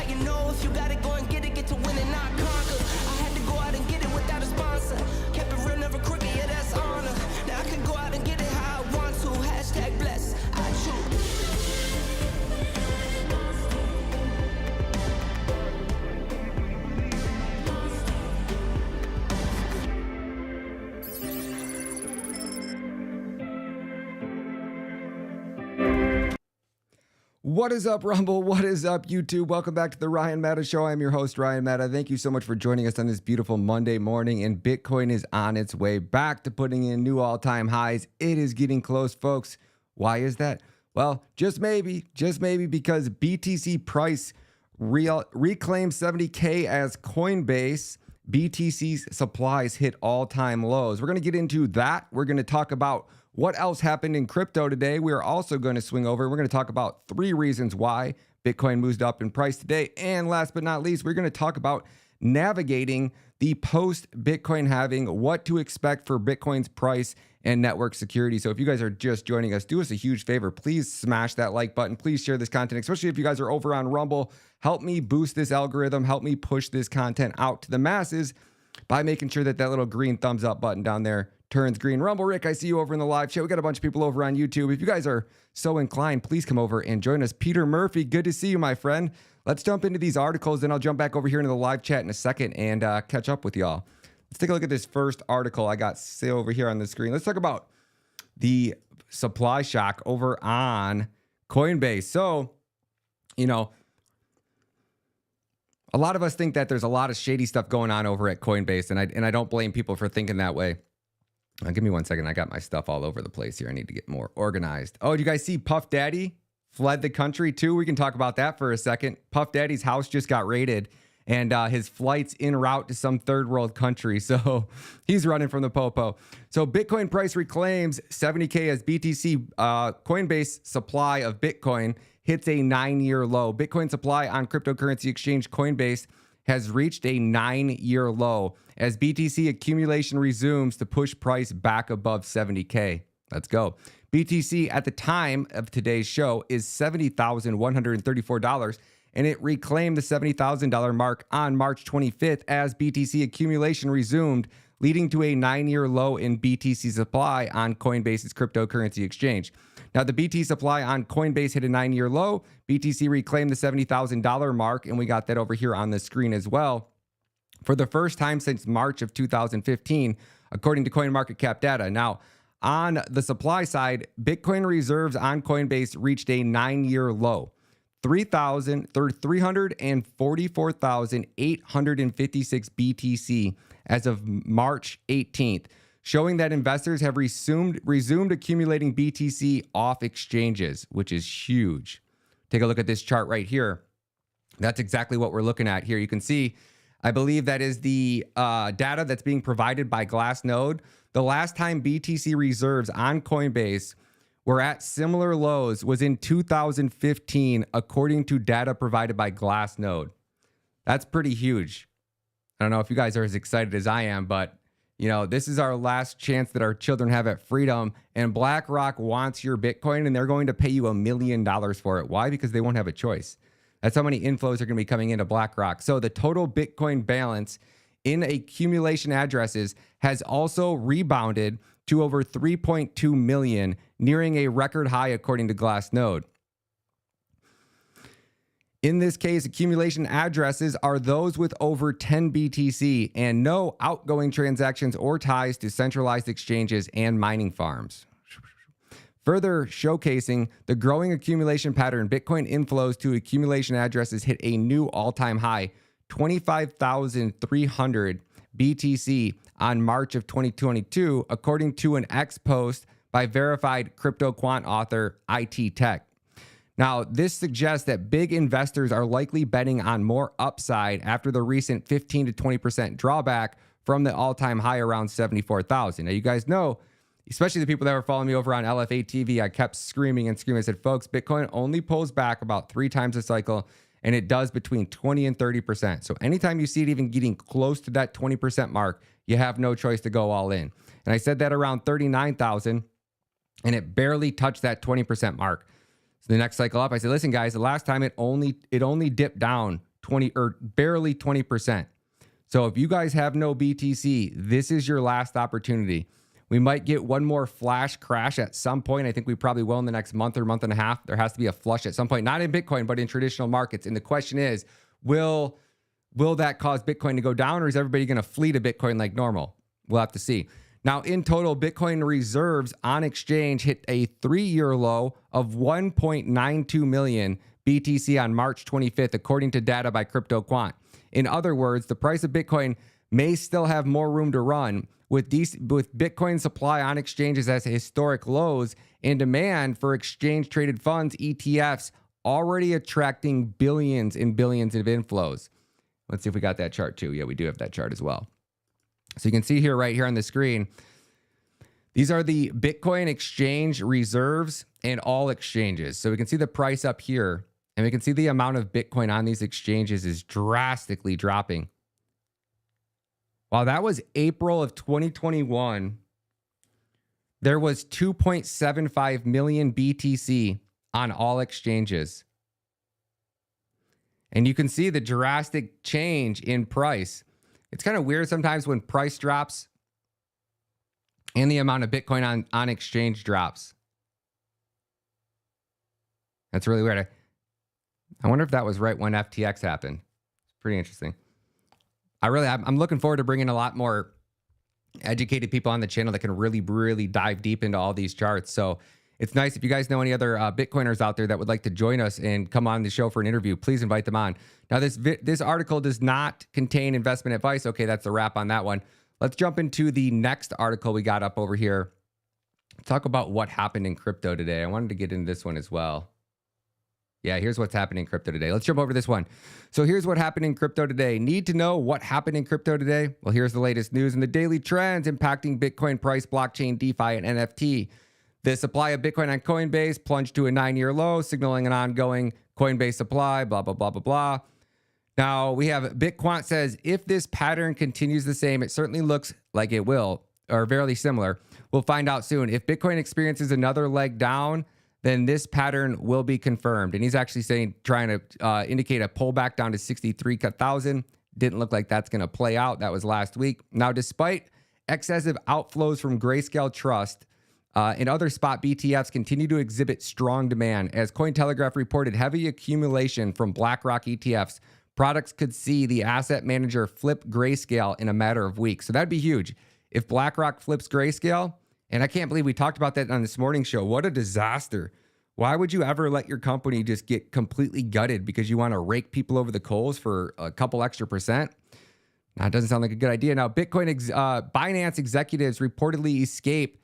how you know if you got it, go and get to win and not conquer. I had to go out and get it without a sponsor. Kept it real, never crooked, yeah, that's honor. Now I can go out and get it how I want to. Hashtag bless, I choose. What is up, Rumble? What is up, YouTube? Welcome back to the Ryan Matta Show. I'm your host, Ryan Matta. Thank you so much for joining us on this beautiful Monday morning, and Bitcoin is on its way back to putting in new all-time highs. It is getting close, folks. Why is that? Well, just maybe because BTC price reclaimed 70K as Coinbase. BTC's supplies hit all-time lows. We're going to get into that. We're going to talk about what else happened in crypto today. We are also going to swing over. We're going to talk about 3 reasons why Bitcoin moved up in price today. And last but not least, we're going to talk about navigating the post-Bitcoin halving, what to expect for Bitcoin's price and network security. So if you guys are just joining us, do us a huge favor. Please smash that like button. Please share this content, especially if you guys are over on Rumble. Help me boost this algorithm. Help me push this content out to the masses by making sure that that little green thumbs up button down there turns green. Rumble Rick, I see you over in the live chat. We got a bunch of people over on YouTube. If you guys are so inclined, please come over and join us. Peter Murphy, good to see you, my friend. Let's jump into these articles, then I'll jump back over here into the live chat in a second and catch up with y'all. Let's take a look at this first article I got over here on the screen. Let's talk about the supply shock over on Coinbase. So, you know, a lot of us think that there's a lot of shady stuff going on over at Coinbase, and I don't blame people for thinking that way. Give me 1 second. I got my stuff all over the place here. I need to get more organized. Oh, do you guys see Puff Daddy fled the country too? We can talk about that for a second. Puff Daddy's house just got raided, and his flight's en route to some third world country. So he's running from the popo. So Bitcoin price reclaims 70K as BTC Coinbase supply of Bitcoin hits a 9-year low. Bitcoin supply on cryptocurrency exchange Coinbase has reached a 9-year low as BTC accumulation resumes to push price back above 70K. Let's go. BTC at the time of today's show is $70,134, and it reclaimed the $70,000 mark on March 25th as BTC accumulation resumed, leading to a 9-year low in BTC supply on Coinbase's cryptocurrency exchange. Now, the BT supply on Coinbase hit a 9-year low. BTC reclaimed the $70,000 mark, and we got that over here on the screen as well, for the first time since March of 2015, according to CoinMarketCap data. Now, on the supply side, Bitcoin reserves on Coinbase reached a 9-year low, 344,856 BTC as of March 18th, showing that investors have resumed accumulating BTC off exchanges, which is huge. Take a look at this chart right here. That's exactly what we're looking at here. You can see, I believe that is the data that's being provided by Glassnode. The last time BTC reserves on Coinbase were at similar lows was in 2015, according to data provided by Glassnode. That's pretty huge. I don't know if you guys are as excited as I am, but you know, this is our last chance that our children have at freedom, and BlackRock wants your Bitcoin, and they're going to pay you $1 million for it. Why? Because they won't have a choice. That's how many inflows are going to be coming into BlackRock. So the total Bitcoin balance in accumulation addresses has also rebounded to over 3.2 million, nearing a record high according to Glassnode. In this case, accumulation addresses are those with over 10 BTC and no outgoing transactions or ties to centralized exchanges and mining farms. Further showcasing the growing accumulation pattern, Bitcoin inflows to accumulation addresses hit a new all-time high, 25,300 BTC on March of 2022, according to an X post by verified crypto quant author IT Tech. Now, this suggests that big investors are likely betting on more upside after the recent 15 to 20% drawback from the all-time high around 74,000. Now, you guys know, especially the people that were following me over on LFA TV, I kept screaming and screaming. I said, folks, Bitcoin only pulls back about 3 times a cycle, and it does between 20 and 30%. So anytime you see it even getting close to that 20% mark, you have no choice to go all in. And I said that around 39,000, and it barely touched that 20% mark. So the next cycle up, I said, listen, guys, the last time it only dipped down 20 or barely 20%. So if you guys have no BTC, this is your last opportunity. We might get one more flash crash at some point. I think we probably will in the next month or month and a half. There has to be a flush at some point, not in Bitcoin, but in traditional markets. And the question is, will that cause Bitcoin to go down, or is everybody going to flee to Bitcoin like normal? We'll have to see. Now, in total, Bitcoin reserves on exchange hit a 3-year low of 1.92 million BTC on March 25th, according to data by CryptoQuant. In other words, the price of Bitcoin may still have more room to run, with Bitcoin supply on exchanges at historic lows and demand for exchange-traded funds, ETFs, already attracting billions and billions of inflows. Let's see if we got that chart too. Yeah, we do have that chart as well. So you can see here, right here on the screen, these are the Bitcoin exchange reserves and all exchanges. So we can see the price up here, and we can see the amount of Bitcoin on these exchanges is drastically dropping. While that was April of 2021, there was 2.75 million BTC on all exchanges. And you can see the drastic change in price. It's kind of weird sometimes when price drops and the amount of Bitcoin on exchange drops. That's really weird. I wonder if that was right when FTX happened. It's pretty interesting. I'm looking forward to bringing a lot more educated people on the channel that can really, really dive deep into all these charts. So it's nice if you guys know any other Bitcoiners out there that would like to join us and come on the show for an interview, please invite them on. Now, this article does not contain investment advice. Okay, that's a wrap on that one. Let's jump into the next article we got up over here. Talk about what happened in crypto today. I wanted to get into this one as well. Yeah, here's what's happening in crypto today. Let's jump over to this one. So here's what happened in crypto today. Need to know what happened in crypto today? Well, here's the latest news and the daily trends impacting Bitcoin price, blockchain, DeFi, and NFT. The supply of Bitcoin on Coinbase plunged to a 9-year low, signaling an ongoing Coinbase supply, blah, blah, blah, blah, blah. Now, we have BitQuant says, if this pattern continues the same, it certainly looks like it will, or very similar. We'll find out soon. If Bitcoin experiences another leg down, then this pattern will be confirmed. And he's actually saying, trying to indicate a pullback down to 63,000. Didn't look like that's going to play out. That was last week. Now, despite excessive outflows from Grayscale Trust and other spot BTFs continue to exhibit strong demand. As Cointelegraph reported heavy accumulation from BlackRock ETFs, products could see the asset manager flip Grayscale in a matter of weeks. So that'd be huge. If BlackRock flips Grayscale, and I can't believe we talked about that on this morning show. What a disaster. Why would you ever let your company just get completely gutted because you want to rake people over the coals for a couple extra percent? Now, it doesn't sound like a good idea. Now, Binance executives reportedly escape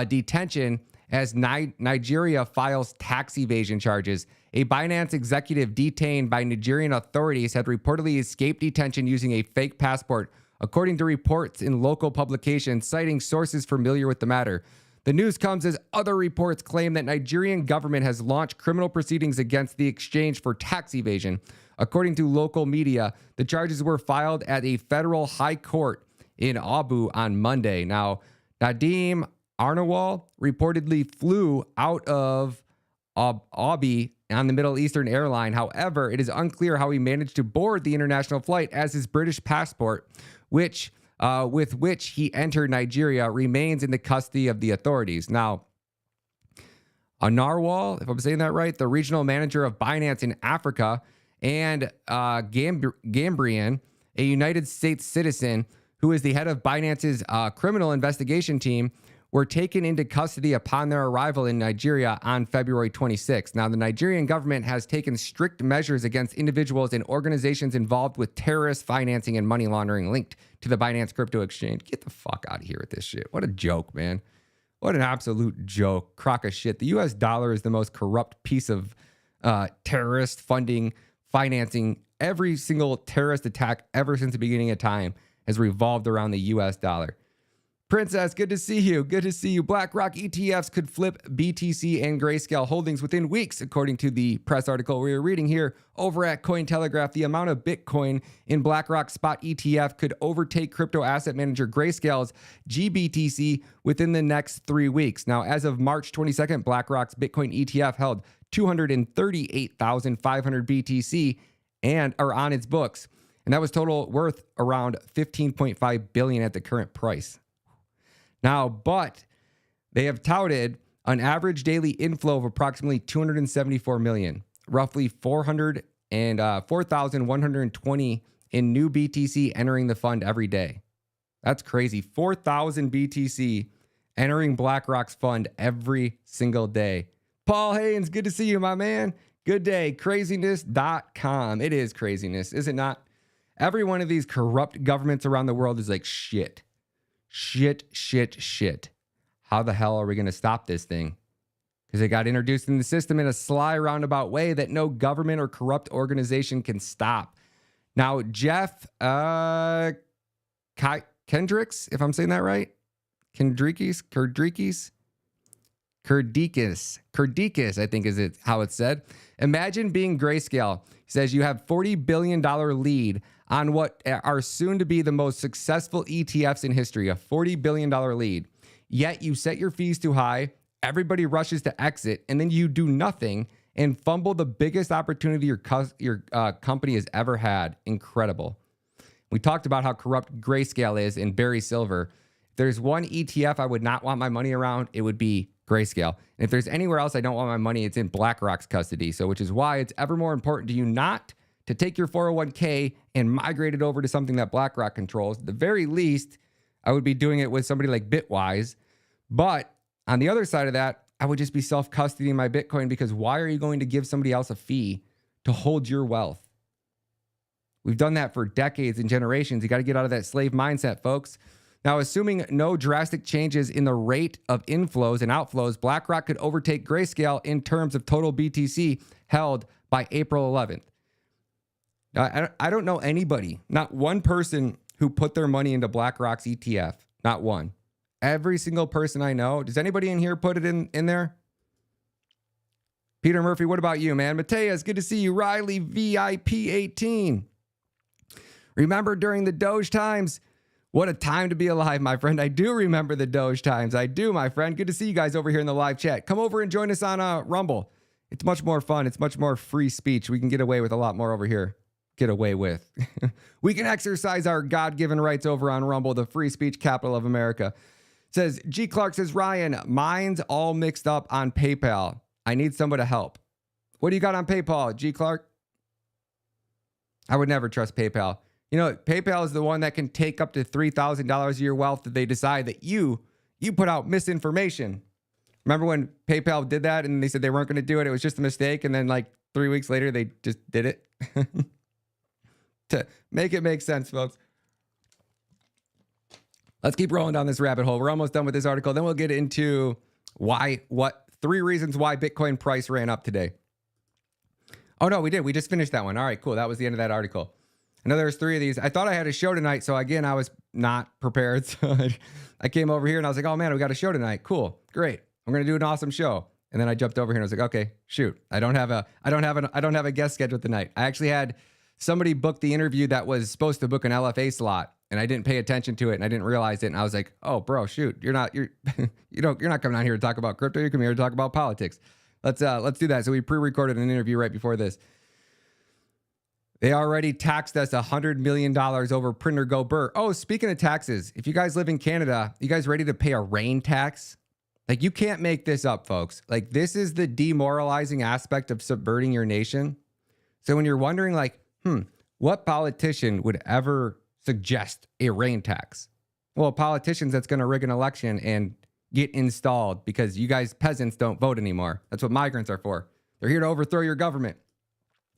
detention as Nigeria files tax evasion charges. A Binance executive detained by Nigerian authorities had reportedly escaped detention using a fake passport, according to reports in local publications citing sources familiar with the matter. The news comes as other reports claim that Nigerian government has launched criminal proceedings against the exchange for tax evasion. According to local media, the charges were filed at a federal high court in Abu on Monday. Now, Nadeem Arnawal reportedly flew out of Abu on the Middle Eastern airline. However, it is unclear how he managed to board the international flight, as his British passport, with which he entered Nigeria, remains in the custody of the authorities. Now, Narwhal, if I'm saying that right, the regional manager of Binance in Africa, and Gambrian, a United States citizen who is the head of Binance's criminal investigation team, were taken into custody upon their arrival in Nigeria on February 26. Now, the Nigerian government has taken strict measures against individuals and organizations involved with terrorist financing and money laundering linked to the Binance crypto exchange. Get the fuck out of here with this shit. What a joke, man. What an absolute joke. Crock of shit. The US dollar is the most corrupt piece of terrorist funding, financing. Every single terrorist attack ever since the beginning of time has revolved around the US dollar. Princess, good to see you. Good to see you. BlackRock ETFs could flip BTC and Grayscale holdings within weeks, according to the press article we are reading here over at Cointelegraph. The amount of Bitcoin in BlackRock spot ETF could overtake crypto asset manager Grayscale's GBTC within the next 3 weeks. Now, as of March 22nd, BlackRock's Bitcoin ETF held 238,500 BTC and are on its books. And that was total worth around 15.5 billion at the current price. Now, but they have touted an average daily inflow of approximately 274 million, roughly 4,120 in new BTC entering the fund every day. That's crazy. 4,000 BTC entering BlackRock's fund every single day. Paul Haynes, good to see you, my man. Good day. Craziness.com. It is craziness, is it not? Every one of these corrupt governments around the world is like shit. Shit. How the hell are we going to stop this thing? Because it got introduced in the system in a sly, roundabout way that no government or corrupt organization can stop. Now, Jeff Kendricks, if I'm saying that right, Kerdikis, I think is it how it's said. Imagine being Grayscale. He says you have $40 billion lead on what are soon to be the most successful ETFs in history, a $40 billion lead. Yet you set your fees too high, everybody rushes to exit, and then you do nothing and fumble the biggest opportunity your company has ever had. Incredible. We talked about how corrupt Grayscale is in Barry Silver. If there's one ETF I would not want my money around, it would be Grayscale. And if there's anywhere else I don't want my money, it's in BlackRock's custody. So which is why it's ever more important to you not to take your 401k and migrate it over to something that BlackRock controls. At the very least, I would be doing it with somebody like Bitwise. But on the other side of that, I would just be self-custodying my Bitcoin, because why are you going to give somebody else a fee to hold your wealth? We've done that for decades and generations. You got to get out of that slave mindset, folks. Now, assuming no drastic changes in the rate of inflows and outflows, BlackRock could overtake Grayscale in terms of total BTC held by April 11th. Now, I don't know anybody, not one person who put their money into BlackRock's ETF. Not one. Every single person I know. Does anybody in here put it in there? Peter Murphy, what about you, man? Mateus, good to see you. Riley, VIP 18. Remember during the Doge times? What a time to be alive, my friend. I do remember the Doge times. I do, my friend. Good to see you guys over here in the live chat. Come over and join us on Rumble. It's much more fun. It's much more free speech. We can get away with a lot more over here. Get away with. We can exercise our God-given rights over on Rumble, the free speech capital of America. It says, G. Clark says, Ryan, mine's all mixed up on PayPal. I need somebody to help. What do you got on PayPal, G. Clark? I would never trust PayPal. You know, PayPal is the one that can take up to $3,000 of your wealth if they decide that you put out misinformation. Remember when PayPal did that and they said they weren't going to do it? It was just a mistake. And then like 3 weeks later, they just did it. To make it make sense, folks. Let's keep rolling down this rabbit hole. We're almost done with this article. Then we'll get into three reasons why Bitcoin price ran up today. Oh, no, we did. We just finished that one. All right, cool. That was the end of that article. I know there's three of these. I thought I had a show tonight. So again, I was not prepared. So I came over here and I was like, oh man, we got a show tonight. Cool. Great. I'm going to do an awesome show. And then I jumped over here and I was like, okay, shoot. I don't have a guest scheduled tonight. I actually had somebody booked the interview that was supposed to book an LFA slot, and I didn't pay attention to it, and I didn't realize it. And I was like, "Oh, bro, shoot, you're not coming on here to talk about crypto. You're coming here to talk about politics. Let's do that." So we pre-recorded an interview right before this. They already taxed us $100 million over printer go burr. Oh, speaking of taxes, if you guys live in Canada, you guys ready to pay a rain tax? Like, you can't make this up, folks. Like, this is the demoralizing aspect of subverting your nation. So when you're wondering, like, what politician would ever suggest a rain tax? Well, politicians that's going to rig an election and get installed because you guys peasants don't vote anymore. That's what migrants are for. They're here to overthrow your government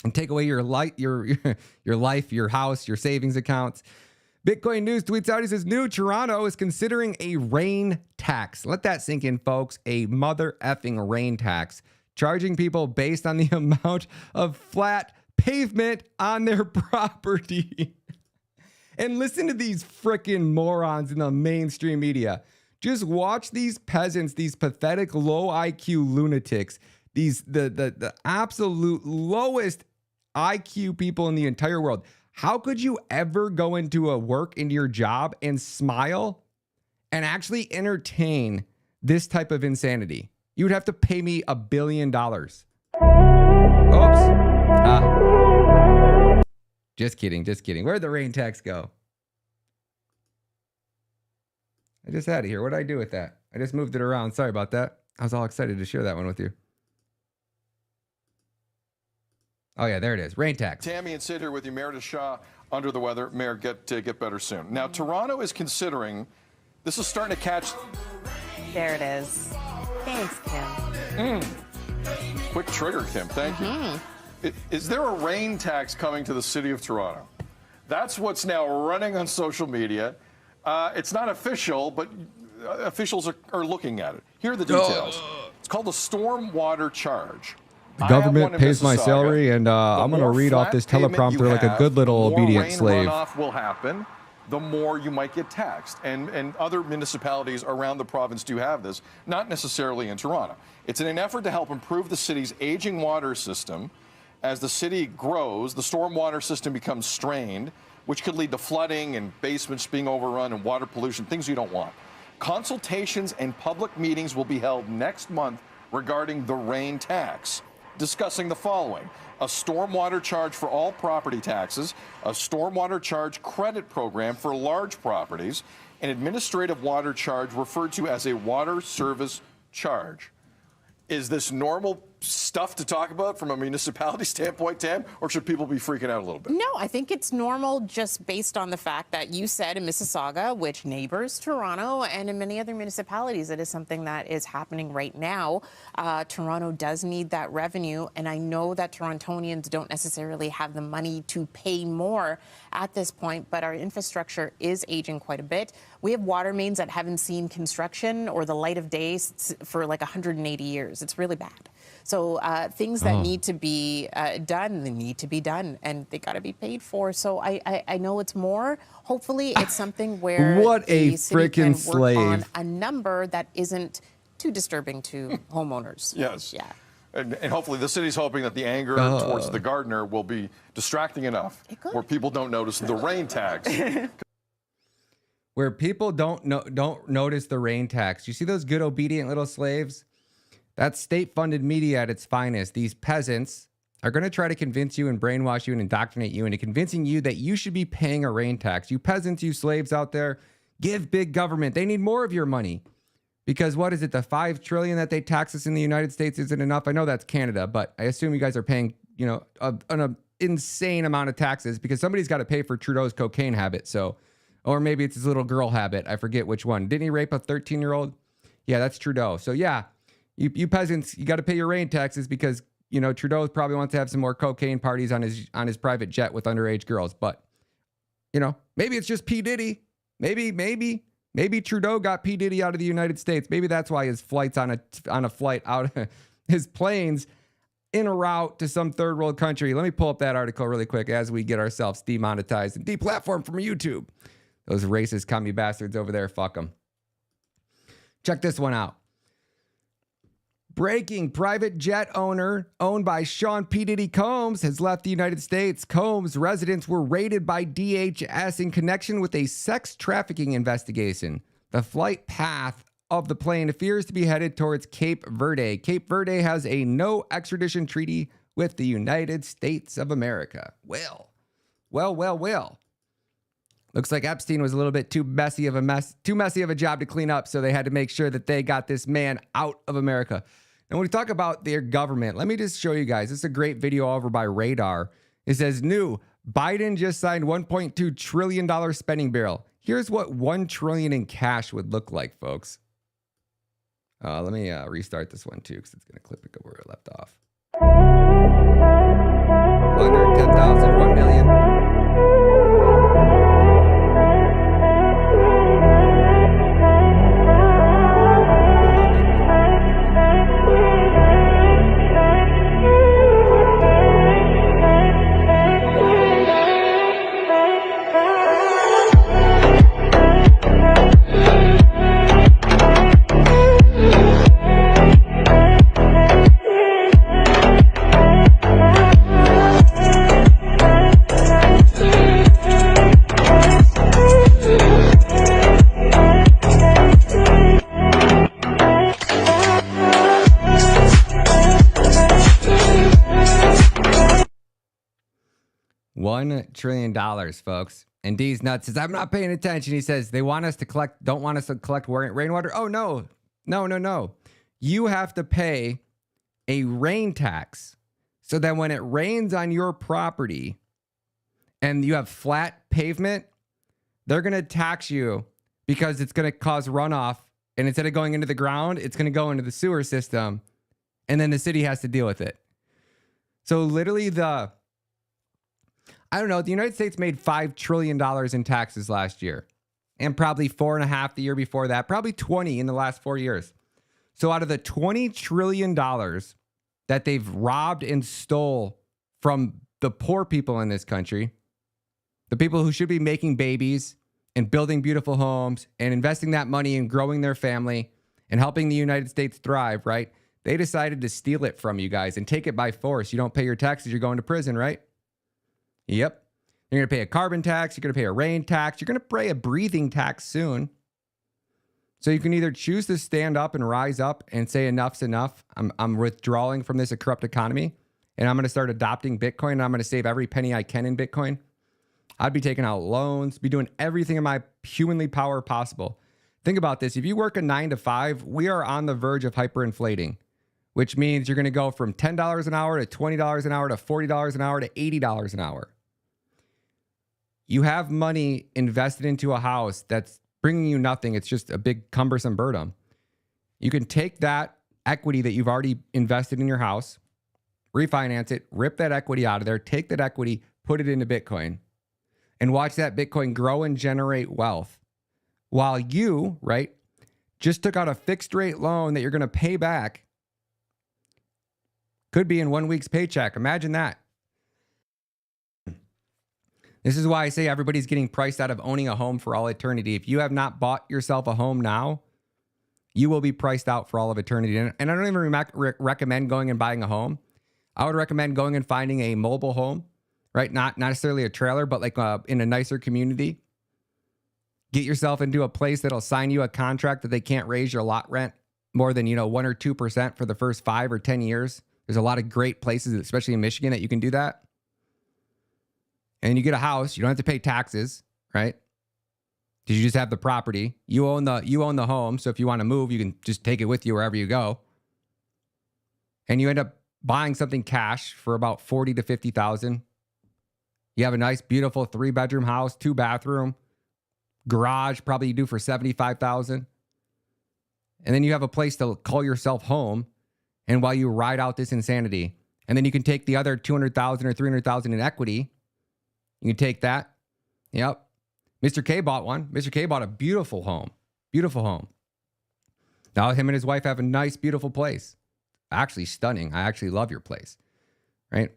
and take away your life, your house, your savings accounts. Bitcoin News tweets out, he says, New Toronto is considering a rain tax. Let that sink in, folks. A mother effing rain tax, charging people based on the amount of flat pavement on their property. And listen to these freaking morons in the mainstream media. Just watch these peasants, these pathetic low IQ lunatics, the absolute lowest IQ people in the entire world. How could you ever go into your job and smile and actually entertain this type of insanity? You would have to pay me $1 billion. Oops. Just kidding. Just kidding. Where'd the rain tax go? I just had it here. What did I do with that? I just moved it around. Sorry about that. I was all excited to share that one with you. Oh, yeah, there it is. Rain tax. Tammy and Sid here with you. Mayor Shaw under the weather. Mayor, get better soon. Now, Toronto is considering, this is starting to catch. There it is. Thanks, Kim. Quick trigger, Kim. Thank you. Is there a rain tax coming to the city of Toronto? That's what's now running on social media. It's not official, but officials are looking at it. Here are the details. It's called the stormwater charge. The government pays my salary, and I'm going to read off this teleprompter like a good little obedient slave. The more rain runoff will happen, the more you might get taxed. And other municipalities around the province do have this, not necessarily in Toronto. It's in an effort to help improve the city's aging water system. As the city grows, the stormwater system becomes strained, which could lead to flooding and basements being overrun and water pollution, things you don't want. Consultations and public meetings will be held next month regarding the rain tax, discussing the following: a stormwater charge for all property taxes, a stormwater charge credit program for large properties, an administrative water charge referred to as a water service charge. Is this normal stuff to talk about from a municipality standpoint, Tam, or should people be freaking out a little bit? No, I think it's normal just based on the fact that you said in Mississauga, which neighbors Toronto, and in many other municipalities, it is something that is happening right now. Toronto does need that revenue, and I know that Torontonians don't necessarily have the money to pay more at this point, but our infrastructure is aging quite a bit. We have water mains that haven't seen construction or the light of day for like 180 years. It's really bad. So things that need to be done, they need to be done, and they got to be paid for. So I know it's more. Hopefully, it's something where what a the city can freaking work slave on a number that isn't too disturbing to homeowners. Yes. Yeah. And hopefully the city's hoping that the anger towards the gardener will be distracting enough where people don't notice the rain tax. Where people don't notice the rain tax. You see those good obedient little slaves? That's state-funded media at its finest. These peasants are going to try to convince you and brainwash you and indoctrinate you into convincing you that you should be paying a rain tax. You peasants, you slaves out there, give big government. They need more of your money. Because what is it, the $5 trillion that they tax us in the United States isn't enough? I know that's Canada, but I assume you guys are paying, you know, an insane amount of taxes because somebody's got to pay for Trudeau's cocaine habit. So, or maybe it's his little girl habit. I forget which one. Didn't he rape a 13-year-old? Yeah, that's Trudeau. So yeah. You peasants, you got to pay your rain taxes because, you know, Trudeau probably wants to have some more cocaine parties on his private jet with underage girls. But, you know, maybe it's just P. Diddy. Maybe Trudeau got P. Diddy out of the United States. Maybe that's why his flight's on a flight out, his planes en route to some third world country. Let me pull up that article really quick as we get ourselves demonetized and deplatformed from YouTube. Those racist commie bastards over there, fuck them. Check this one out. Breaking: private jet owner owned by Sean P. Diddy Combs has left the United States. Combs' residents were raided by DHS in connection with a sex trafficking investigation. The flight path of the plane appears to be headed towards Cape Verde. Cape Verde has a no extradition treaty with the United States of America. Well. Looks like Epstein was a little bit too messy of a job to clean up, so they had to make sure that they got this man out of America. And when we talk about their government, let me just show you guys. This is a great video over by Radar. It says, new, Biden just signed $1.2 trillion spending bill. Here's what $1 trillion in cash would look like, folks. Let me restart this one too, because it's going to clip it where it left off. 110,000, 1 million. $1 trillion, folks. And D's nuts says, I'm not paying attention. He says, they want us to collect, don't want us to collect rainwater. Oh, no. No. You have to pay a rain tax. So that when it rains on your property and you have flat pavement, they're going to tax you because it's going to cause runoff. And instead of going into the ground, it's going to go into the sewer system. And then the city has to deal with it. So literally the United States made $5 trillion in taxes last year. And probably 4.5 the year before that. Probably 20 in the last 4 years. So out of the $20 trillion that they've robbed and stole from the poor people in this country, the people who should be making babies and building beautiful homes and investing that money in growing their family and helping the United States thrive, right? They decided to steal it from you guys and take it by force. You don't pay your taxes, you're going to prison, right? Yep. You're going to pay a carbon tax. You're going to pay a rain tax. You're going to pay a breathing tax soon. So you can either choose to stand up and rise up and say enough's enough. I'm withdrawing from this corrupt economy and I'm going to start adopting Bitcoin and I'm going to save every penny I can in Bitcoin. I'd be taking out loans, be doing everything in my humanly power possible. Think about this. If you work a 9 to 5, we are on the verge of hyperinflating, which means you're going to go from $10 an hour to $20 an hour to $40 an hour to $80 an hour. You have money invested into a house that's bringing you nothing. It's just a big cumbersome burden. You can take that equity that you've already invested in your house, refinance it, rip that equity out of there, take that equity, put it into Bitcoin, and watch that Bitcoin grow and generate wealth. While you, right, just took out a fixed rate loan that you're going to pay back. Could be in 1 week's paycheck. Imagine that. This is why I say everybody's getting priced out of owning a home for all eternity. If you have not bought yourself a home now, you will be priced out for all of eternity. And I don't even recommend going and buying a home. I would recommend going and finding a mobile home, right? Not necessarily a trailer, but like in a nicer community. Get yourself into a place that'll sign you a contract that they can't raise your lot rent more than, 1 or 2% for the first 5 or 10 years. There's a lot of great places, especially in Michigan, that you can do that. And you get a house, you don't have to pay taxes, right? Because you just have the property. You own the home, so if you want to move, you can just take it with you wherever you go. And you end up buying something cash for about $40,000 to $50,000. You have a nice, beautiful 3-bedroom house, 2-bathroom, garage, probably you do for $75,000. And then you have a place to call yourself home. And while you ride out this insanity, and then you can take the other $200,000 or $300,000 in equity. You can take that. Yep. Mr. K bought one. Mr. K bought a beautiful home. Beautiful home. Now him and his wife have a nice, beautiful place. Actually stunning. I actually love your place. Right?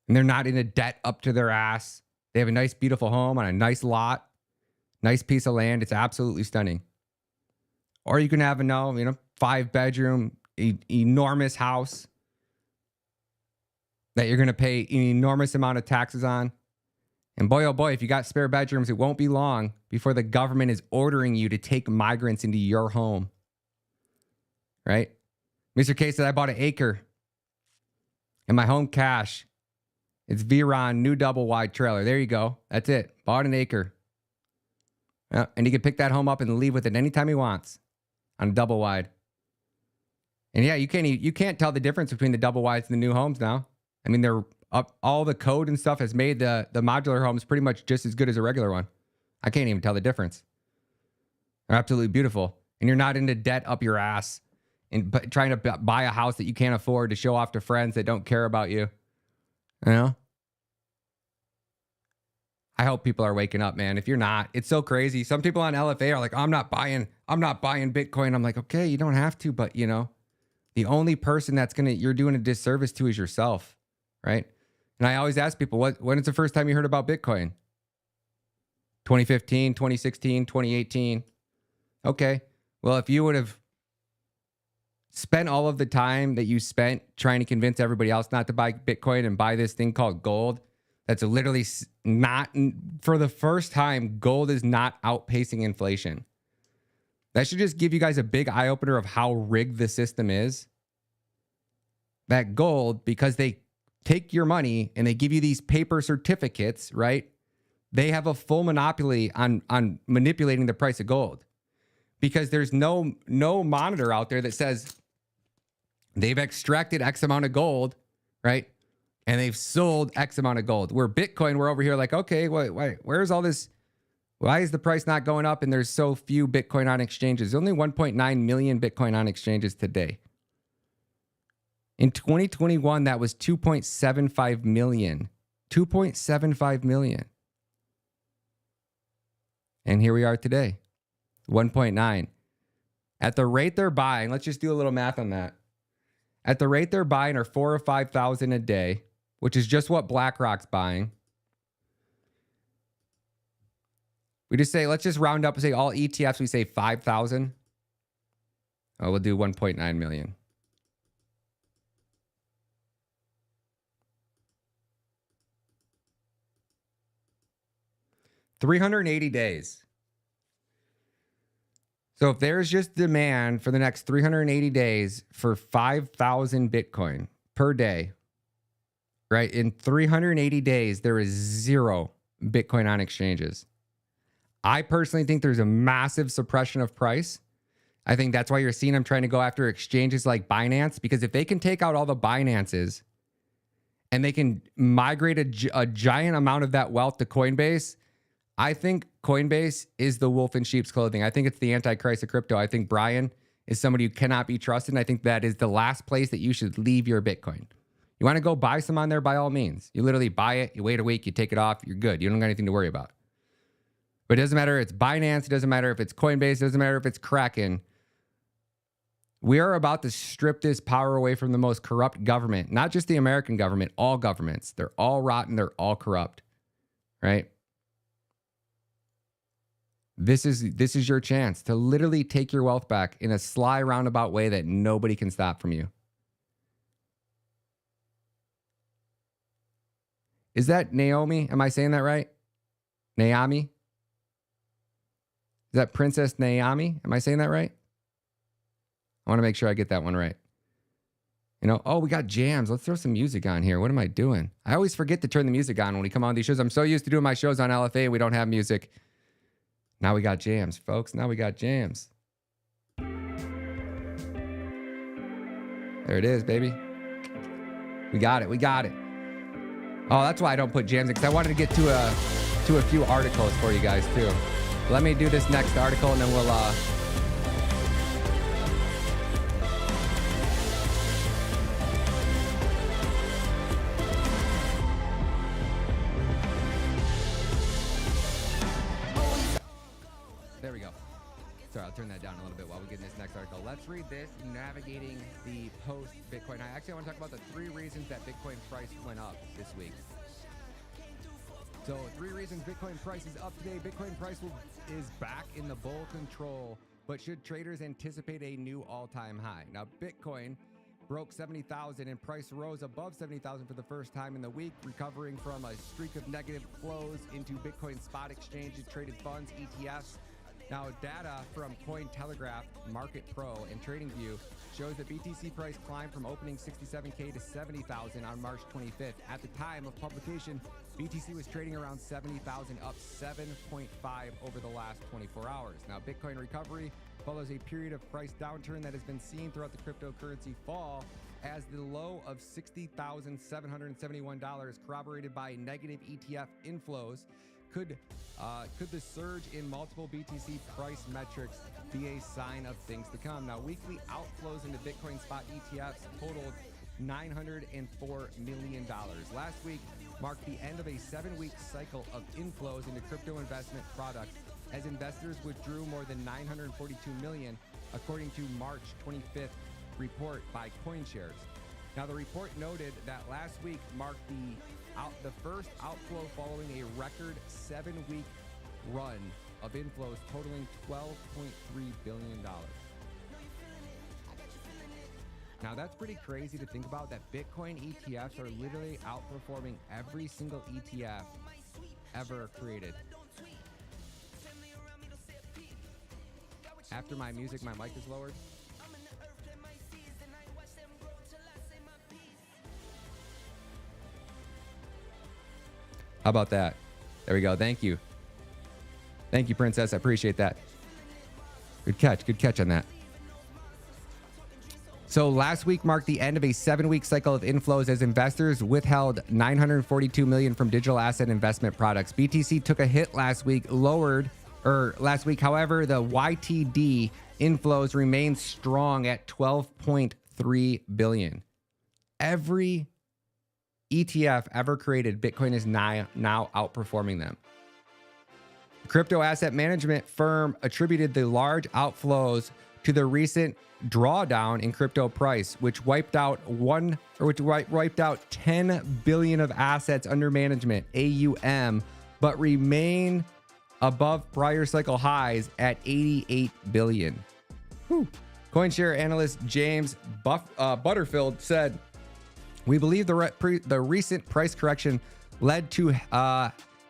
And they're not in a debt up to their ass. They have a nice, beautiful home on a nice lot. Nice piece of land. It's absolutely stunning. Or you can have a 5-bedroom, enormous house that you're going to pay an enormous amount of taxes on. And boy, oh boy, if you got spare bedrooms, it won't be long before the government is ordering you to take migrants into your home. Right? Mr. K said, I bought an acre in my home cash. It's Veron, new double wide trailer. There you go. That's it. Bought an acre. And he can pick that home up and leave with it anytime he wants on a double wide. And yeah, you can't tell the difference between the double wides and the new homes now. I mean, they're up. All the code and stuff has made the modular homes pretty much just as good as a regular one. I can't even tell the difference. They're absolutely beautiful. And you're not into debt up your ass and trying to buy a house that you can't afford to show off to friends that don't care about you. You know? I hope people are waking up, man. If you're not, it's so crazy. Some people on LFA are like, I'm not buying Bitcoin. I'm like, okay, you don't have to, but the only person you're doing a disservice to is yourself. Right? And I always ask people, when is the first time you heard about Bitcoin? 2015, 2016, 2018. Okay. Well, if you would have spent all of the time that you spent trying to convince everybody else not to buy Bitcoin and buy this thing called gold, that's literally not, for the first time, gold is not outpacing inflation. That should just give you guys a big eye opener of how rigged the system is. That gold, because they take your money and they give you these paper certificates, right? They have a full monopoly on manipulating the price of gold, because there's no monitor out there that says they've extracted X amount of gold, right? And they've sold X amount of gold. Where Bitcoin, we're over here like, okay, wait, where's all this? Why is the price not going up? And there's so few Bitcoin on exchanges. There's only 1.9 million Bitcoin on exchanges today. In 2021, that was 2.75 million. 2.75 million. And here we are today, 1.9. At the rate they're buying, let's just do a little math on that. At the rate they're buying are 4,000 or 5,000 a day, which is just what BlackRock's buying. We just say, let's just round up and say all ETFs, we say 5,000. Oh, we'll do 1.9 million. $380 days. So if there's just demand for the next 380 days for 5,000 Bitcoin per day, right? In 380 days, there is 0 Bitcoin on exchanges. I personally think there's a massive suppression of price. I think that's why you're seeing them trying to go after exchanges like Binance, because if they can take out all the Binances and they can migrate a giant amount of that wealth to Coinbase, I think Coinbase is the wolf in sheep's clothing. I think it's the Antichrist of crypto. I think Brian is somebody who cannot be trusted. And I think that is the last place that you should leave your Bitcoin. You want to go buy some on there, by all means. You literally buy it, you wait a week, you take it off, you're good. You don't got anything to worry about. But it doesn't matter if it's Binance, it doesn't matter if it's Coinbase, it doesn't matter if it's Kraken. We are about to strip this power away from the most corrupt government, not just the American government, all governments. They're all rotten, they're all corrupt, right? This is your chance to literally take your wealth back in a sly, roundabout way that nobody can stop from you. Is that Naomi? Am I saying that right? Naomi? Is that Princess Naomi? Am I saying that right? I want to make sure I get that one right. You know, oh, we got jams. Let's throw some music on here. What am I doing? I always forget to turn the music on when we come on these shows. I'm so used to doing my shows on LFA. We don't have music. Now we got jams, folks. Now we got jams. There it is, baby. We got it. We got it. Oh, that's why I don't put jams in, because I wanted to get to a few articles for you guys too. Let me do this next article and then we'll there we go. Sorry, I'll turn that down a little bit while we get in this next article. Let's read this, navigating the post-Bitcoin high. Actually, I want to talk about the 3 reasons that Bitcoin price went up this week. So 3 reasons Bitcoin price is up today. Bitcoin price is back in the bull control, but should traders anticipate a new all-time high? Now, Bitcoin broke 70,000 and price rose above 70,000 for the first time in the week, recovering from a streak of negative flows into Bitcoin spot exchanges, traded funds, ETFs. Now, data from Cointelegraph, Market Pro, and TradingView shows that BTC price climbed from opening 67K to 70,000 on March 25th. At the time of publication, BTC was trading around 70,000, up 7.5 over the last 24 hours. Now, Bitcoin recovery follows a period of price downturn that has been seen throughout the cryptocurrency fall, as the low of $60,771 corroborated by negative ETF inflows. Could the surge in multiple BTC price metrics be a sign of things to come? Now, weekly outflows into Bitcoin spot ETFs totaled $904 million. Last week marked the end of a 7-week cycle of inflows into crypto investment products, as investors withdrew more than $942 million, according to March 25th report by CoinShares. Now, the report noted that last week marked the first outflow following a record 7-week run of inflows totaling $12.3 billion. Now, that's pretty crazy to think about, that Bitcoin ETFs are literally outperforming every single ETF ever created. After my music, my mic is lowered. How about that? There we go. Thank you. Thank you, Princess. I appreciate that. Good catch. Good catch on that. So last week marked the end of a 7-week cycle of inflows as investors withheld $942 million from digital asset investment products. BTC took a hit last week, however, the YTD inflows remained strong at $12.3 billion. Every ETF ever created, Bitcoin is now outperforming them. Crypto asset management firm attributed the large outflows to the recent drawdown in crypto price, which wiped out 10 billion of assets under management, AUM, but remain above prior cycle highs at 88 billion. Whew. CoinShare analyst James Butterfield said, "We believe the recent price correction led to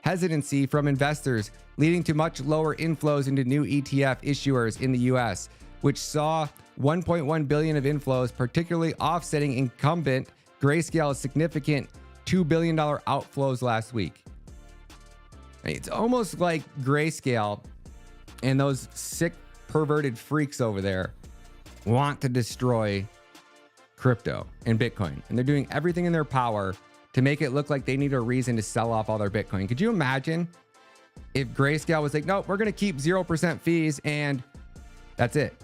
hesitancy from investors, leading to much lower inflows into new ETF issuers in the US, which saw 1.1 billion of inflows, particularly offsetting incumbent Grayscale's significant $2 billion outflows last week." It's almost like Grayscale and those sick, perverted freaks over there want to destroy crypto and Bitcoin, and they're doing everything in their power to make it look like they need a reason to sell off all their Bitcoin. Could you imagine if Grayscale was like, "Nope, we're going to keep 0% fees and that's it.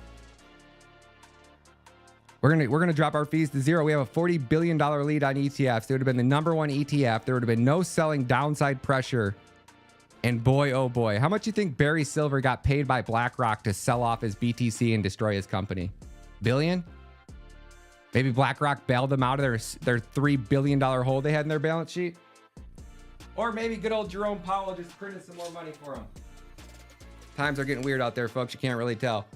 We're going to drop our fees to zero. We have a $40 billion lead on ETFs. They would have been the number one ETF. There would have been no selling downside pressure. And boy, oh boy, how much do you think Barry Silver got paid by BlackRock to sell off his BTC and destroy his company? Billion? Maybe BlackRock bailed them out of their $3 billion hole they had in their balance sheet? Or maybe good old Jerome Powell just printed some more money for them. Times are getting weird out there, folks. You can't really tell.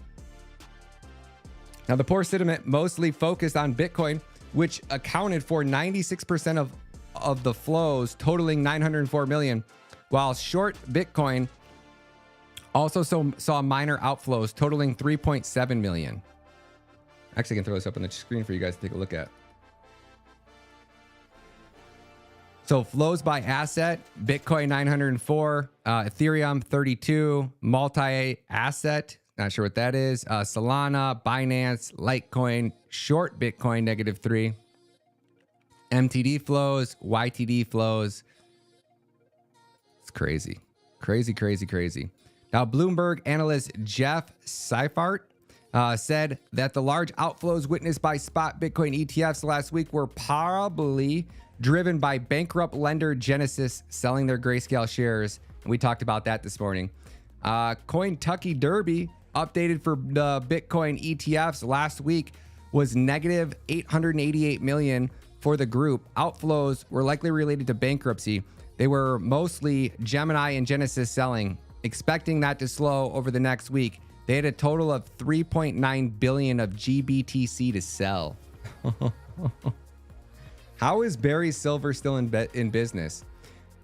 Now, the poor sentiment mostly focused on Bitcoin, which accounted for 96% of the flows, totaling 904 million, while short Bitcoin also saw minor outflows, totaling 3.7 million. Actually, I can throw this up on the screen for you guys to take a look at. So flows by asset: Bitcoin 904, Ethereum 32, multi-asset, not sure what that is, Solana, Binance, Litecoin, short Bitcoin -3, MTD flows, YTD flows. It's crazy. Crazy. Now, Bloomberg analyst Jeff Seifert said that the large outflows witnessed by spot Bitcoin ETFs last week were probably driven by bankrupt lender Genesis selling their Grayscale shares. And we talked about that this morning. Kentucky Derby updated for the Bitcoin ETFs last week was negative 888 million for the group. Outflows were likely related to bankruptcy. They were mostly Gemini and Genesis selling, expecting that to slow over the next week. They had a total of 3.9 billion of GBTC to sell. How is Barry Silver still in business?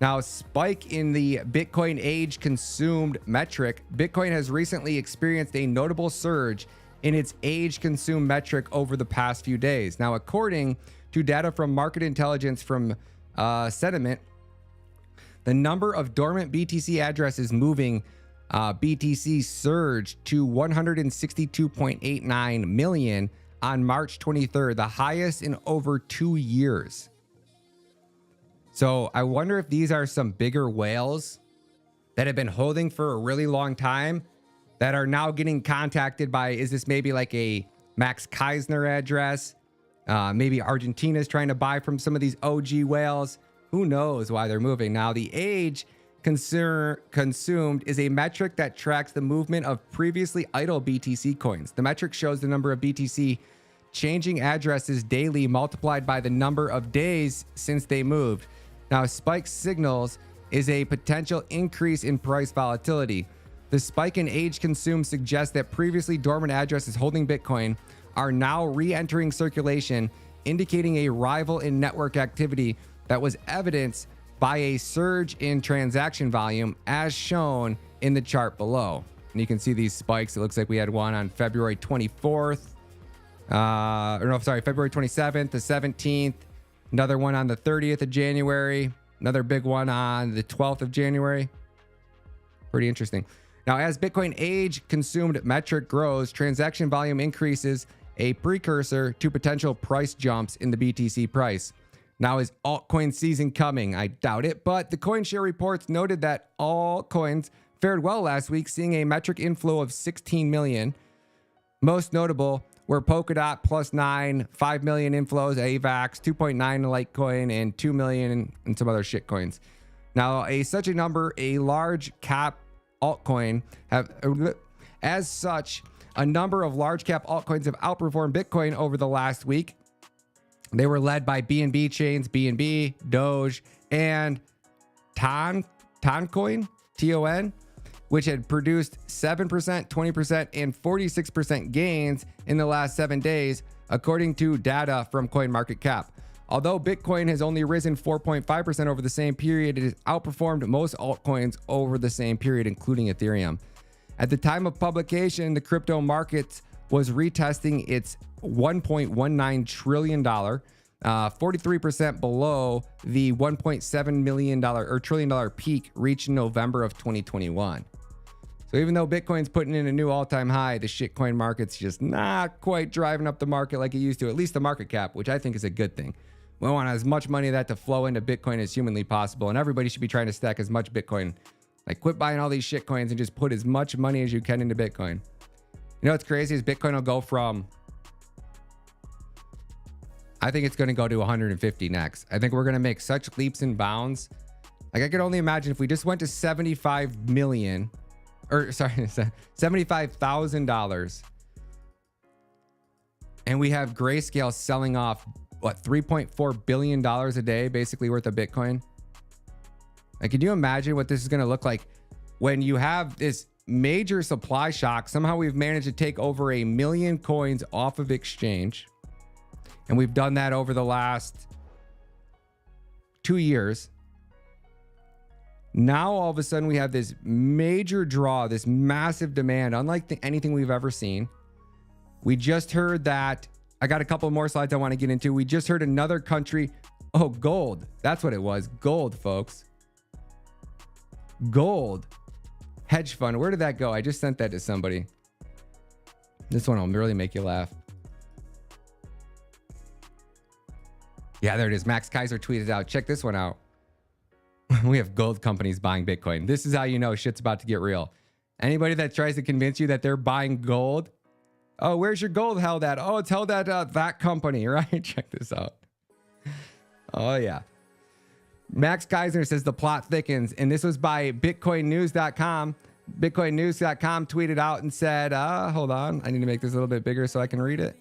Now, spike in the Bitcoin age consumed metric. Bitcoin has recently experienced a notable surge in its age consumed metric over the past few days. Now, according to data from market intelligence from Sentiment, the number of dormant BTC addresses moving BTC surged to 162.89 million on March 23rd, the highest in over 2 years. So I wonder if these are some bigger whales that have been holding for a really long time that are now getting contacted by, is this maybe like a Max Keisner address? Maybe Argentina's trying to buy from some of these OG whales. Who knows why they're moving? Now, the age consumed is a metric that tracks the movement of previously idle BTC coins. The metric shows the number of BTC changing addresses daily multiplied by the number of days since they moved. Now, spike signals is a potential increase in price volatility. The spike in age consumed suggests that previously dormant addresses holding Bitcoin are now re-entering circulation, indicating a rise in network activity that was evidenced by a surge in transaction volume as shown in the chart below. And you can see these spikes. It looks like we had one on February 24th. February 27th, the 17th, another one on the 30th of January. Another big one on the 12th of January. Pretty interesting. Now, as Bitcoin age consumed metric grows, transaction volume increases, a precursor to potential price jumps in the BTC price. Now, is altcoin season coming? I doubt it, but the CoinShare reports noted that all coins fared well last week, seeing a metric inflow of 16 million. Most notable were Polkadot plus 9, 5 million inflows, AVAX, 2.9 Litecoin, and 2 million and some other shit coins. Now, such a number, a large cap altcoin as such, a number of large cap altcoins have outperformed Bitcoin over the last week. They were led by BNB chains, BNB, Doge, and Toncoin, TON, which had produced 7%, 20%, and 46% gains in the last 7 days, according to data from CoinMarketCap. Although Bitcoin has only risen 4.5% over the same period, it has outperformed most altcoins over the same period, including Ethereum. At the time of publication, the crypto market was retesting its $1.19 trillion, 43% below the $1.7 million or trillion-dollar peak reached in November of 2021. So even though Bitcoin's putting in a new all-time high, the shitcoin market's just not quite driving up the market like it used to, at least the market cap, which I think is a good thing. We want as much money of that to flow into Bitcoin as humanly possible, and everybody should be trying to stack as much Bitcoin. Like, quit buying all these shitcoins and just put as much money as you can into Bitcoin. You know what's crazy is Bitcoin will go from, I think it's going to go to 150 next. I think we're going to make such leaps and bounds. Like, I could only imagine if we just went to 75 million, or sorry, $75,000, and we have Grayscale selling off, what, $3.4 billion a day, basically, worth of Bitcoin. Like, can you imagine what this is going to look like when you have this major supply shock? Somehow we've managed to take over 1 million coins off of exchange. And we've done that over the last 2 years. Now, all of a sudden, we have this major draw, this massive demand, unlike anything we've ever seen. We just heard that, I got a couple more slides I want to get into. We just heard another country, oh, gold. That's what it was. Gold, folks. Gold. Hedge fund. Where did that go? I just sent that to somebody. This one will really make you laugh. Yeah, there it is. Max Kaiser tweeted out. Check this one out. We have gold companies buying Bitcoin. This is how you know shit's about to get real. Anybody that tries to convince you that they're buying gold, oh, where's your gold held at? Oh, it's held at that company, right? Check this out. Oh, yeah. Max Kaiser says the plot thickens, and this was by bitcoinnews.com. Bitcoinnews.com tweeted out and said, hold on, I need to make this a little bit bigger so I can read it.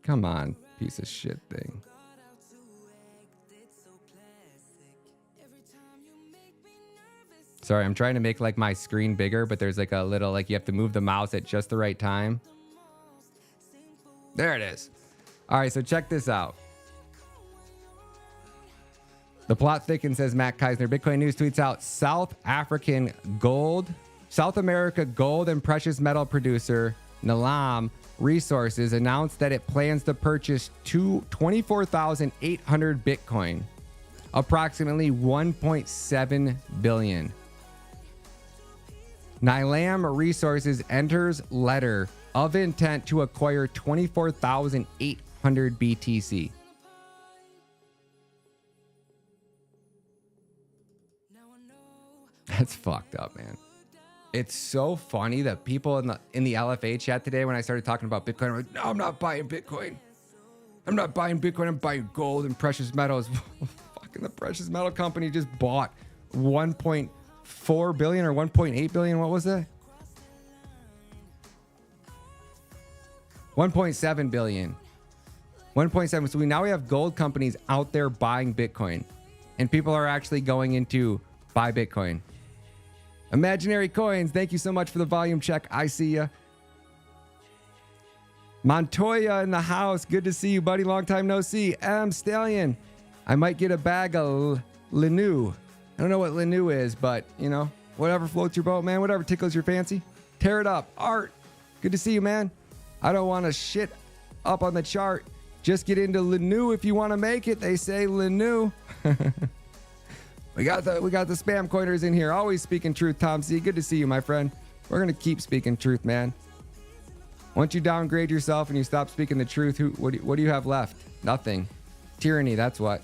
Come on, piece of shit thing. Sorry, I'm trying to make like my screen bigger, but there's like a little, like you have to move the mouse at just the right time. There it is. All right, so check this out. The plot thickens, says Matt Keisner. Bitcoin News tweets out, South America gold and precious metal producer Nalam Resources announced that it plans to purchase 24,800 Bitcoin, approximately 1.7 billion. Nalam Resources enters letter of intent to acquire 24,800 BTC. That's fucked up, man. It's so funny that people in the LFA chat today, when I started talking about Bitcoin, were like, no, I'm not buying Bitcoin. I'm not buying Bitcoin. I'm buying gold and precious metals. Fucking the precious metal company just bought 1.4 billion or 1.8 billion. What was that? 1.7 billion. 1.7. So now we have gold companies out there buying Bitcoin, and people are actually going into buy Bitcoin. Imaginary Coins, thank you so much for the volume check. I see ya. Montoya in the house. Good to see you, buddy. Long time no see. M Stallion. I might get a bag of Linu. I don't know what Linu is, but, you know, whatever floats your boat, man. Whatever tickles your fancy. Tear it up. Art. Good to see you, man. I don't want to shit up on the chart. Just get into Lenu if you want to make it. They say Lenu. We got the spam coiners in here. Always speaking truth, Tom C. Good to see you, my friend. We're going to keep speaking truth, man. Once you downgrade yourself and you stop speaking the truth, what do you have left? Nothing. Tyranny, that's what.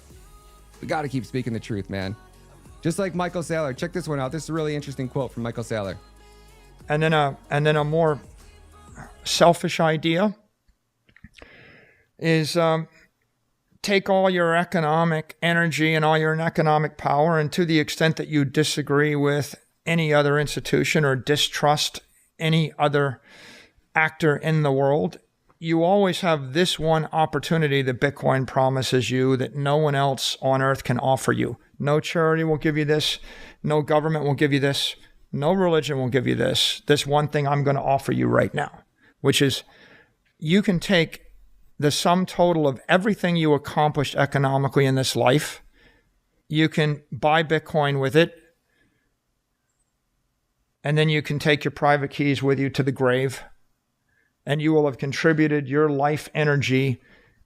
We got to keep speaking the truth, man. Just like Michael Saylor. Check this one out. This is a really interesting quote from Michael Saylor. And then a more selfish idea is take all your economic energy and all your economic power, and to the extent that you disagree with any other institution or distrust any other actor in the world, you always have this one opportunity that Bitcoin promises you that no one else on earth can offer you. No charity will give you this. No government will give you this. No religion will give you this. This one thing I'm going to offer you right now, which is you can take the sum total of everything you accomplished economically in this life. You can buy Bitcoin with it. And then you can take your private keys with you to the grave. And you will have contributed your life energy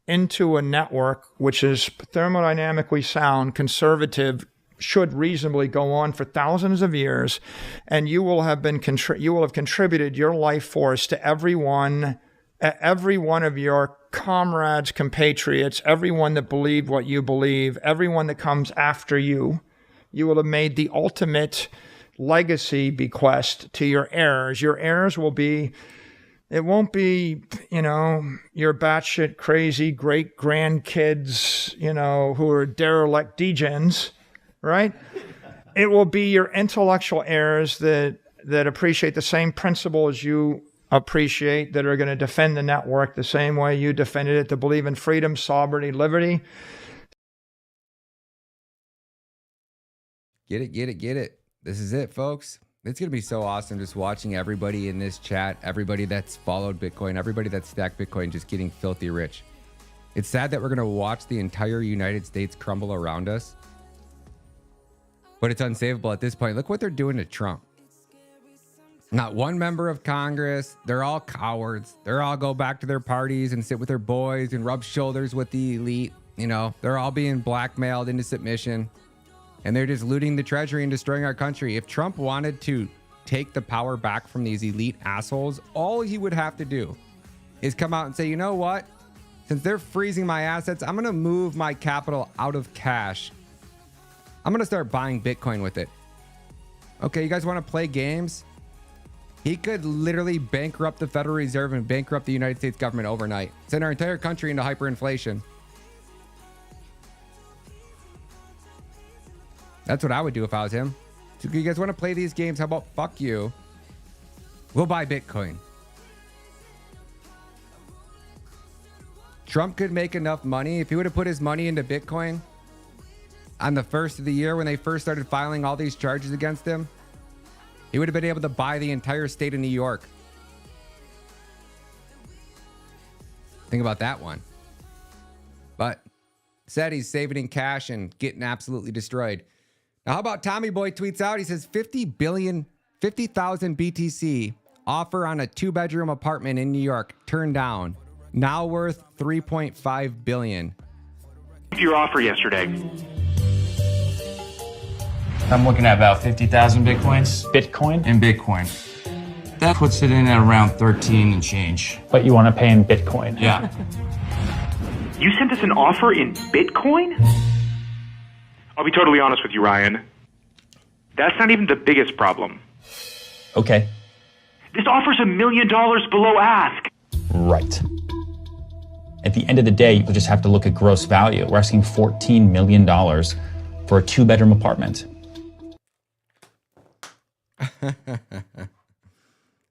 into a network which is thermodynamically sound, conservative, should reasonably go on for thousands of years, and you will have contributed your life force to every one of your comrades, compatriots, everyone that believed what you believe, everyone that comes after you. You will have made the ultimate legacy bequest to your heirs. Your heirs will be, it won't be, your batshit crazy great grandkids, who are derelict degens, right? It will be your intellectual heirs that appreciate the same principle as you appreciate, that are going to defend the network the same way you defended it, to believe in freedom, sovereignty, liberty. Get it. This is it, folks. It's going to be so awesome just watching everybody in this chat, everybody that's followed Bitcoin, everybody that's stacked Bitcoin, just getting filthy rich. It's sad that we're going to watch the entire United States crumble around us, but it's unsavable at this point. Look what they're doing to Trump. Not one member of Congress. They're all cowards. They're all go back to their parties and sit with their boys and rub shoulders with the elite. They're all being blackmailed into submission. And they're just looting the treasury and destroying our country. If Trump wanted to take the power back from these elite assholes, all he would have to do is come out and say, you know what? Since they're freezing my assets, I'm going to move my capital out of cash. I'm going to start buying Bitcoin with it. Okay, you guys want to play games? He could literally bankrupt the Federal Reserve and bankrupt the United States government overnight. Send our entire country into hyperinflation. That's what I would do if I was him. So you guys want to play these games? How about fuck you? We'll buy Bitcoin. Trump could make enough money if he would have put his money into Bitcoin on the first of the year when they first started filing all these charges against him. He would have been able to buy the entire state of New York. Think about that one. But said he's saving in cash and getting absolutely destroyed. Now, how about Tommy Boy tweets out? He says 50,000 BTC offer on a 2-bedroom apartment in New York turned down. Now worth 3.5 billion. Your offer yesterday. I'm looking at about 50,000 Bitcoins. Bitcoin? In Bitcoin. That puts it in at around 13 and change. But you want to pay in Bitcoin? Yeah. You sent us an offer in Bitcoin? I'll be totally honest with you, Ryan. That's not even the biggest problem. Okay. This offer's $1 million below ask. Right. At the end of the day, you just have to look at gross value. We're asking $14 million for a 2-bedroom apartment.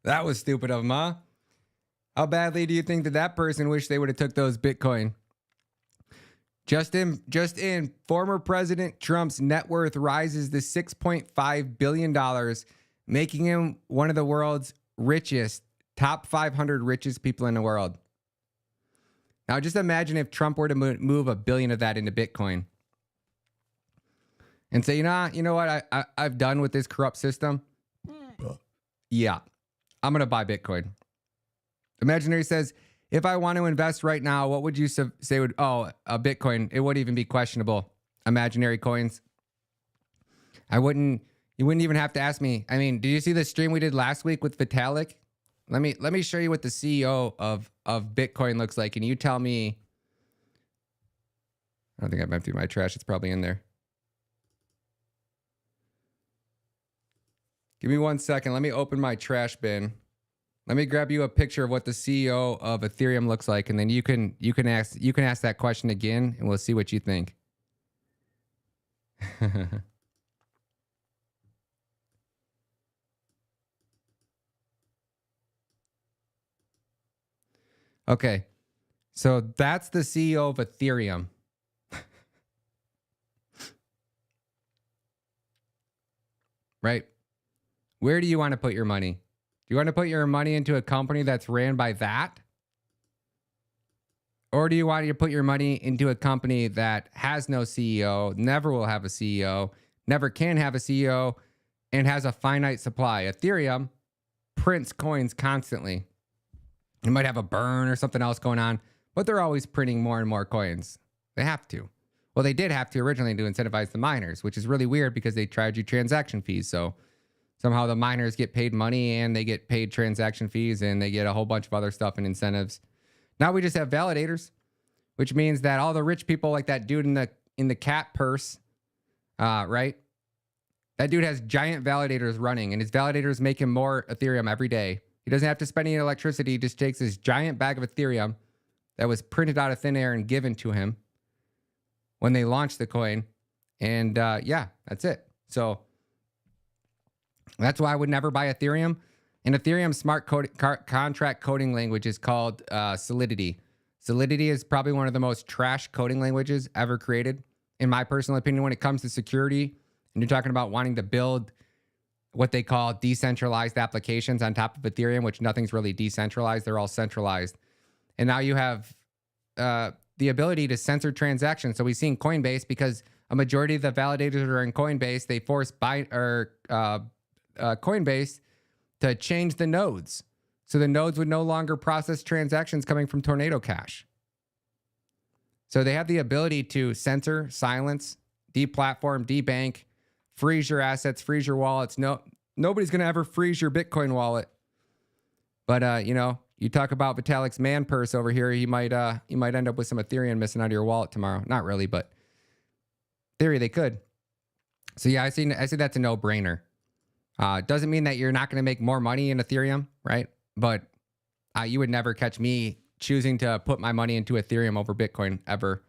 That was stupid of him, huh? How badly do you think that person wished they would have took those Bitcoin? Just in, former President Trump's net worth rises to $6.5 billion, making him one of the world's richest, top 500 richest people in the world. Now, just imagine if Trump were to move $1 billion of that into Bitcoin and say, you know what, I've done with this corrupt system. Yeah, I'm going to buy Bitcoin. Imaginary says, if I want to invest right now, what would you say would, a Bitcoin, it wouldn't even be questionable. Imaginary coins. You wouldn't even have to ask me. I mean, did you see the stream we did last week with Vitalik? Let me show you what the CEO of Bitcoin looks like, and you tell me. I don't think I've emptied my trash. It's probably in there. Give me 1 second. Let me open my trash bin. Let me grab you a picture of what the CEO of Ethereum looks like, and then you can ask that question again, and we'll see what you think. Okay, so that's the CEO of Ethereum. Right? Where do you want to put your money? Do you want to put your money into a company that's ran by that? Or do you want to put your money into a company that has no CEO, never will have a CEO, never can have a CEO, and has a finite supply? Ethereum prints coins constantly. It might have a burn or something else going on, but they're always printing more and more coins. They have to. Well, they did have to originally to incentivize the miners, which is really weird because they charge you transaction fees. So somehow the miners get paid money and they get paid transaction fees and they get a whole bunch of other stuff and incentives. Now we just have validators, which means that all the rich people, like that dude in the cat purse, right? That dude has giant validators running, and his validators make him more Ethereum every day. He doesn't have to spend any electricity. He just takes this giant bag of Ethereum that was printed out of thin air and given to him when they launched the coin. And yeah, that's it. So that's why I would never buy Ethereum. And Ethereum's smart contract coding language is called Solidity. Solidity is probably one of the most trash coding languages ever created, in my personal opinion, when it comes to security. And you're talking about wanting to build what they call decentralized applications on top of Ethereum, which nothing's really decentralized. They're all centralized. And now you have the ability to censor transactions. So we've seen Coinbase, because a majority of the validators are in Coinbase, they force Coinbase to change the nodes. So the nodes would no longer process transactions coming from Tornado Cash. So they have the ability to censor, silence, deplatform, debank, freeze your assets, freeze your wallets. Nobody's going to ever freeze your Bitcoin wallet. But, you know, you talk about Vitalik's man purse over here, you might end up with some Ethereum missing out of your wallet tomorrow. Not really, but theory they could. So yeah, I see that's a no-brainer. Doesn't mean that you're not going to make more money in Ethereum, right? But you would never catch me choosing to put my money into Ethereum over Bitcoin ever.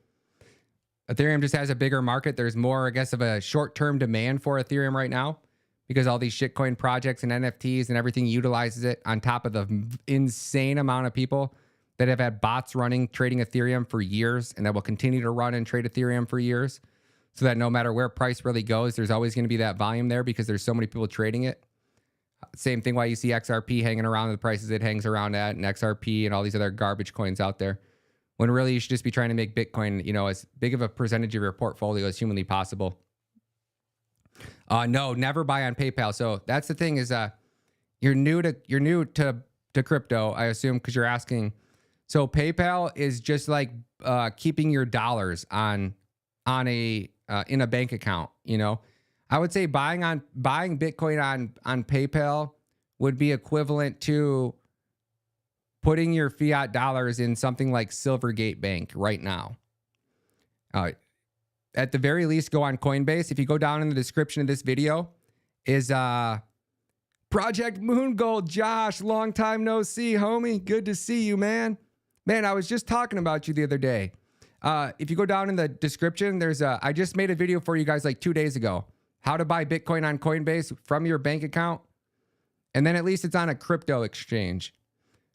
Ethereum just has a bigger market. There's more, I guess, of a short-term demand for Ethereum right now because all these shitcoin projects and NFTs and everything utilizes it, on top of the insane amount of people that have had bots running, trading Ethereum for years, and that will continue to run and trade Ethereum for years, so that no matter where price really goes, there's always going to be that volume there because there's so many people trading it. Same thing why you see XRP hanging around the prices it hangs around at, and XRP and all these other garbage coins out there, when really you should just be trying to make Bitcoin, you know, as big of a percentage of your portfolio as humanly possible. No, never buy on PayPal. So that's the thing is, you're new to crypto, I assume, because you're asking. So PayPal is just like keeping your dollars in a bank account. You know, I would say buying Bitcoin on PayPal would be equivalent to putting your fiat dollars in something like Silvergate Bank right now. At the very least, go on Coinbase. If you go down in the description of this video, is Project Moongold. Josh, long time no see, homie. Good to see you, man. Man, I was just talking about you the other day. If you go down in the description, I just made a video for you guys like 2 days ago. How to buy Bitcoin on Coinbase from your bank account. And then at least it's on a crypto exchange.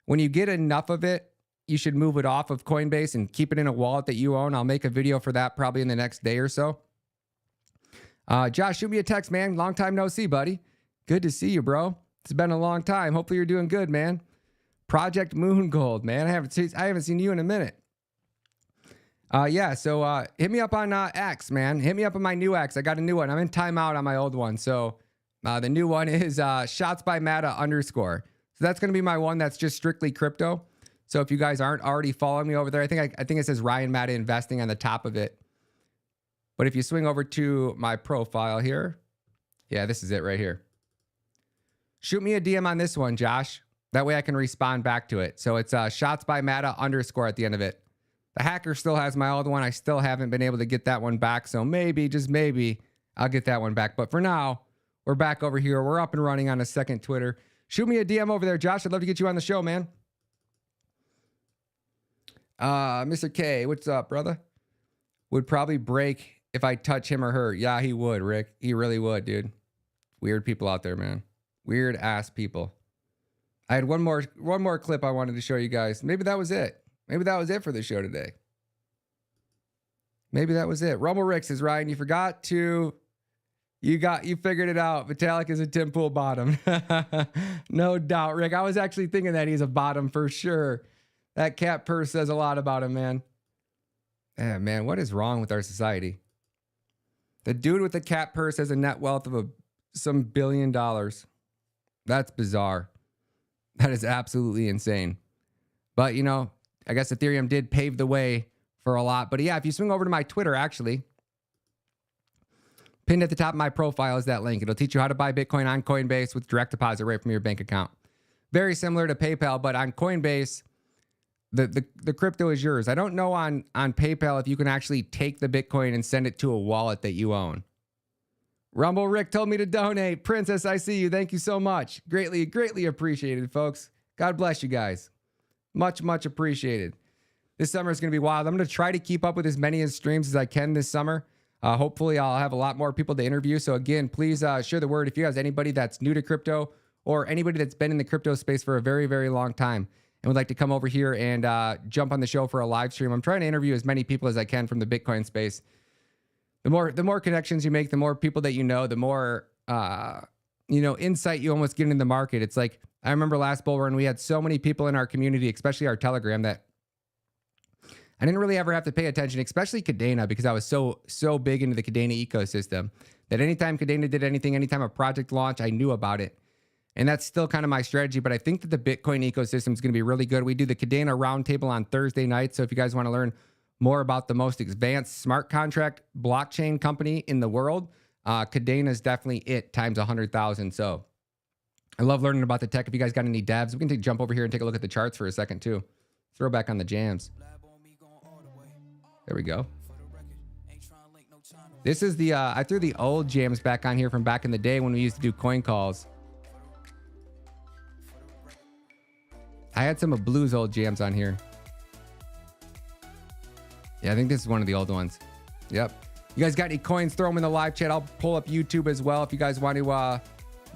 When you get enough of it, you should move it off of Coinbase and keep it in a wallet that you own. I'll make a video for that probably in the next day or so. Josh, shoot me a text, man. Long time no see, buddy. Good to see you, bro. It's been a long time. Hopefully you're doing good, man. Project Moongold, man. I haven't seen you in a minute. Yeah, so hit me up on X, man. Hit me up on my new X. I got a new one. I'm in timeout on my old one. So the new one is shots by Matta _. So that's going to be my one that's just strictly crypto. So if you guys aren't already following me over there, I think it says Ryan Matta Investing on the top of it. But if you swing over to my profile here, yeah, this is it right here. Shoot me a DM on this one, Josh. That way I can respond back to it. So it's shots by Matta _ at the end of it. The hacker still has my old one. I still haven't been able to get that one back. So maybe, just maybe, I'll get that one back. But for now, we're back over here. We're up and running on a second Twitter. Shoot me a DM over there, Josh. I'd love to get you on the show, man. Mr. K, what's up, brother? Would probably break if I touch him or her. Yeah, he would, Rick. He really would, dude. Weird people out there, man. Weird ass people. I had one more clip I wanted to show you guys. Maybe that was it. Maybe that was it for the show today. Maybe that was it. Rumble Rick says, Ryan, you forgot to... You figured it out. Vitalik is a Tim Pool bottom. No doubt, Rick. I was actually thinking that he's a bottom for sure. That cat purse says a lot about him, man. Yeah, man, what is wrong with our society? The dude with the cat purse has a net wealth of some $1 billion. That's bizarre. That is absolutely insane. But, you know, I guess Ethereum did pave the way for a lot. But yeah, if you swing over to my Twitter, actually, pinned at the top of my profile is that link. It'll teach you how to buy Bitcoin on Coinbase with direct deposit right from your bank account. Very similar to PayPal, but on Coinbase, the crypto is yours. I don't know on PayPal if you can actually take the Bitcoin and send it to a wallet that you own. Rumble Rick told me to donate. Princess, I see you. Thank you so much. Greatly, greatly appreciated, folks. God bless you guys. Much, much appreciated. This summer is going to be wild. I'm going to try to keep up with as many streams as I can this summer. Hopefully, I'll have a lot more people to interview. So again, please share the word. If you guys anybody that's new to crypto or anybody that's been in the crypto space for a very, very long time and would like to come over here and jump on the show for a live stream, I'm trying to interview as many people as I can from the Bitcoin space. The more connections you make, the more people that you know, the more insight you almost get in the market. It's like I remember last bull run, we had so many people in our community, especially our Telegram, that I didn't really ever have to pay attention, especially Kadena, because I was so big into the Kadena ecosystem that anytime Kadena did anything, anytime a project launched, I knew about it. And that's still kind of my strategy. But I think that the Bitcoin ecosystem is going to be really good. We do the Kadena Roundtable on Thursday night. So if you guys want to learn more about the most advanced smart contract blockchain company in the world, Kadena is definitely it times 100,000. So I love learning about the tech. If you guys got any devs, we can jump over here and take a look at the charts for a second too. Throw back on the jams. There we go. This is the, I threw the old jams back on here from back in the day when we used to do coin calls. I had some of Blue's old jams on here. Yeah, I think this is one of the old ones. Yep. You guys got any coins? Throw them in the live chat. I'll pull up YouTube as well. If you guys want to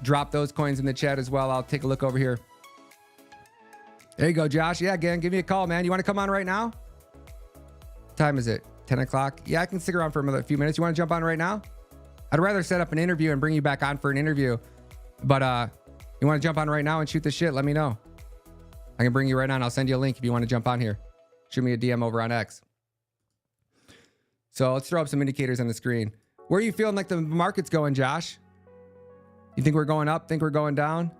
drop those coins in the chat as well, I'll take a look over here. There you go, Josh. Yeah, again, give me a call, man. You want to come on right now? What time is it? 10 o'clock? Yeah, I can stick around for another few minutes. You want to jump on right now? I'd rather set up an interview and bring you back on for an interview. But you want to jump on right now and shoot the shit? Let me know. I can bring you right on. I'll send you a link if you want to jump on here. Shoot me a DM over on X. So let's throw up some indicators on the screen. Where are you feeling like the market's going, Josh? You think we're going up? Think we're going down?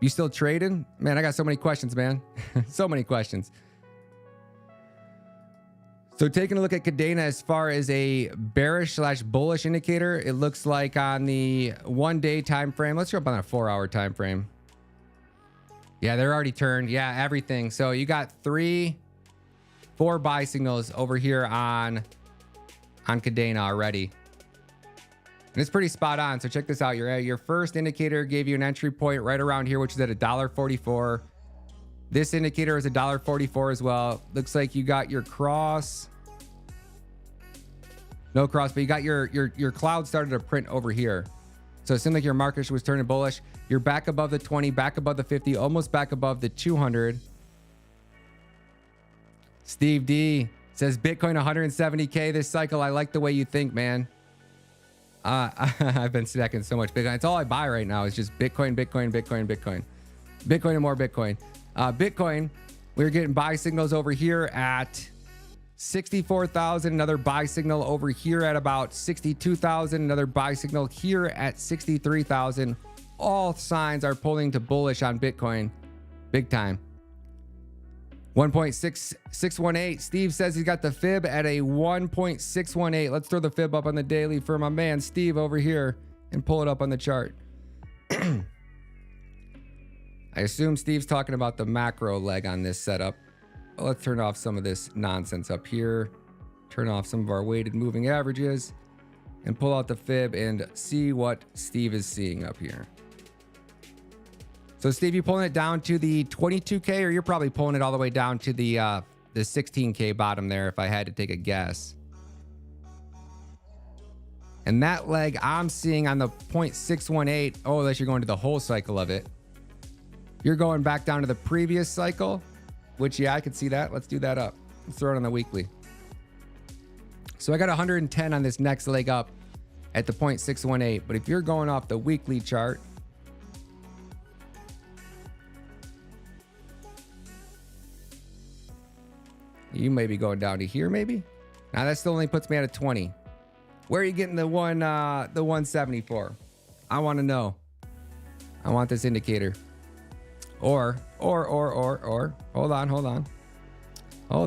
You still trading? Man, I got so many questions, man. So many questions. So taking a look at Kadena as far as a bearish/bullish indicator, it looks like on the 1 day time frame. Let's jump on a 4-hour time frame. Yeah, they're already turned. Yeah, everything. So you got 4 buy signals over here on Kadena already. And it's pretty spot on. So check this out. Your first indicator gave you an entry point right around here, which is at $1.44. This indicator is $1.44 as well. Looks like you got your cross. No cross, but you got your cloud started to print over here. So it seemed like your market was turning bullish. You're back above the 20, back above the 50, almost back above the 200. Steve D says Bitcoin 170K this cycle. I like the way you think, man. I've been stacking so much Bitcoin. It's all I buy right now. It's just Bitcoin, Bitcoin, Bitcoin, Bitcoin. Bitcoin and more Bitcoin. Bitcoin, we're getting buy signals over here at 64,000, another buy signal over here at about 62,000, another buy signal here at 63,000. All signs are pulling to bullish on Bitcoin. Big time. 1.6618. Steve says he's got the fib at a 1.618. Let's throw the fib up on the daily for my man Steve over here and pull it up on the chart. I assume Steve's talking about the macro leg on this setup. Let's turn off some of this nonsense up here. Turn off some of our weighted moving averages and pull out the fib and see what Steve is seeing up here. So Steve, you pulling it down to the 22K, or you're probably pulling it all the way down to the 16K bottom there, if I had to take a guess. And that leg I'm seeing on the 0.618, oh, unless you're going to the whole cycle of it. You're going back down to the previous cycle, which, yeah, I could see that. Let's do that up. Let's throw it on the weekly. So I got 110 on this next leg up at the 0.618. But if you're going off the weekly chart, you may be going down to here, maybe. Now that still only puts me at a 20. Where are you getting the 174? I want to know. I want this indicator. Or. Hold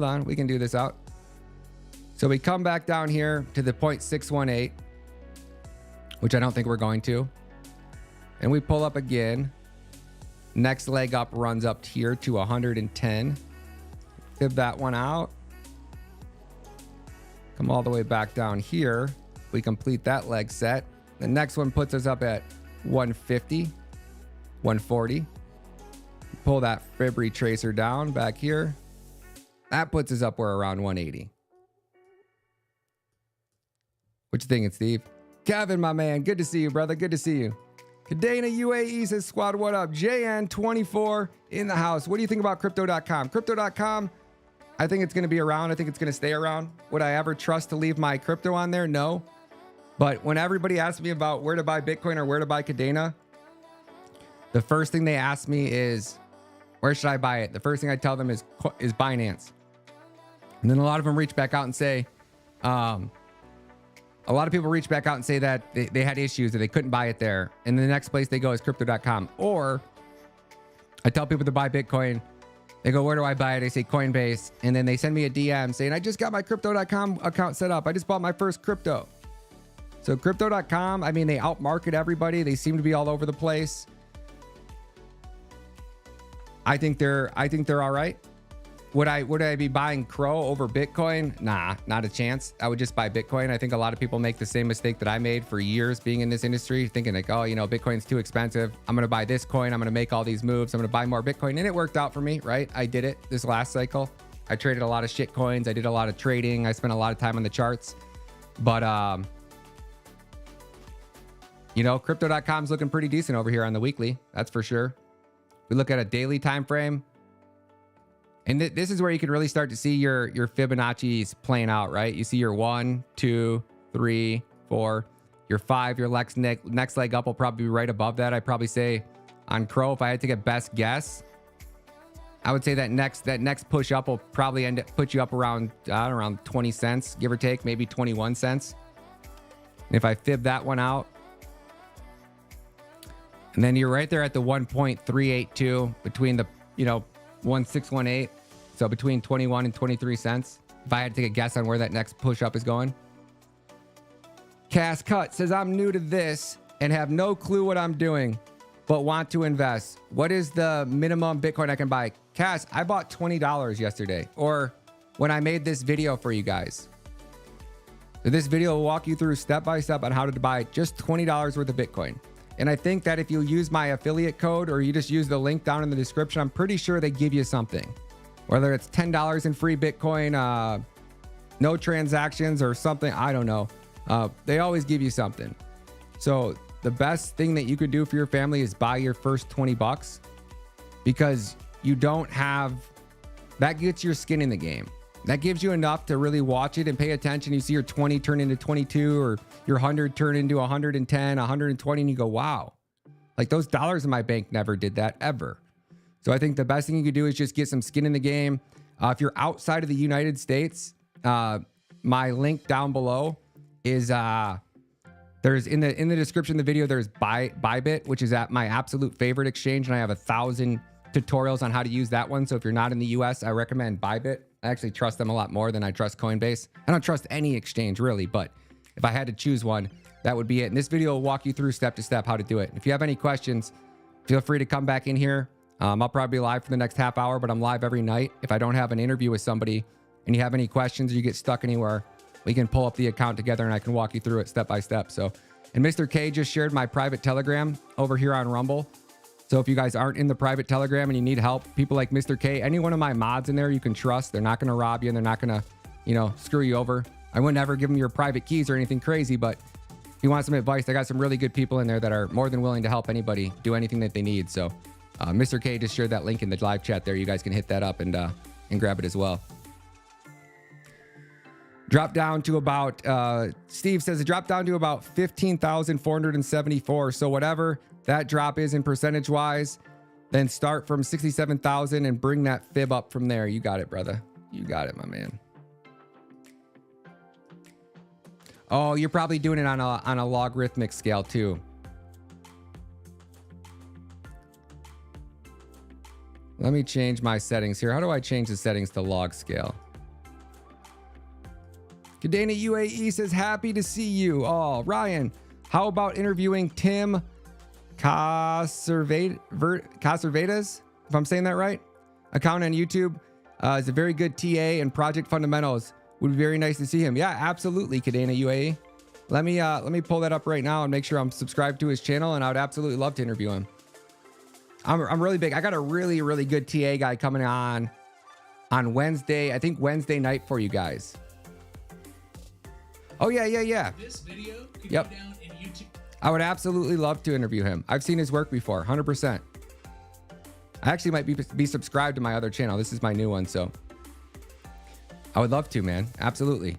on. We can do this out. So we come back down here to the 0.618, which I don't think we're going to. And we pull up again. Next leg up runs up here to 110. Fib that one out. Come all the way back down here. We complete that leg set. The next one puts us up at 150, 140. Pull that fib retracer down back here. That puts us up where around 180. What you thinking, Steve? Kevin, my man, good to see you, brother. Good to see you. Kadena UAE says, squad, what up? JN24 in the house. What do you think about crypto.com? Crypto.com, I think it's going to be around. I think it's going to stay around. Would I ever trust to leave my crypto on there? No. But when everybody asks me about where to buy Bitcoin or where to buy Kadena, the first thing they ask me is, where should I buy it? The first thing I tell them is Binance. And then a lot of them reach back out and say, a lot of people reach back out and say that they had issues, that they couldn't buy it there. And the next place they go is crypto.com. Or I tell people to buy Bitcoin. They go, where do I buy it? I say Coinbase. And then they send me a DM saying, I just got my crypto.com account set up. I just bought my first crypto. So crypto.com, I mean, they outmarket everybody. They seem to be all over the place. I think they're all right. Would I be buying Crow over Bitcoin? Nah, not a chance. I would just buy Bitcoin. I think a lot of people make the same mistake that I made for years being in this industry, thinking like, oh, you know, Bitcoin's too expensive. I'm going to buy this coin. I'm going to make all these moves. I'm going to buy more Bitcoin. And it worked out for me, right? I did it this last cycle. I traded a lot of shit coins. I did a lot of trading. I spent a lot of time on the charts. But, you know, crypto.com's looking pretty decent over here on the weekly. That's for sure. We look at a daily time frame. And this is where you can really start to see your Fibonacci's playing out, right? You see your 1, 2, 3, 4, your 5, your next leg up will probably be right above that. I'd probably say on Crow, if I had to get best guess, I would say that next push up will probably put you up around 20 cents, give or take, maybe 21 cents. And if I fib that one out, and then you're right there at the 1.382 between the, 1618. So between 21 and 23 cents. If I had to take a guess on where that next push up is going. Cass Cut says, I'm new to this and have no clue what I'm doing, but want to invest. What is the minimum Bitcoin I can buy? Cass, I bought $20 yesterday, or when I made this video for you guys. So this video will walk you through step by step on how to buy just $20 worth of Bitcoin. And I think that if you use my affiliate code or you just use the link down in the description, I'm pretty sure they give you something. Whether it's $10 in free Bitcoin, no transactions or something, I don't know. They always give you something. So the best thing that you could do for your family is buy your first 20 bucks, because you don't have, that gets your skin in the game. That gives you enough to really watch it and pay attention. You see your 20 turn into 22 or your 100 turn into 110, 120, and you go, wow, like those dollars in my bank never did that ever. So I think the best thing you could do is just get some skin in the game. If you're outside of the United States, my link down below is there's in the description of the video, there's Bybit, which is at my absolute favorite exchange, and I have 1,000 tutorials on how to use that one. So if you're not in the US, I recommend Bybit. I actually trust them a lot more than I trust Coinbase. I don't trust any exchange really, but if I had to choose one, that would be it. And this video will walk you through step to step how to do it. If you have any questions, feel free to come back in here. I'll probably be live for the next half hour, but I'm live every night. If I don't have an interview with somebody and you have any questions or you get stuck anywhere, we can pull up the account together and I can walk you through it step by step. So, and Mr. K just shared my private Telegram over here on Rumble. So if you guys aren't in the private Telegram and you need help, people like Mr. K, any one of my mods in there you can trust. They're not going to rob you and they're not going to, you know, screw you over. I wouldn't ever give them your private keys or anything crazy, but if you want some advice, I got some really good people in there that are more than willing to help anybody do anything that they need. So Mr. K just shared that link in the live chat there. You guys can hit that up and grab it as well. Drop down to about, Steve says it dropped down to about 15,474. So whatever that drop is in percentage wise, then start from 67,000 and bring that fib up from there. You got it, brother. You got it, my man. Oh, you're probably doing it on a logarithmic scale too. Let me change my settings here. How do I change the settings to log scale? Kadena UAE says, happy to see you. Oh, Ryan, how about interviewing Tim Caservedas, if I'm saying that right? Account on YouTube. Is a very good TA and project fundamentals. Would be very nice to see him. Yeah, absolutely, Kadena UAE. Let me pull that up right now and make sure I'm subscribed to his channel, and I would absolutely love to interview him. I'm really big. I got a really, really good TA guy coming on Wednesday. I think Wednesday night for you guys. Oh yeah. This video could Yep. go down in YouTube. I would absolutely love to interview him. I've seen his work before, 100%. I actually might be subscribed to my other channel. This is my new one, so I would love to, man. Absolutely.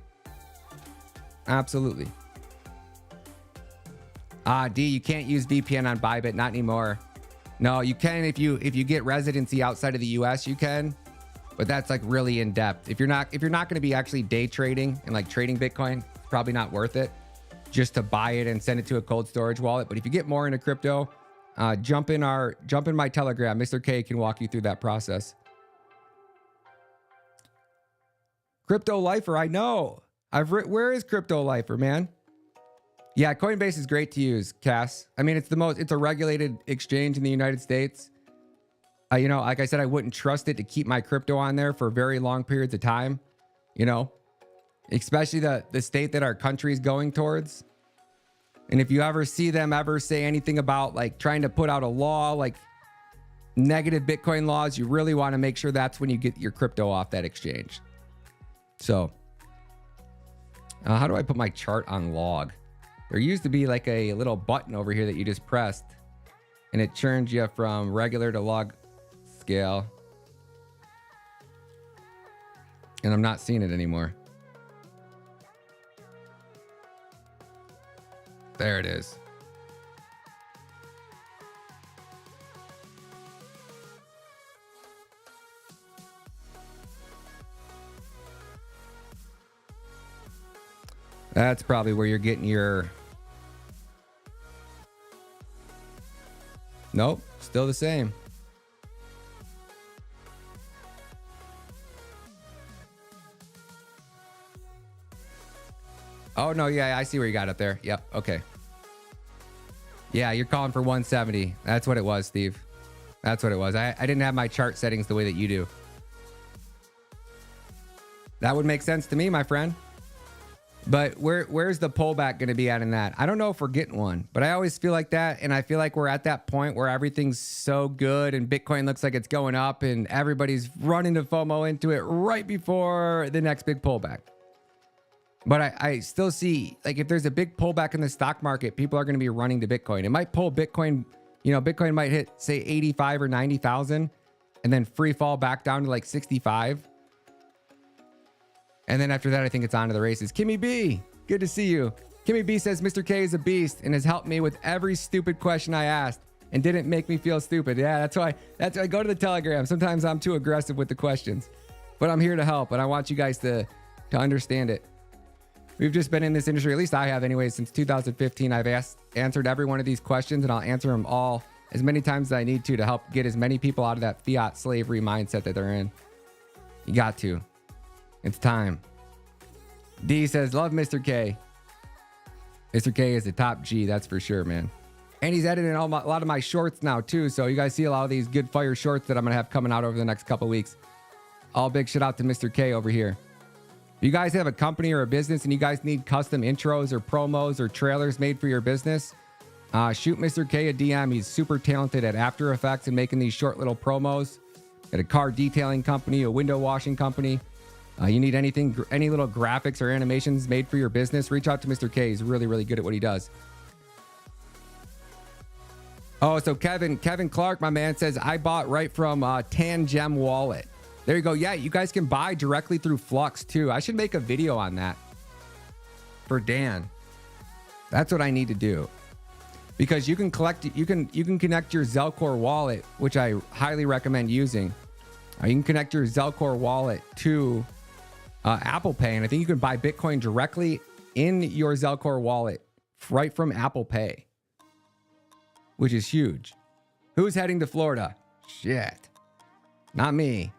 Absolutely. D, you can't use VPN on Bybit, not anymore. No, you can if you get residency outside of the US, you can, but that's like really in depth. If you're not going to be actually day trading and like trading Bitcoin, it's probably not worth it just to buy it and send it to a cold storage wallet. But if you get more into crypto, jump in my Telegram. Mr. K can walk you through that process. Crypto Lifer, I know. Where is Crypto Lifer, man? Yeah, Coinbase is great to use, Cass. I mean, it's a regulated exchange in the United States. You know, like I said, I wouldn't trust it to keep my crypto on there for very long periods of time, you know, especially the state that our country is going towards. And if you ever see them ever say anything about like trying to put out a law, like negative Bitcoin laws, you really want to make sure that's when you get your crypto off that exchange. So how do I put my chart on log? There used to be like a little button over here that you just pressed and it turns you from regular to log scale. And I'm not seeing it anymore. There it is. That's probably where you're getting your... Nope, still the same. Oh, no, yeah, I see where you got it there. Yep, okay. Yeah, you're calling for 170. That's what it was, Steve. That's what it was. I didn't have my chart settings the way that you do. That would make sense to me, my friend. But where's the pullback going to be at in that? I don't know if we're getting one, but I always feel like that. And I feel like we're at that point where everything's so good and Bitcoin looks like it's going up and everybody's running to FOMO into it right before the next big pullback. But I still see, like, if there's a big pullback in the stock market, people are going to be running to Bitcoin. It might pull Bitcoin, you know, Bitcoin might hit, say, 85 or 90,000 and then free fall back down to like 65. And then after that, I think it's on to the races. Kimmy B, good to see you. Kimmy B says, Mr. K is a beast and has helped me with every stupid question I asked and didn't make me feel stupid. Yeah, that's why I go to the Telegram. Sometimes I'm too aggressive with the questions, but I'm here to help and I want you guys to understand it. We've just been in this industry, at least I have anyway, since 2015. I've answered every one of these questions and I'll answer them all as many times as I need to help get as many people out of that fiat slavery mindset that they're in. You got to. It's time. D says, love Mr. K. Mr. K is the top G, that's for sure, man. And he's editing a lot of my shorts now, too. So you guys see a lot of these good fire shorts that I'm going to have coming out over the next couple weeks. All big shout out to Mr. K over here. If you guys have a company or a business and you guys need custom intros or promos or trailers made for your business, shoot Mr. K a DM. He's super talented at After Effects and making these short little promos. At a car detailing company, a window washing company. You need anything, any little graphics or animations made for your business, reach out to Mr. K. He's really, really good at what he does. Oh, so Kevin Clark, my man, says, I bought right from Tangem Wallet. There you go. Yeah, you guys can buy directly through Flux too. I should make a video on that for Dan. That's what I need to do. Because you can connect your Zelcore wallet, which I highly recommend using. You can connect your Zelcore wallet to Apple Pay, and I think you can buy Bitcoin directly in your Zelcore wallet right from Apple Pay, which is huge. Who's heading to Florida? Shit, not me.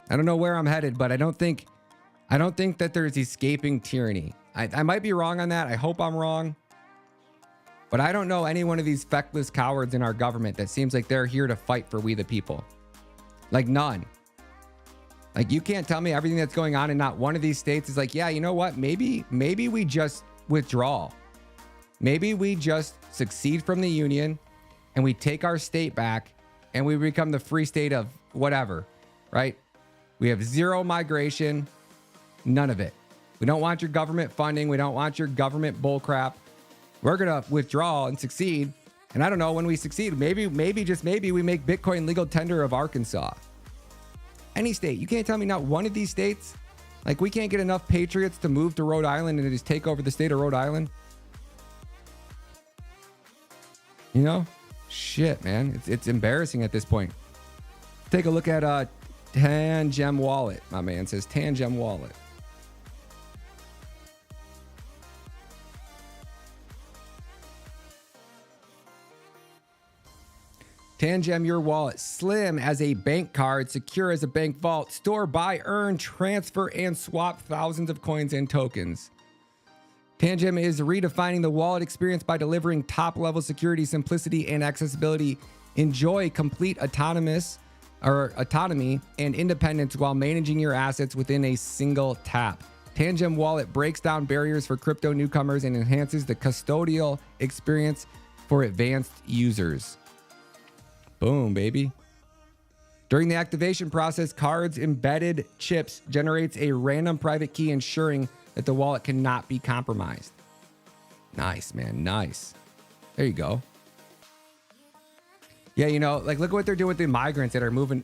I don't know where I'm headed, but I don't think that there's escaping tyranny. I might be wrong on that. I hope I'm wrong. But I don't know any one of these feckless cowards in our government that seems like they're here to fight for we the people. Like none. Like you can't tell me everything that's going on in not one of these states is like, yeah, you know what? Maybe we just withdraw. Maybe we just succeed from the union and we take our state back and we become the free state of whatever, right? We have zero migration, none of it. We don't want your government funding. We don't want your government bullcrap. We're going to withdraw and succeed. And I don't know when we succeed, maybe just maybe we make Bitcoin legal tender of Arkansas. Any state. You can't tell me not one of these states. Like we can't get enough patriots to move to Rhode Island and just take over the state of Rhode Island. You know? Shit, man. It's embarrassing at this point. Take a look at Tangem Wallet. My man says Tangem Wallet. Tangem your wallet, slim as a bank card, secure as a bank vault, store, buy, earn, transfer, and swap thousands of coins and tokens. Tangem is redefining the wallet experience by delivering top-level security, simplicity, and accessibility. Enjoy complete autonomy and independence while managing your assets within a single tap. Tangem Wallet breaks down barriers for crypto newcomers and enhances the custodial experience for advanced users. Boom, baby. During the activation process, cards embedded chips generates a random private key ensuring that the wallet cannot be compromised. Nice, man. Nice. There you go. Yeah, you know, like look at what they're doing with the migrants that are moving.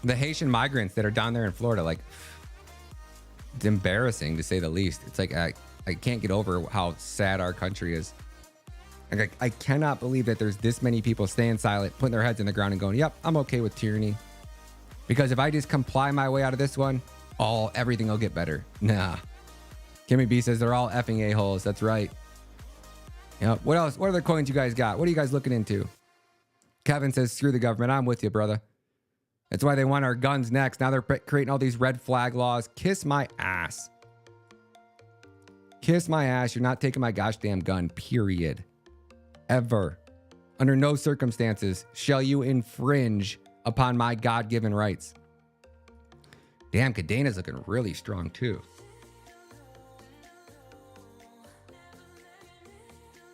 The Haitian migrants that are down there in Florida. Like, it's embarrassing to say the least. It's like I can't get over how sad our country is. Like, I cannot believe that there's this many people staying silent, putting their heads in the ground and going, yep, I'm okay with tyranny. Because if I just comply my way out of this one, everything will get better. Nah. Kimmy B says they're all effing a-holes. That's right. Yep. What else? What other coins you guys got? What are you guys looking into? Kevin says, screw the government. I'm with you, brother. That's why they want our guns next. Now they're creating all these red flag laws. Kiss my ass. Kiss my ass. You're not taking my gosh damn gun, period. Ever. Under no circumstances shall you infringe upon my God-given rights. Damn, Cadena's looking really strong too.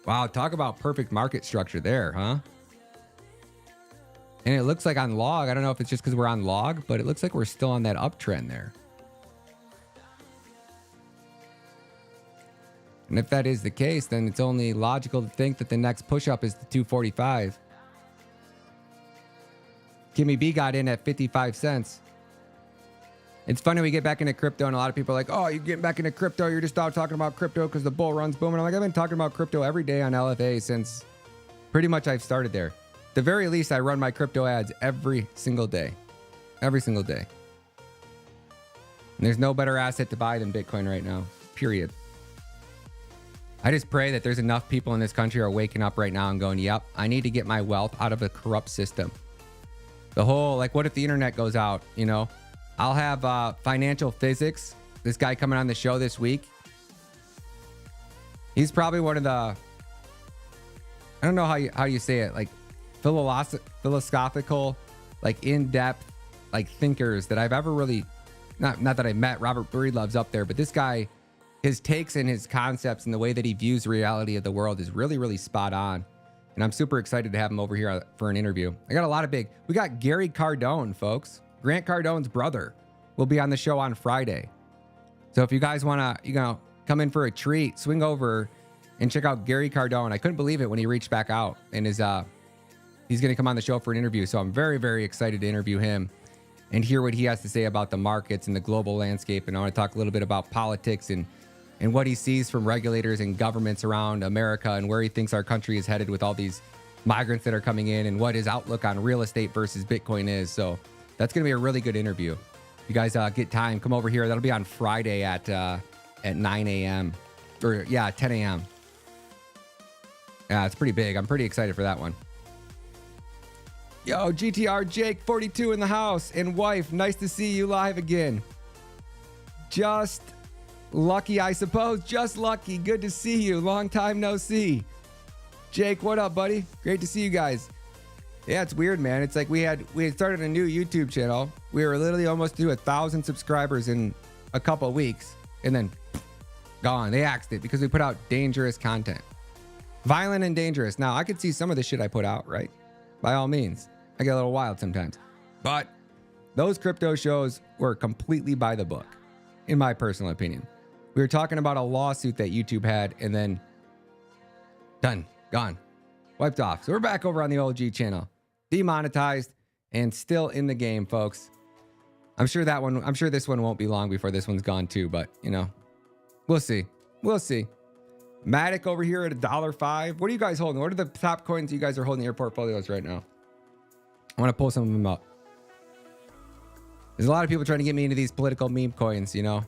Wow, talk about perfect market structure there, huh? And it looks like on log, I don't know if it's just because we're on log, but it looks like we're still on that uptrend there. And if that is the case, then it's only logical to think that the next push-up is the 245. Kimmy B got in at 55 cents. It's funny we get back into crypto and a lot of people are like, oh, you're getting back into crypto. You're just out talking about crypto because the bull run's booming. I'm like, I've been talking about crypto every day on LFA since pretty much I've started there. At the very least, I run my crypto ads every single day. Every single day. And there's no better asset to buy than Bitcoin right now, period. I just pray that there's enough people in this country who are waking up right now and going, yep, I need to get my wealth out of a corrupt system. The whole, like, what if the internet goes out? You know, I'll have financial physics. This guy coming on the show this week. He's probably one of the, I don't know how you say it, like philosophical, like in-depth, like thinkers that I've ever really, not that I met. Robert Breedlove's up there, but this guy, his takes and his concepts and the way that he views reality of the world is really, really spot on. And I'm super excited to have him over here for an interview. I got a lot of we got Gary Cardone, folks. Grant Cardone's brother will be on the show on Friday. So if you guys want to, you know, come in for a treat, swing over and check out Gary Cardone. I couldn't believe it when he reached back out and he's going to come on the show for an interview. So I'm very, very excited to interview him and hear what he has to say about the markets and the global landscape. And I want to talk a little bit about politics and what he sees from regulators and governments around America and where he thinks our country is headed with all these migrants that are coming in and what his outlook on real estate versus Bitcoin is. So that's going to be a really good interview. If you guys get time, come over here. That'll be on Friday at 9 a.m. or 10 a.m. Yeah, it's pretty big. I'm pretty excited for that one. Yo, GTR Jake 42 in the house and wife. Nice to see you live again. Just lucky, I suppose. Just lucky. Good to see you. Long time no see. Jake, what up, buddy? Great to see you guys. Yeah, it's weird, man. It's like we had started a new YouTube channel. We were literally almost to 1,000 subscribers in a couple of weeks, and then gone. They axed it because we put out dangerous content. Violent and dangerous. Now, I could see some of the shit I put out, right? By all means. I get a little wild sometimes. But those crypto shows were completely by the book, in my personal opinion. We were talking about a lawsuit that YouTube had, and then done, gone, wiped off. So we're back over on the OG channel, demonetized and still in the game, folks. I'm sure this one won't be long before this one's gone too, but you know, we'll see. We'll see. Matic over here at $1.05. What are you guys holding? What are the top coins you guys are holding in your portfolios right now? I want to pull some of them up. There's a lot of people trying to get me into these political meme coins, you know.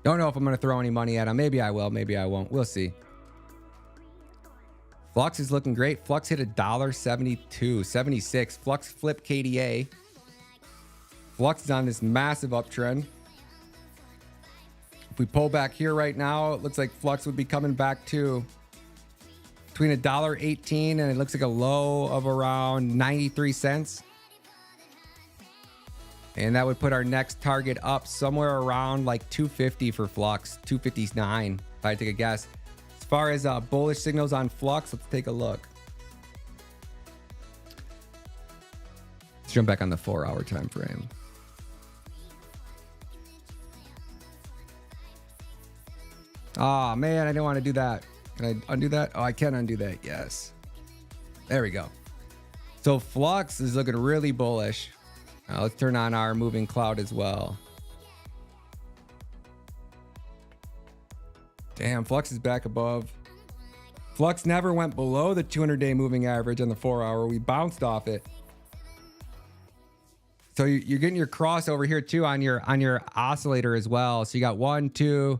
Don't know if I'm going to throw any money at them. Maybe I will. Maybe I won't. We'll see. Flux is looking great. Flux hit $1.72.76. Flux flip KDA. Flux is on this massive uptrend. If we pull back here right now, it looks like Flux would be coming back to between $1.18 and it looks like a low of around 93 cents. And that would put our next target up somewhere around like 250 for Flux, 259 if I take a guess. As far as bullish signals on Flux, let's take a look. Let's jump back on the 4-hour time frame. Oh man, I didn't want to do that. Can I undo that? Oh, I can undo that. Yes. There we go. So Flux is looking really bullish. Now let's turn on our moving cloud as well. Damn, Flux is back above. Flux never went below the 200-day moving average on the 4-hour. We bounced off it. So you're getting your crossover here too on your oscillator as well. So you got 1, 2.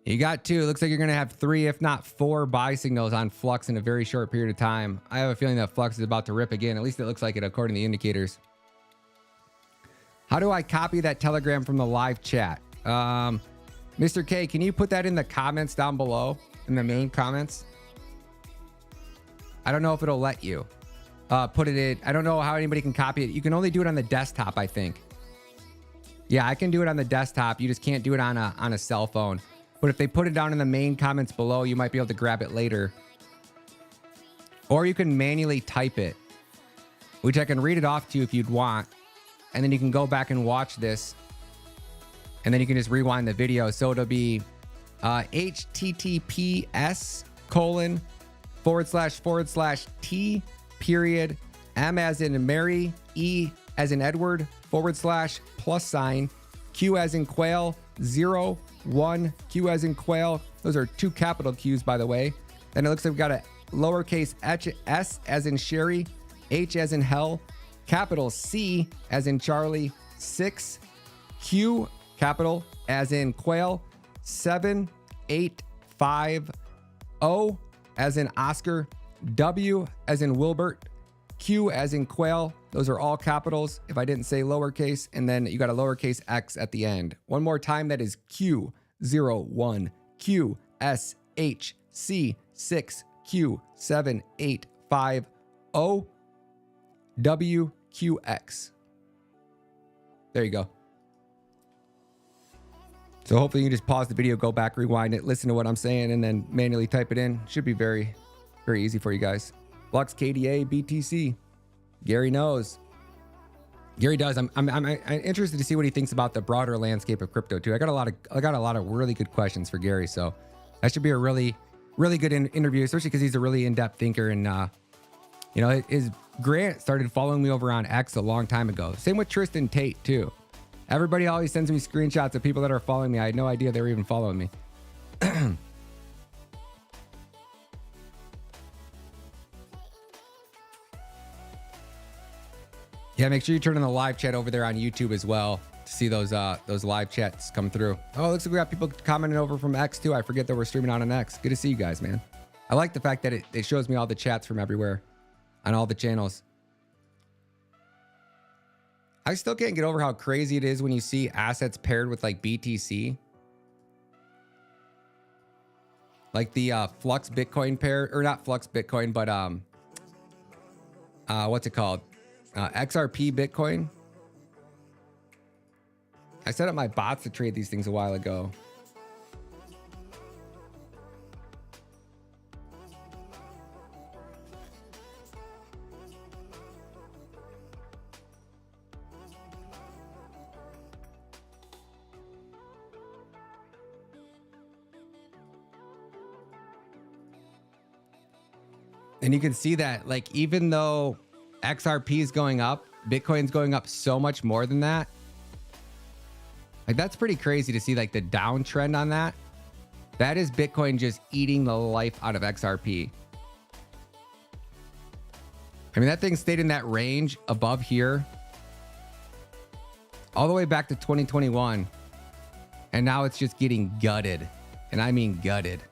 You got 2. It looks like you're going to have 3, if not 4 buy signals on Flux in a very short period of time. I have a feeling that Flux is about to rip again. At least it looks like it according to the indicators. How do I copy that Telegram from the live chat? Mr. K, can you put that in the comments down below? In the main comments? I don't know if it'll let you. Put it in. I don't know how anybody can copy it. You can only do it on the desktop, I think. Yeah, I can do it on the desktop. You just can't do it on a cell phone. But if they put it down in the main comments below, you might be able to grab it later. Or you can manually type it, which I can read it off to you if you'd want. And then you can go back and watch this. And then you can just rewind the video. So it'll be https://t period M as in Mary, E as in Edward, /+, Q as in quail, 0, 1, Q as in quail. Those are 2 capital Q's, by the way. Then it looks like we've got a lowercase s as in Sherry, H as in hell, capital C as in Charlie, 6, Q capital as in quail, 7, 8, O as in Oscar, W as in Wilbert, Q as in Quail. Those are all capitals if I didn't say lowercase, and then you got a lowercase x at the end. One more time, that is Q01, QSHC6, Q785O, WQX. There you go. So hopefully you can just pause the video, go back, rewind it, listen to what I'm saying, and then manually type it in. Should be very, very easy for you guys. Flux, KDA, BTC. Gary knows. Gary does. I'm interested to see what he thinks about the broader landscape of crypto too. I got a lot of really good questions for Gary, so that should be a really good interview, especially because he's a really in-depth thinker. And you know, his Grant started following me over on X a long time ago. Same with Tristan Tate too. Everybody always sends me screenshots of people that are following me. I had no idea they were even following me. Yeah, make sure you turn on the live chat over there on YouTube as well to see those live chats come through. Oh, it looks like we got people commenting over from X too. I forget that we're streaming on X. Good to see you guys, man. I like the fact that it shows me all the chats from everywhere on all the channels. I still can't get over how crazy it is when you see assets paired with like BTC. Like the Flux Bitcoin pair, or not Flux Bitcoin, but what's it called? XRP Bitcoin. I set up my bots to trade these things a while ago. And you can see that, like, even though XRP is going up, Bitcoin's going up so much more than that. Like, that's pretty crazy to see, like, the downtrend on that. That is Bitcoin just eating the life out of XRP. I mean, that thing stayed in that range above here all the way back to 2021. And now it's just getting gutted. And I mean gutted.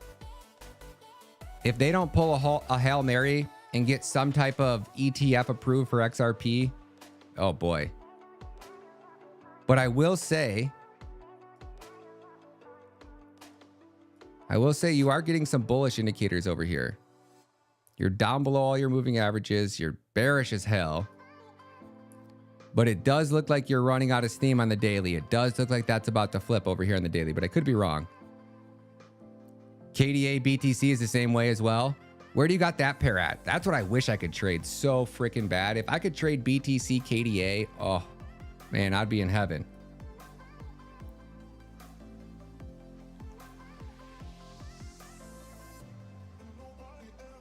If they don't pull a Hail Mary and get some type of ETF approved for XRP, oh boy. But I will say you are getting some bullish indicators over here. You're down below all your moving averages. You're bearish as hell. But it does look like you're running out of steam on the daily. It does look like that's about to flip over here on the daily, but I could be wrong. KDA BTC is the same way as well. Where do you got that pair at? That's what I wish I could trade so freaking bad. If I could trade BTC KDA, oh man, I'd be in heaven.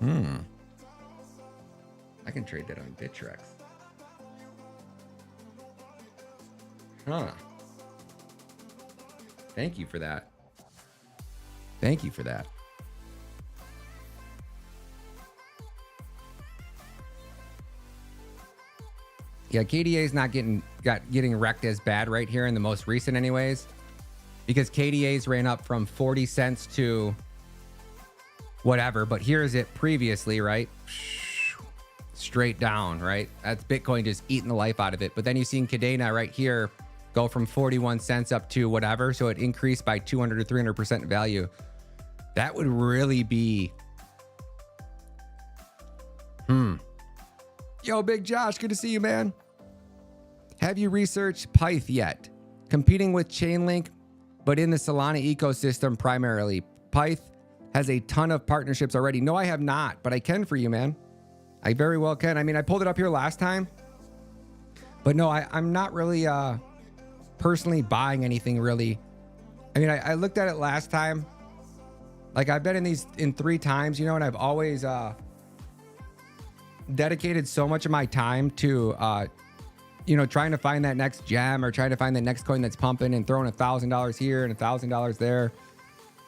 I can trade that on Bittrex. Huh. Thank you for that. Thank you for that. Yeah, KDA is not getting wrecked as bad right here in the most recent anyways, because KDA's ran up from 40 cents to whatever, but here's it previously, right? Straight down, right? That's Bitcoin just eating the life out of it. But then you've seen Cadena right here go from 41 cents up to whatever, so it increased by 200 or 300% value. That would really be Yo, Big Josh, good to see you, man. Have you researched Pyth yet? Competing with Chainlink, but in the Solana ecosystem primarily. Pyth has a ton of partnerships already. No, I have not, but I can for you, man. I very well can. I mean, I pulled it up here last time, but no, I'm not really personally buying anything really. I mean, I looked at it last time. Like, I've been in these in 3 times, you know, and I've always dedicated so much of my time to, you know, trying to find that next gem or trying to find the next coin that's pumping and throwing $1,000 here and $1,000 there.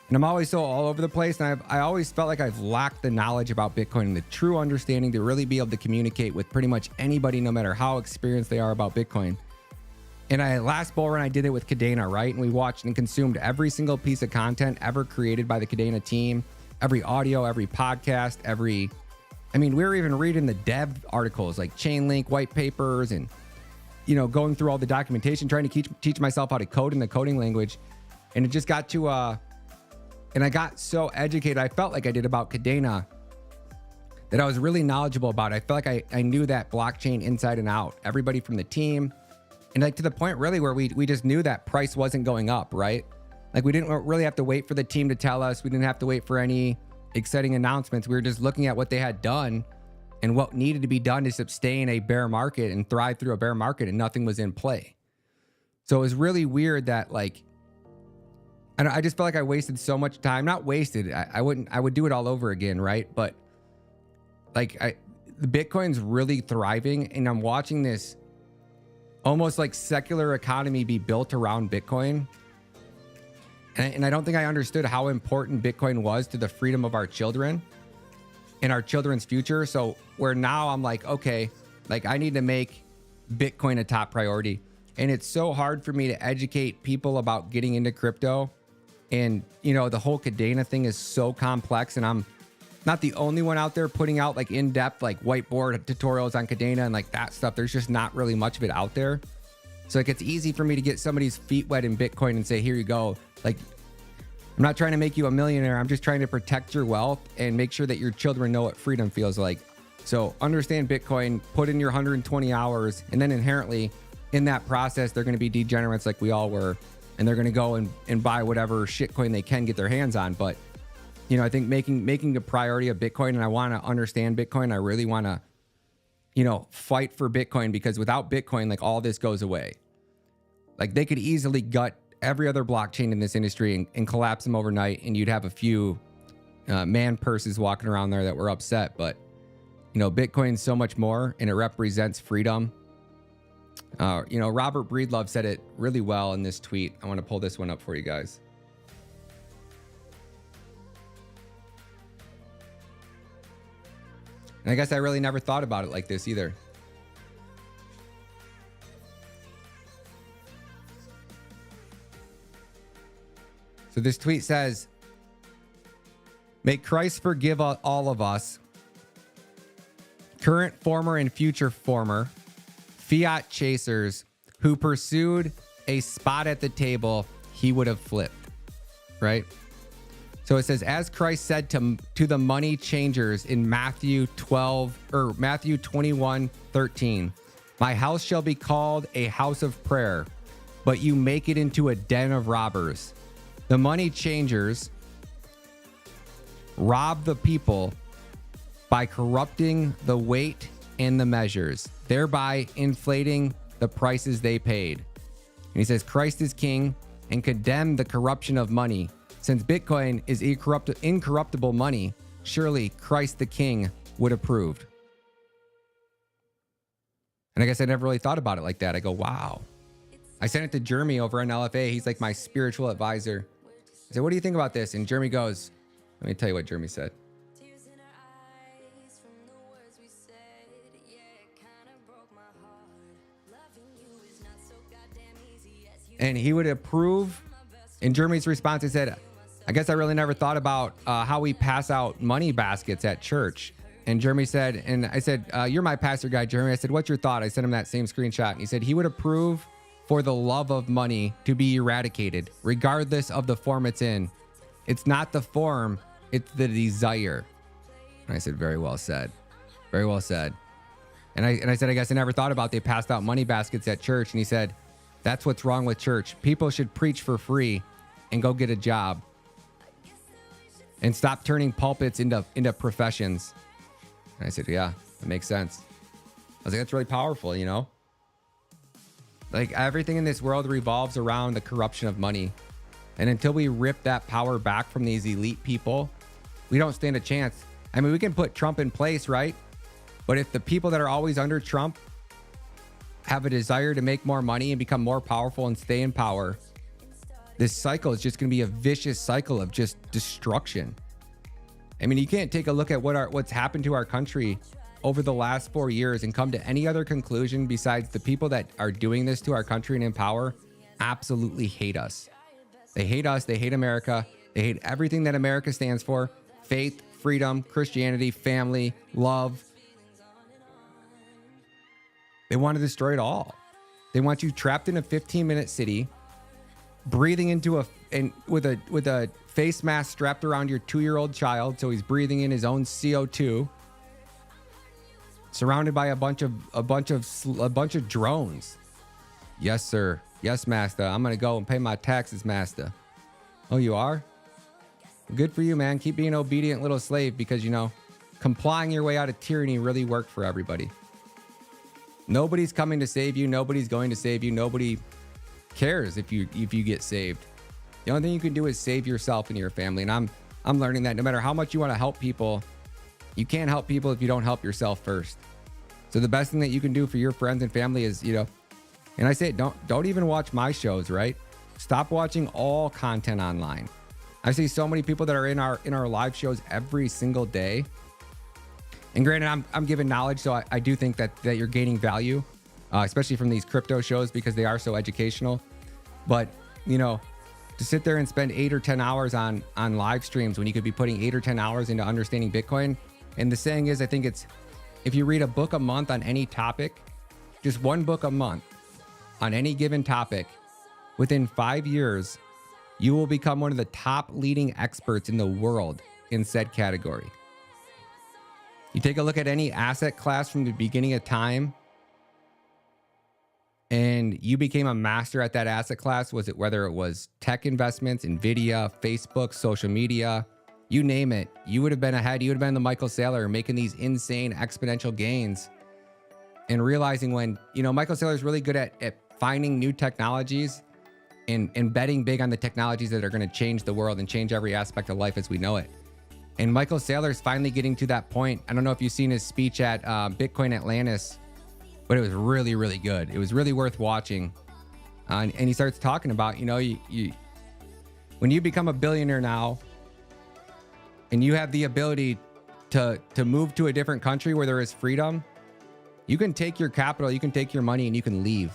And I'm always so all over the place. And I always felt like I've lacked the knowledge about Bitcoin and the true understanding to really be able to communicate with pretty much anybody, no matter how experienced they are about Bitcoin. And last bull run, I did it with Cadena, right? And we watched and consumed every single piece of content ever created by the Cadena team, every audio, every podcast, we were even reading the dev articles like Chainlink, white papers, and, going through all the documentation, trying to teach myself how to code in the coding language. And it just got to, and I got so educated. I felt like I did about Cadena that I was really knowledgeable about it. I felt like I knew that blockchain inside and out, everybody from the team. And like to the point really where we just knew that price wasn't going up, right? Like we didn't really have to wait for the team to tell us. We didn't have to wait for any exciting announcements. We were just looking at what they had done and what needed to be done to sustain a bear market and thrive through a bear market, and nothing was in play. So it was really weird that I just felt like I wasted so much time. Not wasted. I would do it all over again, right? But the Bitcoin's really thriving, and I'm watching this almost like secular economy be built around Bitcoin. And I don't think I understood how important Bitcoin was to the freedom of our children and our children's future. So where now I'm like, okay, I need to make Bitcoin a top priority. And it's so hard for me to educate people about getting into crypto. And, the whole Cadena thing is so complex, and I'm not the only one out there putting out in-depth whiteboard tutorials on Cadena and that stuff. There's just not really much of it out there. So it's easy for me to get somebody's feet wet in Bitcoin and say, here you go. I'm not trying to make you a millionaire. I'm just trying to protect your wealth and make sure that your children know what freedom feels like. So understand Bitcoin, put in your 120 hours, and then inherently in that process, they're going to be degenerates like we all were. And they're going to go and buy whatever shitcoin they can get their hands on. But, I think making a priority of Bitcoin, and I want to understand Bitcoin. I really want to, fight for Bitcoin, because without Bitcoin, all this goes away. They could easily gut every other blockchain in this industry and collapse them overnight. And you'd have a few man purses walking around there that were upset. But, Bitcoin's so much more, and it represents freedom. Robert Breedlove said it really well in this tweet. I want to pull this one up for you guys. And I guess I really never thought about it like this either. So this tweet says, "May Christ forgive all of us, current, former, and future former fiat chasers who pursued a spot at the table he would have flipped." Right? So it says, as Christ said to the money changers in Matthew 21:13, "My house shall be called a house of prayer, but you make it into a den of robbers." The money changers rob the people by corrupting the weight and the measures, thereby inflating the prices they paid. And he says, Christ is king and condemn the corruption of money. Since Bitcoin is incorruptible money, surely Christ the king would approve. And I guess I never really thought about it like that. I go, wow. I sent it to Jeremy over on LFA. He's like my spiritual advisor. I said, what do you think about this? And Jeremy goes, let me tell you what Jeremy said. And he would approve. In Jeremy's response, he said, I guess I really never thought about how we pass out money baskets at church. And Jeremy said, and I said, you're my pastor guy, Jeremy. I said, what's your thought? I sent him that same screenshot. And he said he would approve for the love of money to be eradicated, regardless of the form it's in. It's not the form, it's the desire. And I said, very well said. Very well said. And I said, I guess I never thought about they passed out money baskets at church. And he said, that's what's wrong with church. People should preach for free and go get a job and stop turning pulpits into professions. And I said, yeah, that makes sense. I was like, that's really powerful, you know? Like everything in this world revolves around the corruption of money. And until we rip that power back from these elite people, we don't stand a chance. I mean, we can put Trump in place, right? But if the people that are always under Trump have a desire to make more money and become more powerful and stay in power, this cycle is just going to be a vicious cycle of just destruction. I mean, you can't take a look at what's happened to our country over the last 4 years and come to any other conclusion besides the people that are doing this to our country and in power absolutely hate us. They hate us. They hate America. They hate everything that America stands for: faith, freedom, Christianity, family, love. They want to destroy it all. They want you trapped in a 15-minute city, breathing into with a face mask strapped around your 2-year-old child, so he's breathing in his own CO2, surrounded by a bunch of drones. Yes, sir. Yes, master. I'm gonna go and pay my taxes, master. Oh, you are? Good for you, man. Keep being an obedient little slave, because, you know, complying your way out of tyranny really worked for everybody. Nobody's coming to save you. Nobody's going to save you. Nobody cares if you get saved. The only thing you can do is save yourself and your family. And I'm learning that no matter how much you want to help people, you can't help people if you don't help yourself first. So the best thing that you can do for your friends and family is, you know, and I say, don't even watch my shows, right? Stop watching all content online. I see so many people that are in our live shows every single day. And granted, I'm giving knowledge, so I do think that you're gaining value, especially from these crypto shows, because they are so educational. But, you know, to sit there and spend 8 or 10 hours on live streams when you could be putting 8 or 10 hours into understanding Bitcoin. And the saying is, I think it's, if you read a book a month on any topic, just one book a month on any given topic, within 5 years, you will become one of the top leading experts in the world in said category. You take a look at any asset class from the beginning of time, and you became a master at that asset class, whether it was tech investments, Nvidia, Facebook, social media, you name it, you would have been ahead. You would have been the Michael Saylor, making these insane exponential gains and realizing when, you know, Michael Saylor is really good at finding new technologies and betting big on the technologies that are going to change the world and change every aspect of life as we know it. And Michael Saylor is finally getting to that point. I don't know if you've seen his speech at Bitcoin Atlantis, but it was really, really good. It was really worth watching. And he starts talking about, you know, you when you become a billionaire now and you have the ability to move to a different country where there is freedom, you can take your capital, you can take your money, and you can leave.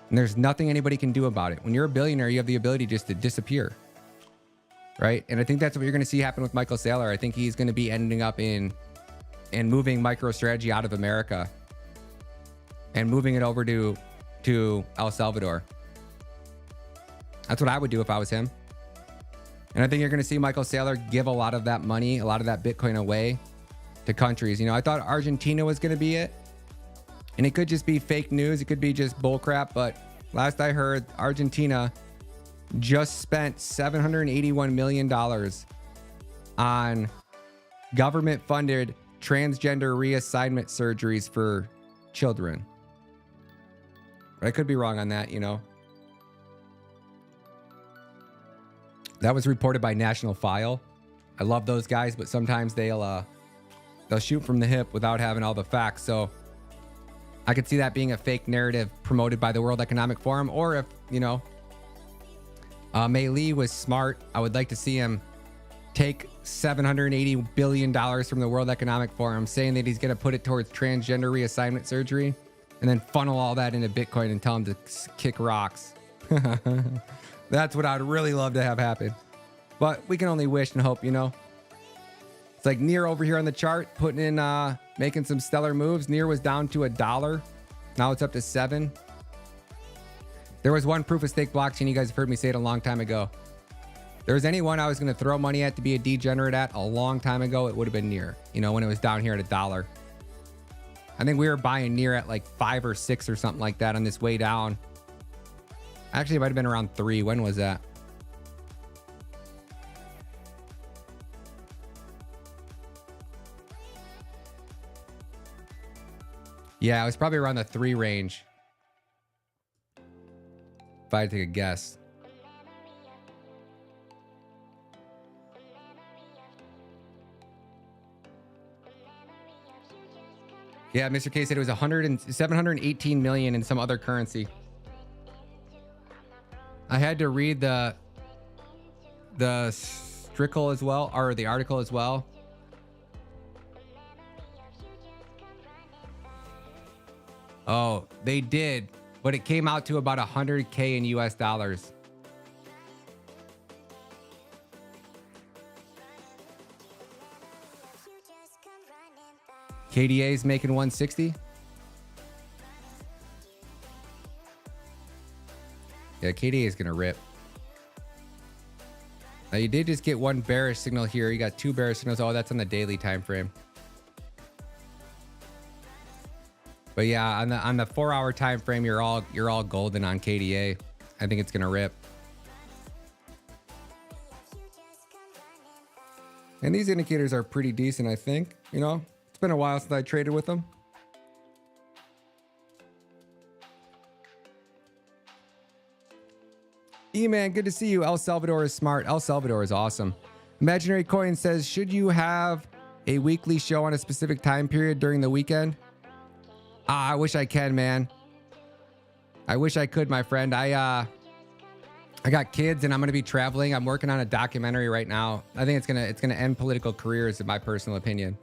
And there's nothing anybody can do about it. When you're a billionaire, you have the ability just to disappear. Right? And I think that's what you're going to see happen with Michael Saylor. I think he's going to be ending up in moving MicroStrategy out of America and moving it over to El Salvador. That's what I would do if I was him. And I think you're going to see Michael Saylor give a lot of that money, a lot of that Bitcoin away to countries. You know, I thought Argentina was going to be it. And it could just be fake news. It could be just bullcrap. But last I heard, Argentina just spent $781 million on government-funded transgender reassignment surgeries for children. But I could be wrong on that, you know. That was reported by National File. I love those guys, but sometimes they'll shoot from the hip without having all the facts. So I could see that being a fake narrative promoted by the World Economic Forum, or if, you know, Mei Lee was smart, I would like to see him take $780 billion from the World Economic Forum, saying that he's going to put it towards transgender reassignment surgery, and then funnel all that into Bitcoin and tell him to kick rocks. That's what I'd really love to have happen. But we can only wish and hope, you know. It's like Near over here on the chart, putting in, making some stellar moves. Near was down to $1. Now it's up to $7. There was one proof of stake blockchain. You guys have heard me say it a long time ago. If there was anyone I was going to throw money at to be a degenerate at a long time ago, it would have been Near. You know, when it was down here at $1. I think we were buying Near at like 5 or 6 or something like that on this way down. Actually, it might have been around 3. When was that? Yeah, it was probably around the 3 range. If I had to take a guess. Yeah, Mr. K said it was 718 million in some other currency. I had to read the strickle as well, or the article as well. Oh, they did, but it came out to about 100K in US dollars. KDA is making 160. Yeah, KDA is gonna rip. Now you did just get one bearish signal here. You got two bearish signals. Oh, that's on the daily time frame. But yeah, on the 4-hour time frame, you're all golden on KDA. I think it's gonna rip. And these indicators are pretty decent, I think. You know, it's been a while since I traded with them. E-Man, good to see you. El Salvador is smart. El Salvador is awesome. Imaginary Coin says, should you have a weekly show on a specific time period during the weekend? I wish I can, man. I wish I could, my friend. I got kids and I'm gonna be traveling. I'm working on a documentary right now. I think it's gonna end political careers, in my personal opinion.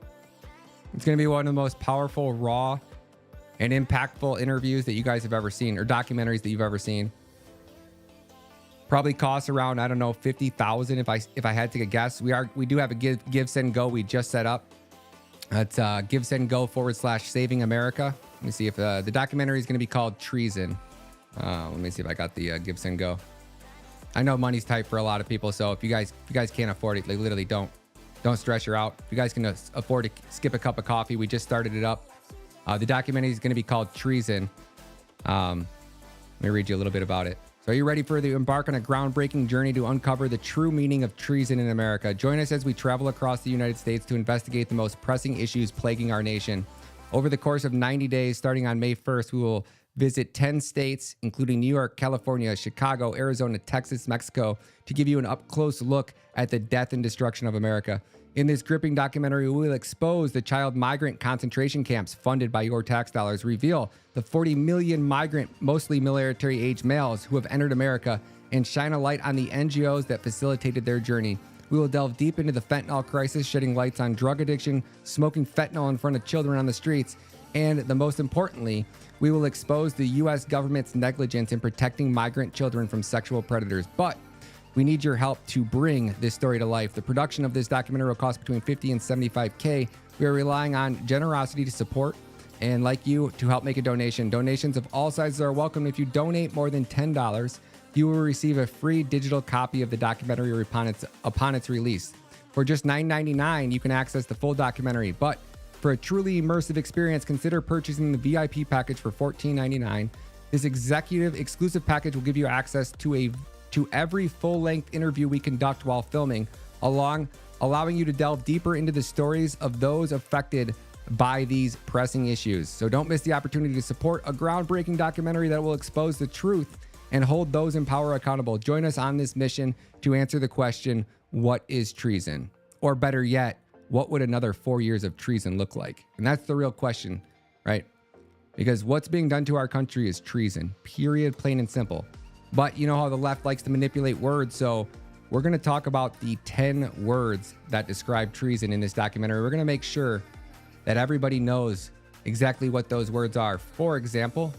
It's gonna be one of the most powerful, raw, and impactful interviews that you guys have ever seen, or documentaries that you've ever seen. Probably costs around, I don't know, 50,000 if I had to guess. We do have a give send go we just set up. That's give send go / saving America. Let me see if the documentary is going to be called Treason. Let me see if I got the give send go. I know money's tight for a lot of people, so if you guys can't afford it, like literally don't stress her out. If you guys can afford to skip a cup of coffee, we just started it up. The documentary is going to be called Treason. Let me read you a little bit about it. So are you ready for the embark on a groundbreaking journey to uncover the true meaning of treason in America? Join us as we travel across the United States to investigate the most pressing issues plaguing our nation. Over the course of 90 days, starting on May 1st, we will visit 10 states, including New York, California, Chicago, Arizona, Texas, Mexico, to give you an up-close look at the death and destruction of America. In this gripping documentary, we will expose the child migrant concentration camps funded by your tax dollars, reveal the 40 million migrant, mostly military-aged males who have entered America, and shine a light on the NGOs that facilitated their journey. We will delve deep into the fentanyl crisis, shedding lights on drug addiction, smoking fentanyl in front of children on the streets, and the most importantly, we will expose the U.S. government's negligence in protecting migrant children from sexual predators. But we need your help to bring this story to life. The production of this documentary will cost between $50 and $75K. We are relying on generosity to support, and like you, to help make a donation. Donations of all sizes are welcome. If you donate more than $10, you will receive a free digital copy of the documentary upon its release. For just $9.99, you can access the full documentary. But for a truly immersive experience, consider purchasing the VIP package for $14.99. This executive exclusive package will give you access to every full-length interview we conduct while filming, allowing you to delve deeper into the stories of those affected by these pressing issues. So don't miss the opportunity to support a groundbreaking documentary that will expose the truth and hold those in power accountable. Join us on this mission to answer the question, what is treason? Or better yet, what would another 4 years of treason look like? And that's the real question, right? Because what's being done to our country is treason, period, plain and simple. But you know how the left likes to manipulate words, so we're going to talk about the 10 words that describe treason in this documentary. We're going to make sure that everybody knows exactly what those words are. For example,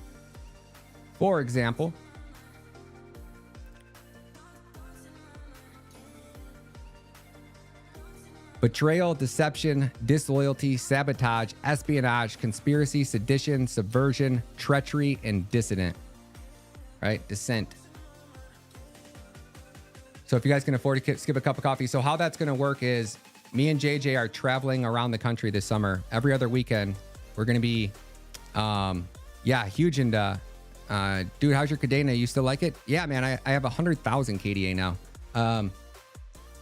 betrayal, deception, disloyalty, sabotage, espionage, conspiracy, sedition, subversion, treachery, and dissident. Right? Dissent. So if you guys can afford to skip a cup of coffee. So how that's going to work is me and JJ are traveling around the country this summer. Every other weekend, we're going to be, huge into, dude, how's your Cadena? You still like it? Yeah, man, I have 100,000 KDA now.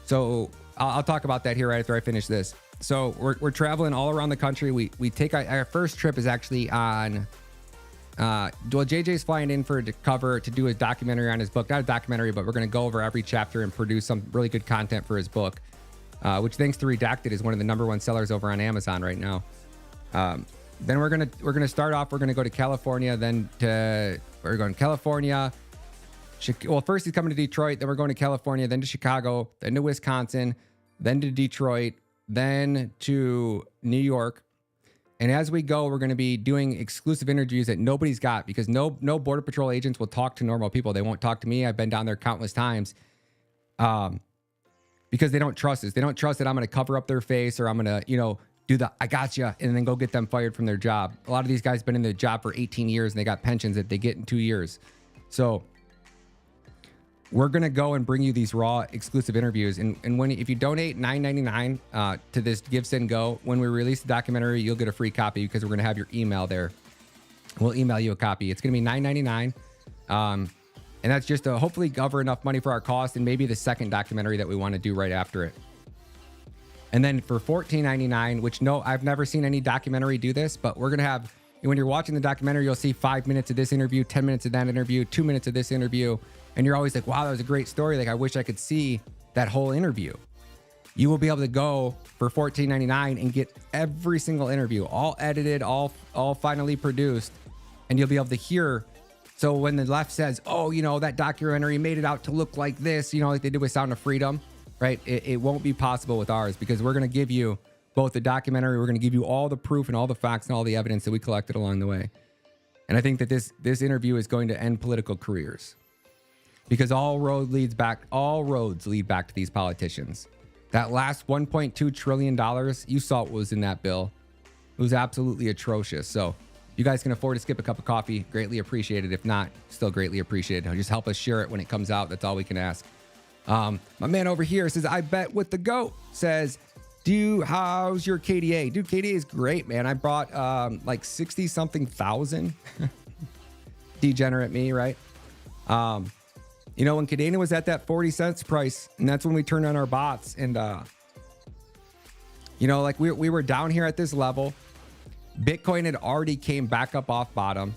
So I'll talk about that here right after I finish this. So we're traveling all around the country. We take our first trip is actually on, JJ's flying in to do a documentary on his book. Not a documentary, but we're going to go over every chapter and produce some really good content for his book, which thanks to Redacted is one of the #1 sellers over on Amazon right now. Then we're gonna start off. We're gonna go to California. We're going to California. Well, first he's coming to Detroit. Then we're going to California. Then to Chicago. Then to Wisconsin. Then to Detroit. Then to New York. And as we go, we're going to be doing exclusive interviews that nobody's got, because no Border Patrol agents will talk to normal people. They won't talk to me. I've been down there countless times because they don't trust us. They don't trust that I'm going to cover up their face, or I'm going to, do the I gotcha and then go get them fired from their job. A lot of these guys have been in the job for 18 years and they got pensions that they get in 2 years. So we're going to go and bring you these raw exclusive interviews. And if you donate $9.99 to this Give, Send, Go, when we release the documentary, you'll get a free copy because we're going to have your email there. We'll email you a copy. It's going to be $9.99. And that's just to hopefully cover enough money for our cost, and maybe the second documentary that we want to do right after it. And then for $14.99, which I've never seen any documentary do this, but we're going to have, when you're watching the documentary, you'll see 5 minutes of this interview, 10 minutes of that interview, 2 minutes of this interview. And you're always like, wow, that was a great story. Like, I wish I could see that whole interview. You will be able to go for $14.99 and get every single interview, all edited, all finally produced. And you'll be able to hear. So when the left says, oh, that documentary made it out to look like this, like they did with Sound of Freedom, right? It won't be possible with ours, because we're going to give you both the documentary. We're going to give you all the proof and all the facts and all the evidence that we collected along the way. And I think that this interview is going to end political careers, because all roads lead back to these politicians. That last $1.2 trillion, you saw what was in that bill. It was absolutely atrocious. So you guys can afford to skip a cup of coffee, greatly appreciated. If not, still greatly appreciated. Just help us share it when it comes out. That's all we can ask. My man over here says, I bet with the GOAT, says, how's your KDA? Dude, KDA is great, man. I bought like 60 something thousand. Degenerate me, right? When Cadena was at that 40 cents price, and that's when we turned on our bots. And, like we were down here at this level. Bitcoin had already came back up off bottom.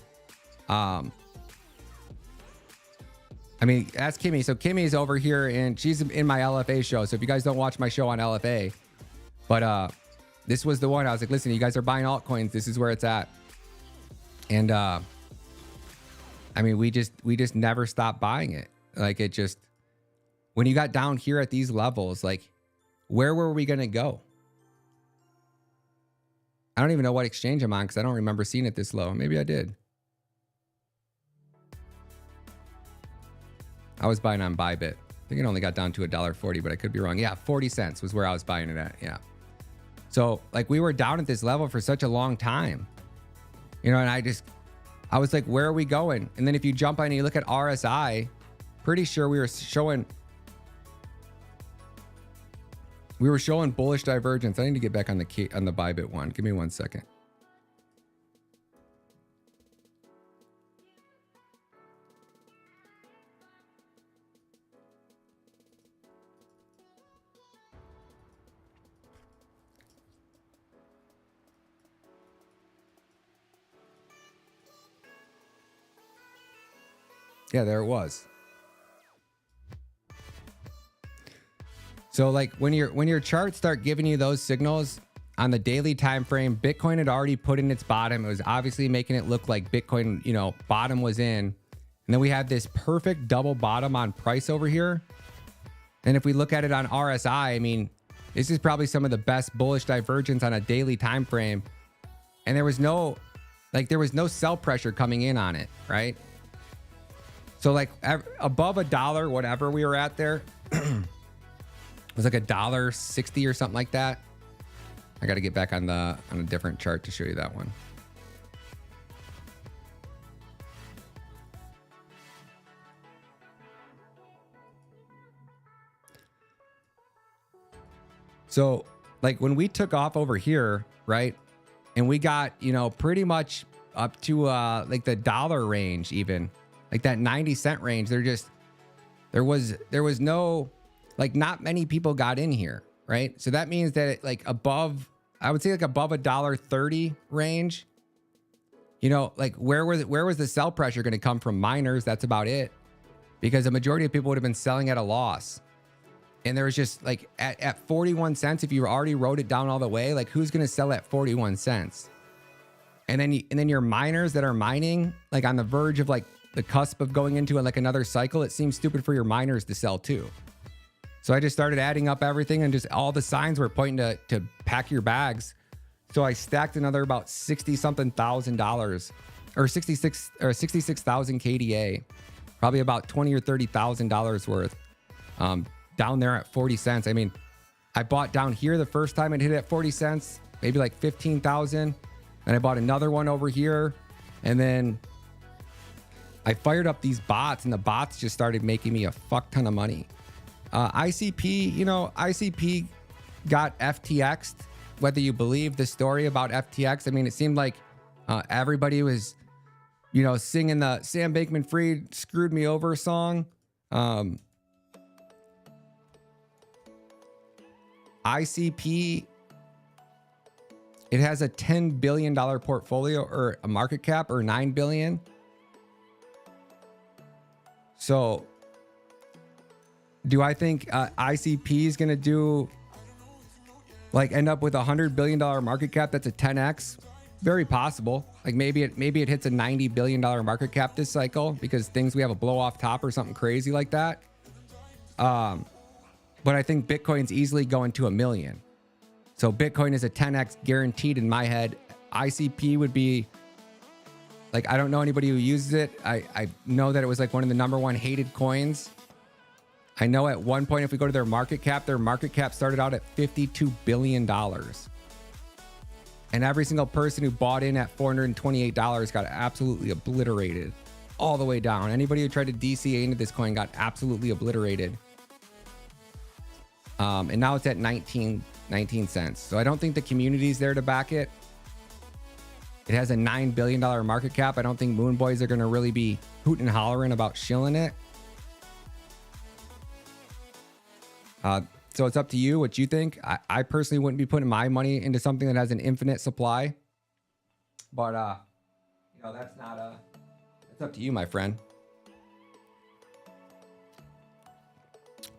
That's Kimmy. So Kimmy's over here and she's in my LFA show. So if you guys don't watch my show on LFA, but this was the one I was like, listen, you guys are buying altcoins. This is where it's at. And we just never stopped buying it. Like, it just, when you got down here at these levels, like, where were we going to go? I don't even know what exchange I'm on, because I don't remember seeing it this low. Maybe I did. I was buying on Bybit. I think it only got down to $1.40, but I could be wrong. Yeah, 40 cents was where I was buying it at. Yeah. So, like, we were down at this level for such a long time. And I was like, where are we going? And then if you jump on and you look at RSI, pretty sure we were showing bullish divergence. I need to get back on the Bybit one. Give me 1 second. Yeah, there it was. So like when your charts start giving you those signals on the daily time frame, Bitcoin had already put in its bottom. It was obviously making it look like Bitcoin, bottom was in. And then we had this perfect double bottom on price over here. And if we look at it on RSI, this is probably some of the best bullish divergence on a daily time frame. And there was no sell pressure coming in on it, right? So like above $1, whatever we were at there, it was like $1.60 or something like that. I got to get back on a different chart to show you that one. So like when we took off over here, right? And we got, pretty much up to like the dollar range, even like that 90-cent range. There was no, like, not many people got in here, right? So that means that I would say above $1.30 range, like where was the sell pressure going to come from? Miners, that's about it, because the majority of people would have been selling at a loss. And there was just like at 41 cents, if you already wrote it down all the way, like who's going to sell at 41 cents? And then your miners that are mining, like on the verge of like the cusp of going into like another cycle, it seems stupid for your miners to sell too. So I just started adding up everything, and just all the signs were pointing to pack your bags, So I stacked another about 60 something thousand dollars, or 66,000 KDA, probably about 20 or 30,000 dollars worth, down there at 40 cents. I mean, I bought down here the first time it hit at 40 cents, maybe like 15,000. Then I bought another one over here, and then I fired up these bots, and the bots just started making me a fuck ton of money. ICP, you know, ICP got FTX'd, whether you believe the story about FTX. I mean, it seemed like everybody was, you know, singing the Sam Bankman-Fried "Screwed Me Over" song. ICP, it has a $10 billion portfolio, or a market cap, or 9 billion. So do I think ICP is going to do, like, end up with a $100 billion market cap? That's a 10x. Very possible. Like maybe it hits a $90 billion market cap this cycle because we have a blow off top or something crazy like that. But I think Bitcoin's easily going to 1 million. So Bitcoin is a 10x guaranteed in my head. ICP would be, like, I don't know anybody who uses it. I know that it was like one of the #1 hated coins. I know at one point, if we go to their market cap started out at $52 billion. And every single person who bought in at $428 got absolutely obliterated all the way down. Anybody who tried to DCA into this coin got absolutely obliterated. And now it's at 19 cents. So I don't think the community's there to back it. It has a $9 billion market cap. I don't think Moon Boys are going to really be hooting and hollering about shilling it. So it's up to you what you think. I personally wouldn't be putting my money into something that has an infinite supply. But, you know, that's not it's up to you, my friend.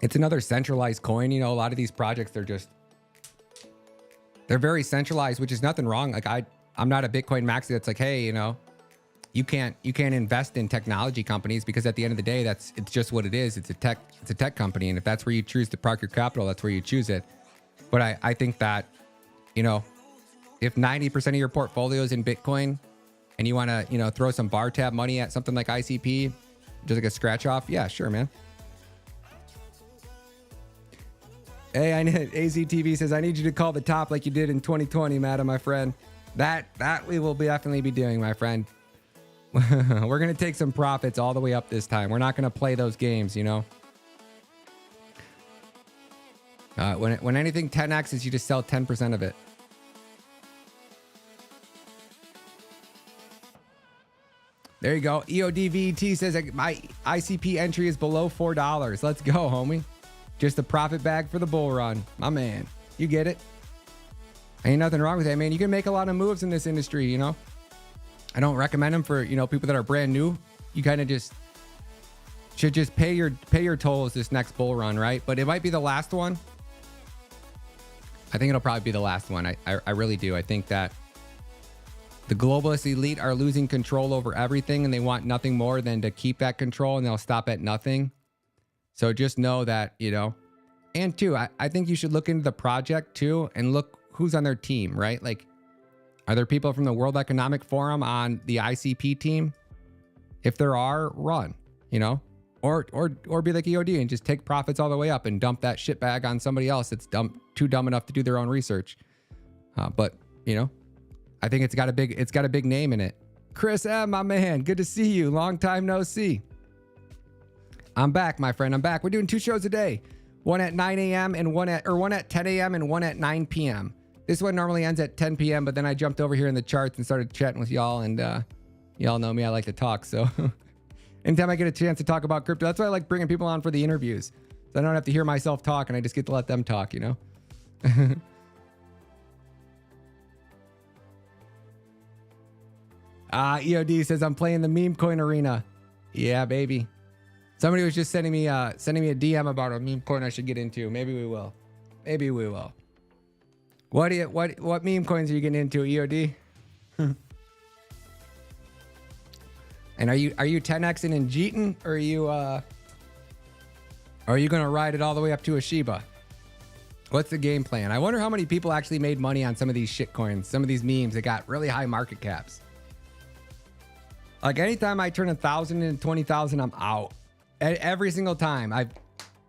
It's another centralized coin. You know, a lot of these projects, they're very centralized, which is nothing wrong. Like I'm not a Bitcoin maxi that's like, hey, you know, you can't invest in technology companies, because at the end of the day, it's just what it is. It's a tech company. And if that's where you choose to park your capital, that's where you choose it. But I think that, you know, if 90% of your portfolio is in Bitcoin and you want to, you know, throw some bar tab money at something like ICP, just like a scratch off. Yeah, sure, man. Hey, AZTV says, I need you to call the top like you did in 2020, Matta, my friend. That we will definitely be doing, my friend. We're going to take some profits all the way up this time. We're not going to play those games, you know. When anything 10x's, you just sell 10% of it. There you go. EODVT says, my ICP entry is below $4. Let's go, homie. Just a profit bag for the bull run. My man, you get it. Ain't nothing wrong with that, man. You can make a lot of moves in this industry, you know. I don't recommend them for, you know, people that are brand new. You kind of just should just pay your tolls this next bull run, right? But it might be the last one. I think it'll probably be the last one. I really do. I think that the globalist elite are losing control over everything, and they want nothing more than to keep that control, and they'll stop at nothing. So just know that, you know. And two, I think you should look into the project too and look who's on their team, right? Like, are there people from the World Economic Forum on the ICP team? If there are, run, you know, or be like EOD and just take profits all the way up and dump that shit bag on somebody else that's too dumb enough to do their own research. But you know, I think it's got a big name in it. Chris M, my man, good to see you. Long time no see. I'm back, my friend. I'm back. We're doing 2 shows a day. One at 9 a.m. and one at 10 a.m. and one at 9 p.m. This one normally ends at 10 p.m., but then I jumped over here in the charts and started chatting with y'all, and y'all know me, I like to talk. So anytime I get a chance to talk about crypto, that's why I like bringing people on for the interviews. So I don't have to hear myself talk, and I just get to let them talk, you know? EOD says, I'm playing the meme coin arena. Yeah, baby. Somebody was just sending me a DM about a meme coin I should get into. Maybe we will. Maybe we will. What meme coins are you getting into, EOD? And are you 10xing in Jeeton, or are you gonna ride it all the way up to a Shiba? What's the game plan? I wonder how many people actually made money on some of these shit coins, some of these memes that got really high market caps. Like anytime I turn 1,000 into 20,000, I'm out. Every single time.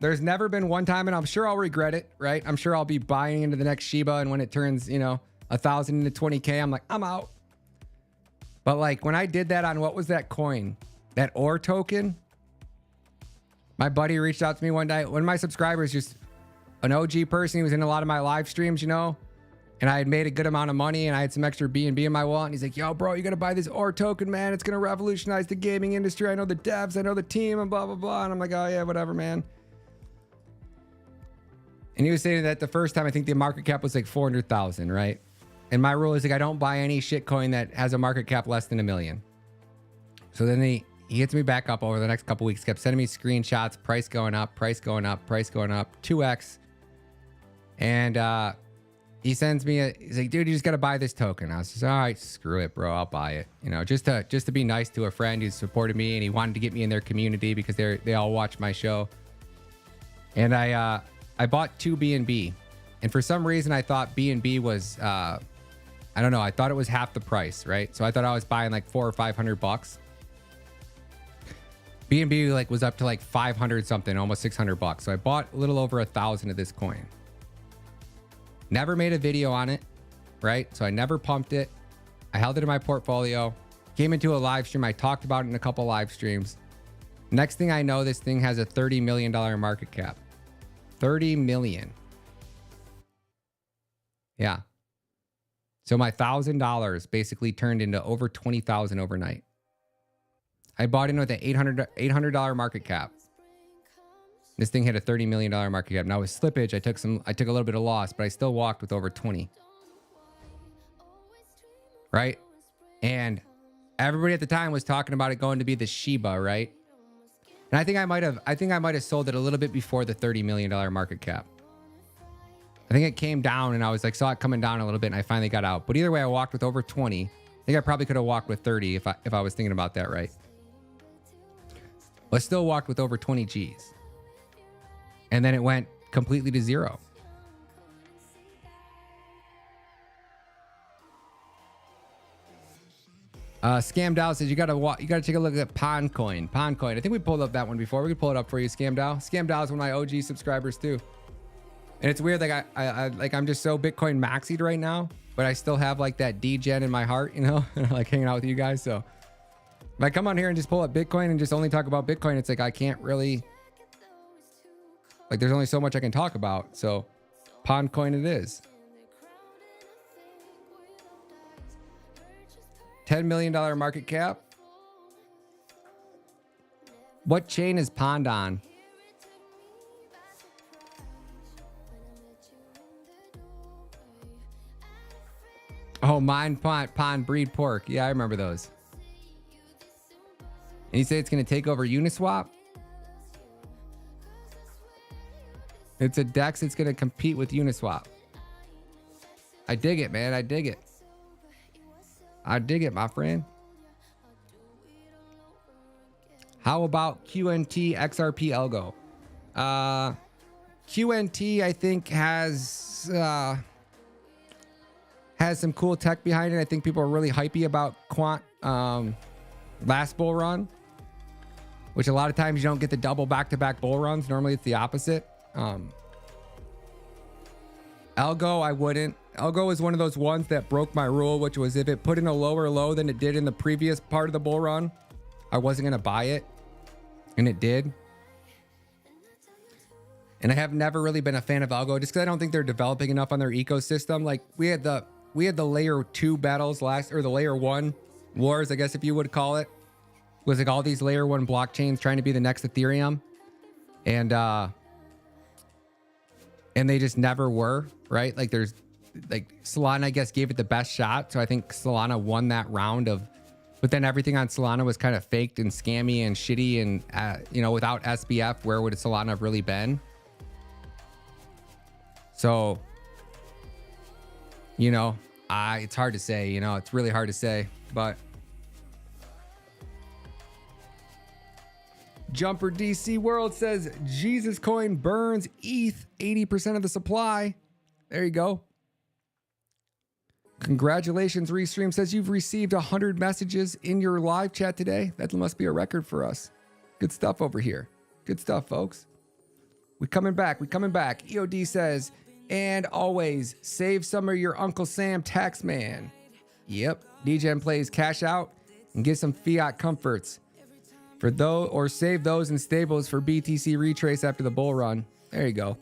There's never been one time, and I'm sure I'll regret it, right? I'm sure I'll be buying into the next Shiba, and when it turns, 1,000 into 20K, I'm like, I'm out. But like when I did that on, what was that coin? That OR token? My buddy reached out to me one day. One of my subscribers, just an OG person, he was in a lot of my live streams, and I had made a good amount of money, and I had some extra BNB in my wallet, and he's like, yo, bro, you got to buy this OR token, man. It's going to revolutionize the gaming industry. I know the devs, I know the team, and blah, blah, blah. And I'm like, oh, yeah, whatever, man. And he was saying that the first time, I think the market cap was like 400,000, right? And my rule is like, I don't buy any shit coin that has a market cap less than $1 million. So then he hits me back up over the next couple weeks, kept sending me screenshots, price going up, price going up, price going up, 2x. And he sends me he's like, dude, you just got to buy this token. I was just, all right, screw it, bro. I'll buy it. Just to be nice to a friend who supported me, and he wanted to get me in their community because they all watch my show. And I bought 2 BNB, and for some reason I thought BNB was I don't know, I thought it was half the price, right? So I thought I was buying like $400 or $500. BNB like was up to like 500 something, almost $600. So I bought a little over 1,000 of this coin. Never made a video on it, right? So I never pumped it. I held it in my portfolio. Came into a live stream. I talked about it in a couple live streams. Next thing I know, this thing has a $30 million market cap. 30 million. Yeah. So my $1,000 basically turned into over 20,000 overnight. I bought in with an $800 market cap. This thing hit a $30 million market cap. Now with slippage, I took a little bit of loss, but I still walked with over 20. Right? And everybody at the time was talking about it going to be the Shiba, right? And I think I might have sold it a little bit before the $30 million market cap. I think it came down, and I was like, saw it coming down a little bit, and I finally got out. But either way, I walked with over 20. I think I probably could have walked with 30 if I was thinking about that right. But still walked with over 20 G's. And then it went completely to zero. Scam Dow says you gotta take a look at Pondcoin. Pondcoin. I think we pulled up that one before. We can pull it up for you, Scam Dow. Scam Dow is one of my OG subscribers too. And it's weird, like I'm just so Bitcoin maxied right now, but I still have like that D-gen in my heart, like hanging out with you guys. So if I come on here and just pull up Bitcoin and just only talk about Bitcoin, it's like I can't really, like there's only so much I can talk about. So Pondcoin it is. $10 million market cap. What chain is Pond on? Oh, Pond breed pork. Yeah, I remember those. And you say it's going to take over Uniswap? It's a DEX. It's going to compete with Uniswap. I dig it, man. I dig it. I dig it, my friend. How about QNT XRP Algo? QNT, I think, has some cool tech behind it. I think people are really hypey about Quant last bull run, which a lot of times you don't get the double back-to-back bull runs. Normally it's the opposite. Algo, I wouldn't. Algo is one of those ones that broke my rule, which was if it put in a lower low than it did in the previous part of the bull run, I wasn't going to buy it. And it did. And I have never really been a fan of Algo just because I don't think they're developing enough on their ecosystem. Like we had the layer 2 battles or the layer 1 wars, I guess if you would call it. It was like all these layer 1 blockchains trying to be the next Ethereum. And they just never were, right? Like Solana, I guess, gave it the best shot. So I think Solana won that round but then everything on Solana was kind of faked and scammy and shitty. And, without SBF, where would Solana have really been? So, it's hard to say, it's really hard to say, but Jumper DC World says Jesus coin burns ETH 80% of the supply. There you go. Congratulations, Restream says you've received 100 messages in your live chat today. That must be a record for us. Good stuff over here. Good stuff, folks. We coming back. We coming back. EOD says, and always save some of your Uncle Sam tax man. Yep. DGen plays cash out and get some fiat comforts for those, or save those in stables for BTC retrace after the bull run. There you go.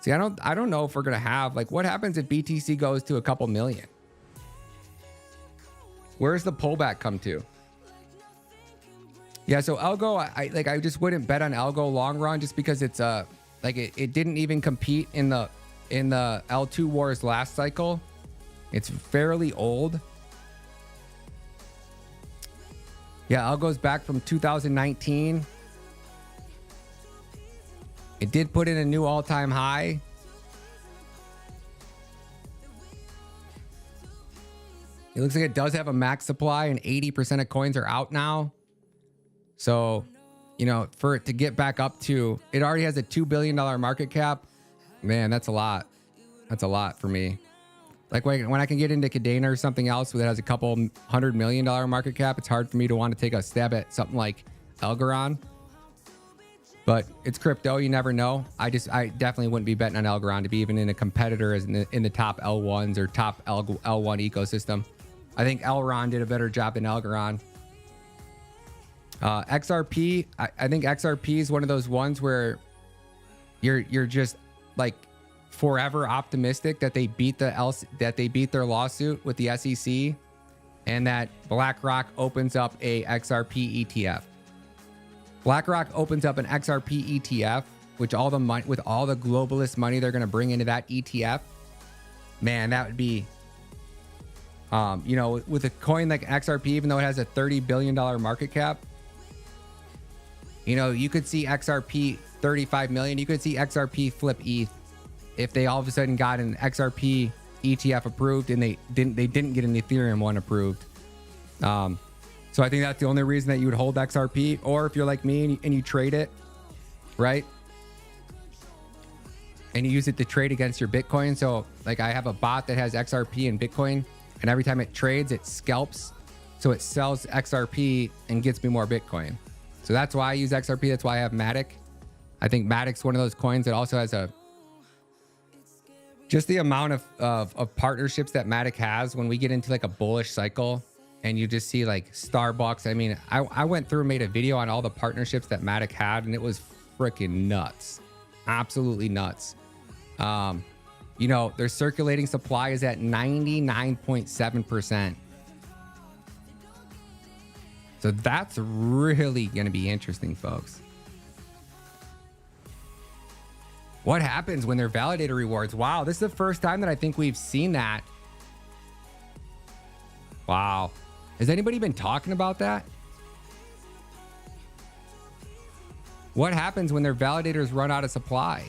See, I don't know if we're gonna have, like, what happens if BTC goes to a couple million? Where's the pullback come to? Yeah, so Algo, I just wouldn't bet on Algo long run just because it's like it didn't even compete in the L2 wars last cycle. It's fairly old. Yeah, Algo's back from 2019. It did put in a new all-time high. It looks like it does have a max supply and 80% of coins are out now. So, you know, for it to get back up to, it already has a $2 billion market cap. Man, that's a lot. That's a lot for me. Like when I can get into Cadena or something else that has a couple $100 million market cap, it's hard for me to want to take a stab at something like Elgaron. But it's crypto, you never know. I definitely wouldn't be betting on Elgaron to be even in a competitor as in the top L1s or top L1 ecosystem. I think Elron did a better job than Elgaron. XRP, I think XRP is one of those ones where you're just like forever optimistic that they beat their lawsuit with the SEC, and that BlackRock opens up a XRP ETF. BlackRock opens up an XRP ETF, which all the money, with all the globalist money they're going to bring into that ETF, man, that would be, you know, with a coin like XRP, even though it has a $30 billion market cap, you know, you could see XRP 35 million. You could see XRP flip ETH if they all of a sudden got an XRP ETF approved and they didn't get an Ethereum one approved. So I think that's the only reason that you would hold XRP, or if you're like me and you trade it, right? And you use it to trade against your Bitcoin. So like I have a bot that has XRP and Bitcoin, and every time it trades, it scalps. So it sells XRP and gets me more Bitcoin. So that's why I use XRP. That's why I have Matic. I think Matic's one of those coins that also has just the amount of partnerships that Matic has when we get into like a bullish cycle. And you just see like Starbucks. I mean, I went through and made a video on all the partnerships that Matic had, and it was freaking nuts. Absolutely nuts. You know, their circulating supply is at 99.7%. So that's really going to be interesting, folks. What happens when they're validator rewards? Wow, this is the first time that I think we've seen that. Wow. Has anybody been talking about that? What happens when their validators run out of supply?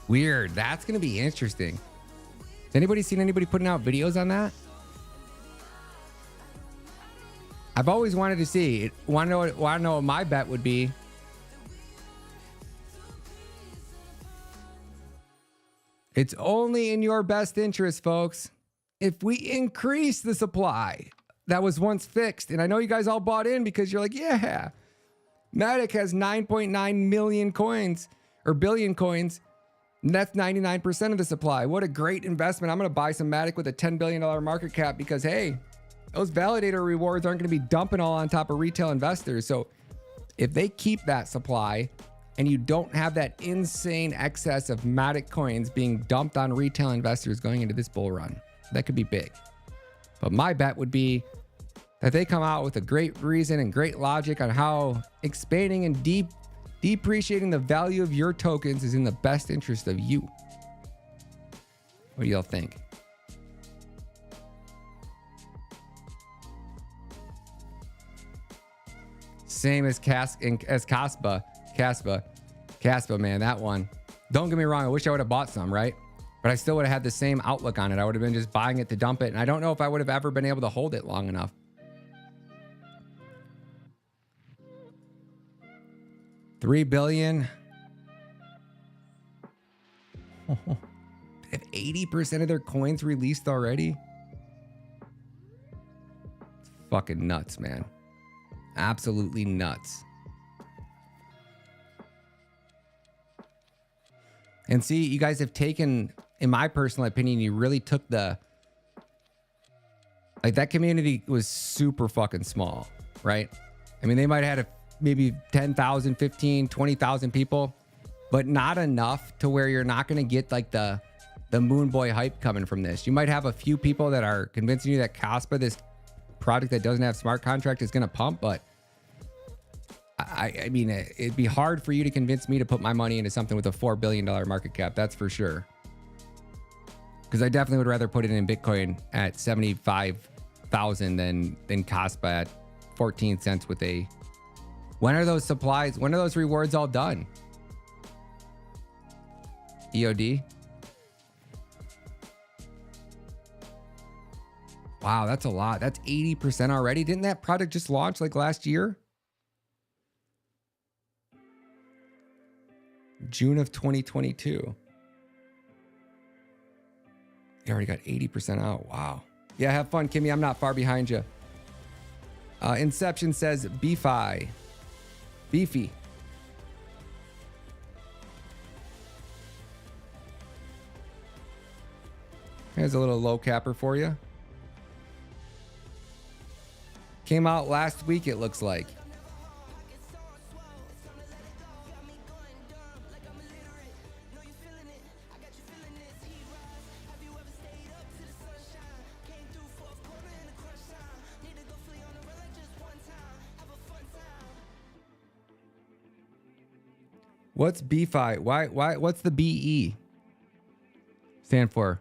Weird. That's going to be interesting. Has anybody seen anybody putting out videos on that? I've always wanted to see. Want to know what my bet would be? It's only in your best interest, folks, if we increase the supply that was once fixed. And I know you guys all bought in because you're like, yeah, Matic has 9.9 million coins or billion coins. And that's 99% of the supply. What a great investment. I'm going to buy some Matic with a $10 billion market cap because, hey, those validator rewards aren't going to be dumping all on top of retail investors. So if they keep that supply and you don't have that insane excess of Matic coins being dumped on retail investors going into this bull run, that could be big. But my bet would be that they come out with a great reason and great logic on how expanding and depreciating the value of your tokens is in the best interest of you. What do y'all think? Same as Caspa, man, that one. Don't get me wrong. I wish I would have bought some, right? But I still would have had the same outlook on it. I would have been just buying it to dump it. And I don't know if I would have ever been able to hold it long enough. $3 billion. They have 80% of their coins released already. It's fucking nuts, man. Absolutely nuts. And see, you guys have taken, in my personal opinion, you really took the, like, that community was super fucking small, right? I mean, they might have had maybe 10,000, 15, 20,000 people, but not enough to where you're not going to get like the moon boy hype coming from this. You might have a few people that are convincing you that Caspa, this product that doesn't have smart contract, is going to pump, but I mean, it'd be hard for you to convince me to put my money into something with a $4 billion market cap. That's for sure. Because I definitely would rather put it in Bitcoin at 75,000 than Caspa at 14 cents with a, when are those supplies, when are those rewards all done? EOD. Wow, that's a lot. That's 80% already. Didn't that product just launch like last year? June of 2022. You already got 80% out. Wow. Yeah, have fun, Kimmy. I'm not far behind you. Inception says Beefy. Beefy. Here's a little low capper for you. Came out last week, it looks like. What's BFI? Why? What's the BE stand for?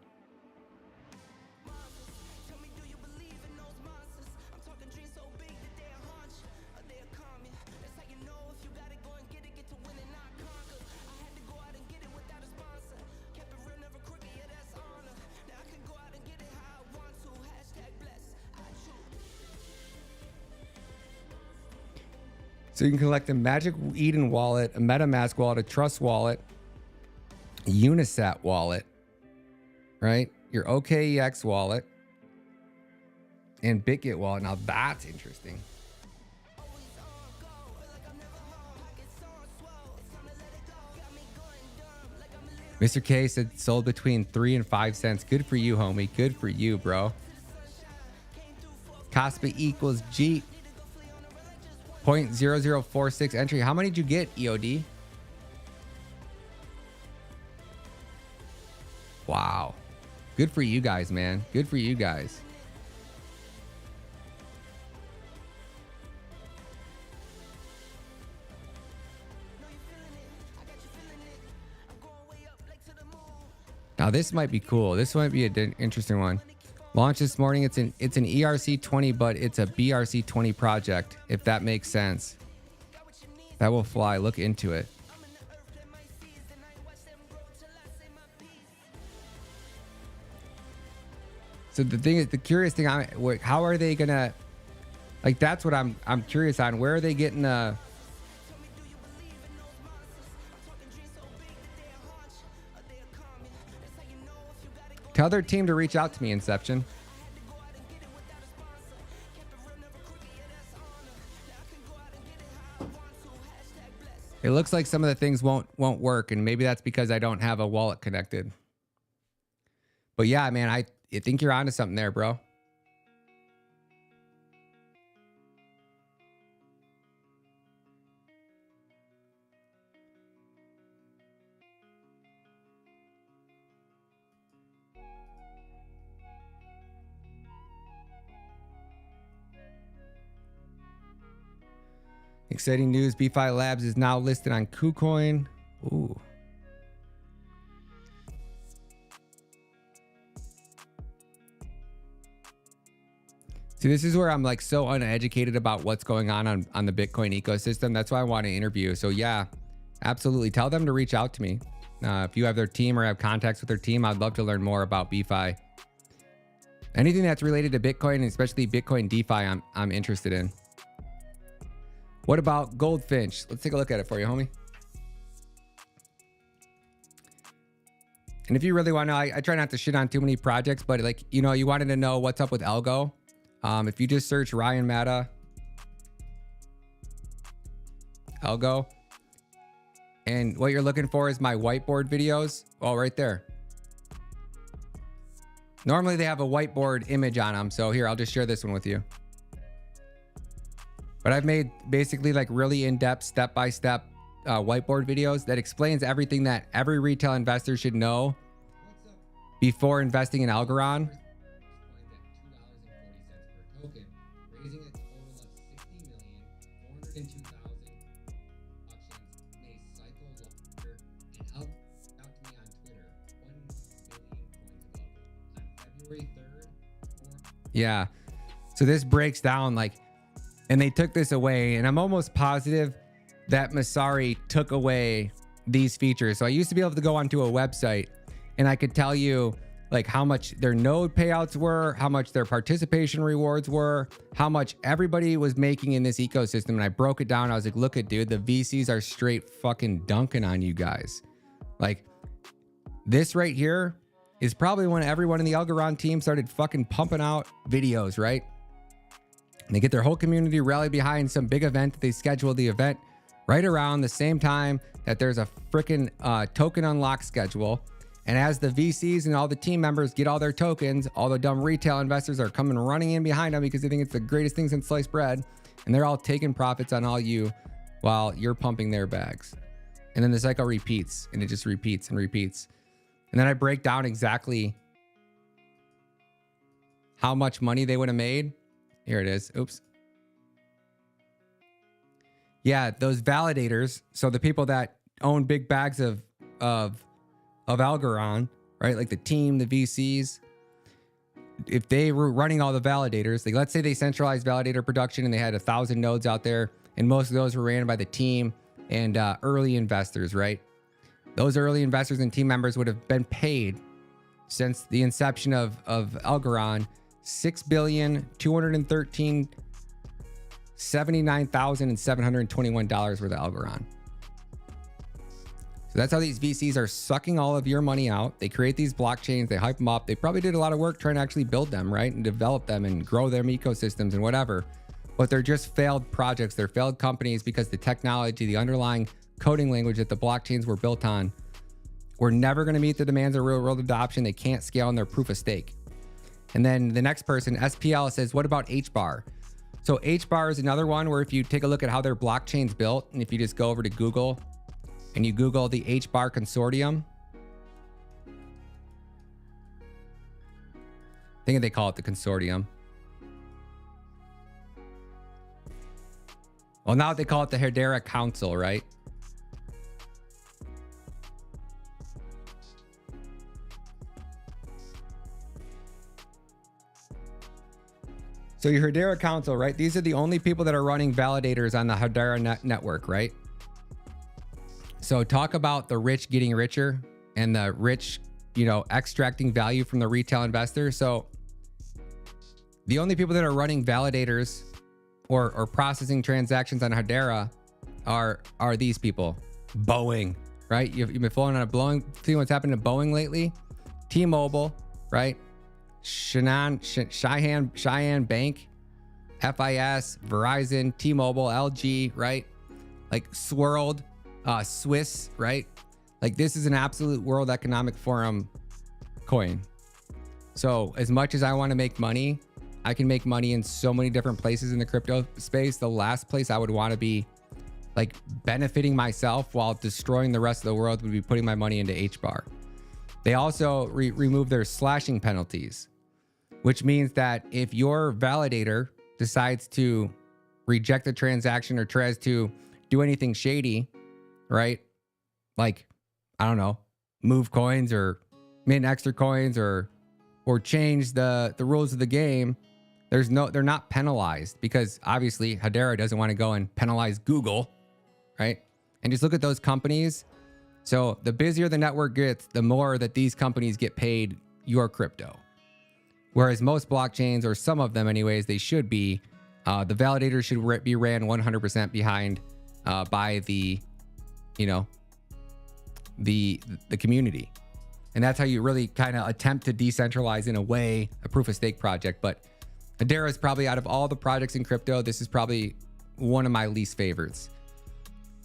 So you can collect a Magic Eden wallet, a MetaMask wallet, a Trust wallet, a Unisat wallet, right? Your OKEX wallet, and BitGet wallet. Now that's interesting. Mr. K said sold between 3 and 5 cents. Good for you, homie. Good for you, bro. Caspa equals G. 0.0046 entry. How many did you get, EOD? Wow. Good for you guys, man. Good for you guys. Now this might be cool. This might be an interesting one. Launched this morning. It's an ERC20, but it's a BRC20 project, if that makes sense. That will fly. Look into it. So the thing is, the curious thing, how are they gonna, like, that's what I'm curious on. Where are they getting tell their team to reach out to me, Inception. It looks like some of the things won't work, and maybe that's because I don't have a wallet connected. But yeah, man, I think you're onto something there, bro. Exciting news, BFI Labs is now listed on KuCoin. Ooh. See, this is where I'm like so uneducated about what's going on the Bitcoin ecosystem. That's why I want to interview. So yeah, absolutely. Tell them to reach out to me. If you have their team or have contacts with their team, I'd love to learn more about BeFi. Anything that's related to Bitcoin, and especially Bitcoin DeFi, I'm interested in. What about Goldfinch? Let's take a look at it for you, homie. And if you really want to know, I try not to shit on too many projects, but like, you know, you wanted to know what's up with Algo. If you just search Ryan Matta Algo, and what you're looking for is my whiteboard videos. Oh, right there. Normally they have a whiteboard image on them. So here, I'll just share this one with you. But I've made basically like really in-depth step-by-step whiteboard videos that explains everything that every retail investor should know before investing in Algorand. Yeah. So this breaks down like, and they took this away, and I'm almost positive that Masari took away these features. So I used to be able to go onto a website and I could tell you like how much their node payouts were, how much their participation rewards were, how much everybody was making in this ecosystem. And I broke it down. I was like, look at, dude, the VCs are straight fucking dunking on you guys. Like this right here is probably when everyone in the Algorand team started fucking pumping out videos, right? And they get their whole community rallied behind some big event. They schedule the event right around the same time that there's a freaking token unlock schedule. And as the VCs and all the team members get all their tokens, all the dumb retail investors are coming running in behind them because they think it's the greatest thing since sliced bread. And they're all taking profits on all you while you're pumping their bags. And then the cycle repeats, and it just repeats and repeats. And then I break down exactly how much money they would have made. Here it is. Oops. Yeah, those validators. So the people that own big bags of Algorand, right? Like the team, the VCs. If they were running all the validators, like let's say they centralized validator production and they had 1,000 nodes out there, and most of those were ran by the team and early investors, right? Those early investors and team members would have been paid since the inception of Algorand $6,213,79,721 worth of Algorand. So that's how these VCs are sucking all of your money out. They create these blockchains, they hype them up. They probably did a lot of work trying to actually build them, right? And develop them and grow their ecosystems and whatever. But they're just failed projects. They're failed companies because the technology, the underlying coding language that the blockchains were built on, were never going to meet the demands of real world adoption. They can't scale on their proof of stake. And then the next person, SPL, says, what about HBAR? So HBAR is another one where if you take a look at how their blockchain's built, and if you just go over to Google and you Google the HBAR consortium, I think they call it the consortium. Well, now they call it the Hedera Council, right? So your Hedera Council, right? These are the only people that are running validators on the Hedera network, right? So talk about the rich getting richer and the rich, you know, extracting value from the retail investor. So the only people that are running validators or processing transactions on Hedera are these people. Boeing, right? You've been following on a Boeing, seeing what's happened to Boeing lately. T-Mobile, right? Cheyenne Bank, FIS, Verizon, T-Mobile, LG, right? Like Swirled, Swiss, right? Like this is an absolute World Economic Forum coin. So as much as I want to make money, I can make money in so many different places in the crypto space. The last place I would want to be like benefiting myself while destroying the rest of the world would be putting my money into HBAR. They also remove their slashing penalties, which means that if your validator decides to reject the transaction or tries to do anything shady, right? Like, I don't know, move coins or mint extra coins or change the rules of the game, they're not penalized, because obviously Hedera doesn't want to go and penalize Google, right? And just look at those companies. So the busier the network gets, the more that these companies get paid your crypto. Whereas most blockchains, or some of them anyways, they should be, the validator should be ran 100% behind by the, you know, the community. And that's how you really kind of attempt to decentralize, in a way, a proof of stake project. But Hedera is probably, out of all the projects in crypto, this is probably one of my least favorites.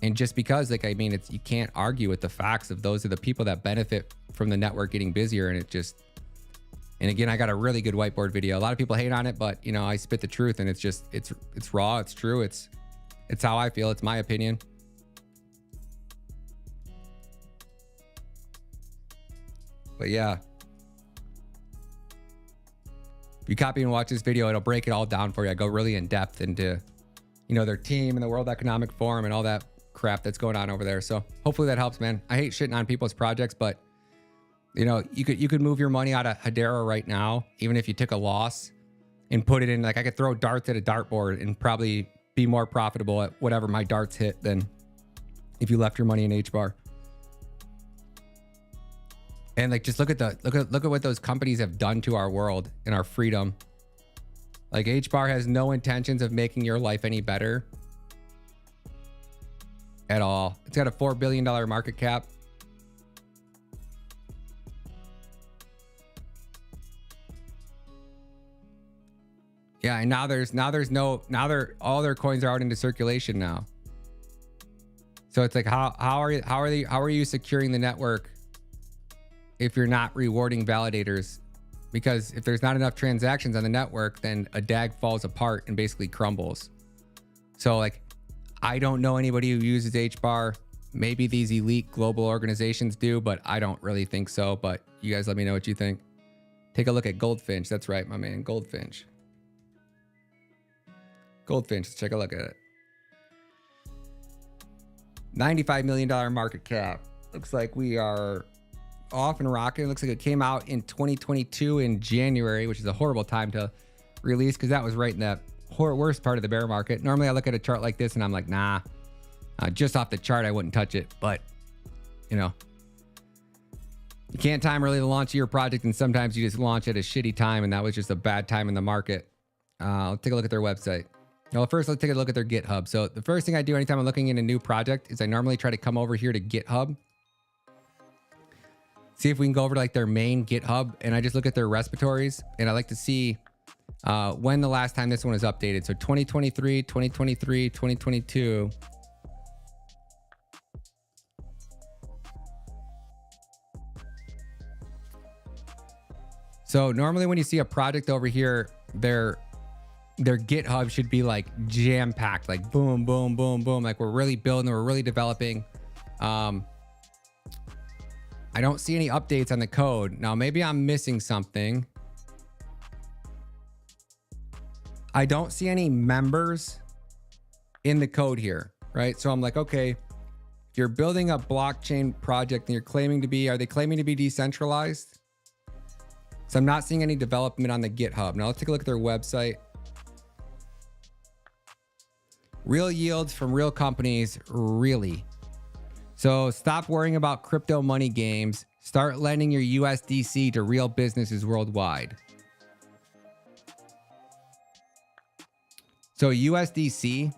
And just because, like, I mean, it's, you can't argue with the facts of those are the people that benefit from the network getting busier. And it just, and again, I got a really good whiteboard video. A lot of people hate on it, but you know, I spit the truth, and it's just, it's raw, it's true, it's how I feel, it's my opinion. But yeah, if you copy and watch this video, it'll break it all down for you. I go really in depth into, you know, their team and the World Economic Forum and all that crap that's going on over there. So hopefully that helps, man. I hate shitting on people's projects, but you know, you could move your money out of Hedera right now, even if you took a loss, and put it in, like, I could throw darts at a dartboard and probably be more profitable at whatever my darts hit than if you left your money in HBAR. And like, just look at what those companies have done to our world and our freedom. Like, HBAR has no intentions of making your life any better at all. It's got a $4 billion market cap. Yeah, and all their coins are out into circulation now. So it's like, how are you securing the network if you're not rewarding validators? Because if there's not enough transactions on the network, then a DAG falls apart and basically crumbles. So like, I don't know anybody who uses HBAR. Maybe these elite global organizations do, but I don't really think so. But you guys let me know what you think. Take a look at Goldfinch. That's right, my man, Goldfinch. Goldfinch, let's take a look at it. $95 million market cap. Looks like we are off and rocking. Looks like it came out in 2022 in January, which is a horrible time to release because that was right in that worst part of the bear market. Normally I look at a chart like this and I'm like, nah, just off the chart, I wouldn't touch it. But, you know, you can't time really the launch of your project, and sometimes you just launch at a shitty time, and that was just a bad time in the market. Let's take a look at their website. Well, first, let's take a look at their GitHub. So the first thing I do anytime I'm looking in a new project is I normally try to come over here to GitHub. See if we can go over to like their main GitHub, and I just look at their repositories, and I like to see when the last time this one was updated. So 2023, 2023, 2022. So normally when you see a project over here, their GitHub should be like jam-packed, like boom, boom, boom, boom. Like we're really building, we're really developing. I don't see any updates on the code. Now, maybe I'm missing something. I don't see any members in the code here, right? So I'm like, okay, if you're building a blockchain project and you're claiming to be, are they claiming to be decentralized? So I'm not seeing any development on the GitHub. Now let's take a look at their website. Real yields from real companies, really. So stop worrying about crypto money games. Start lending your USDC to real businesses worldwide. So USDC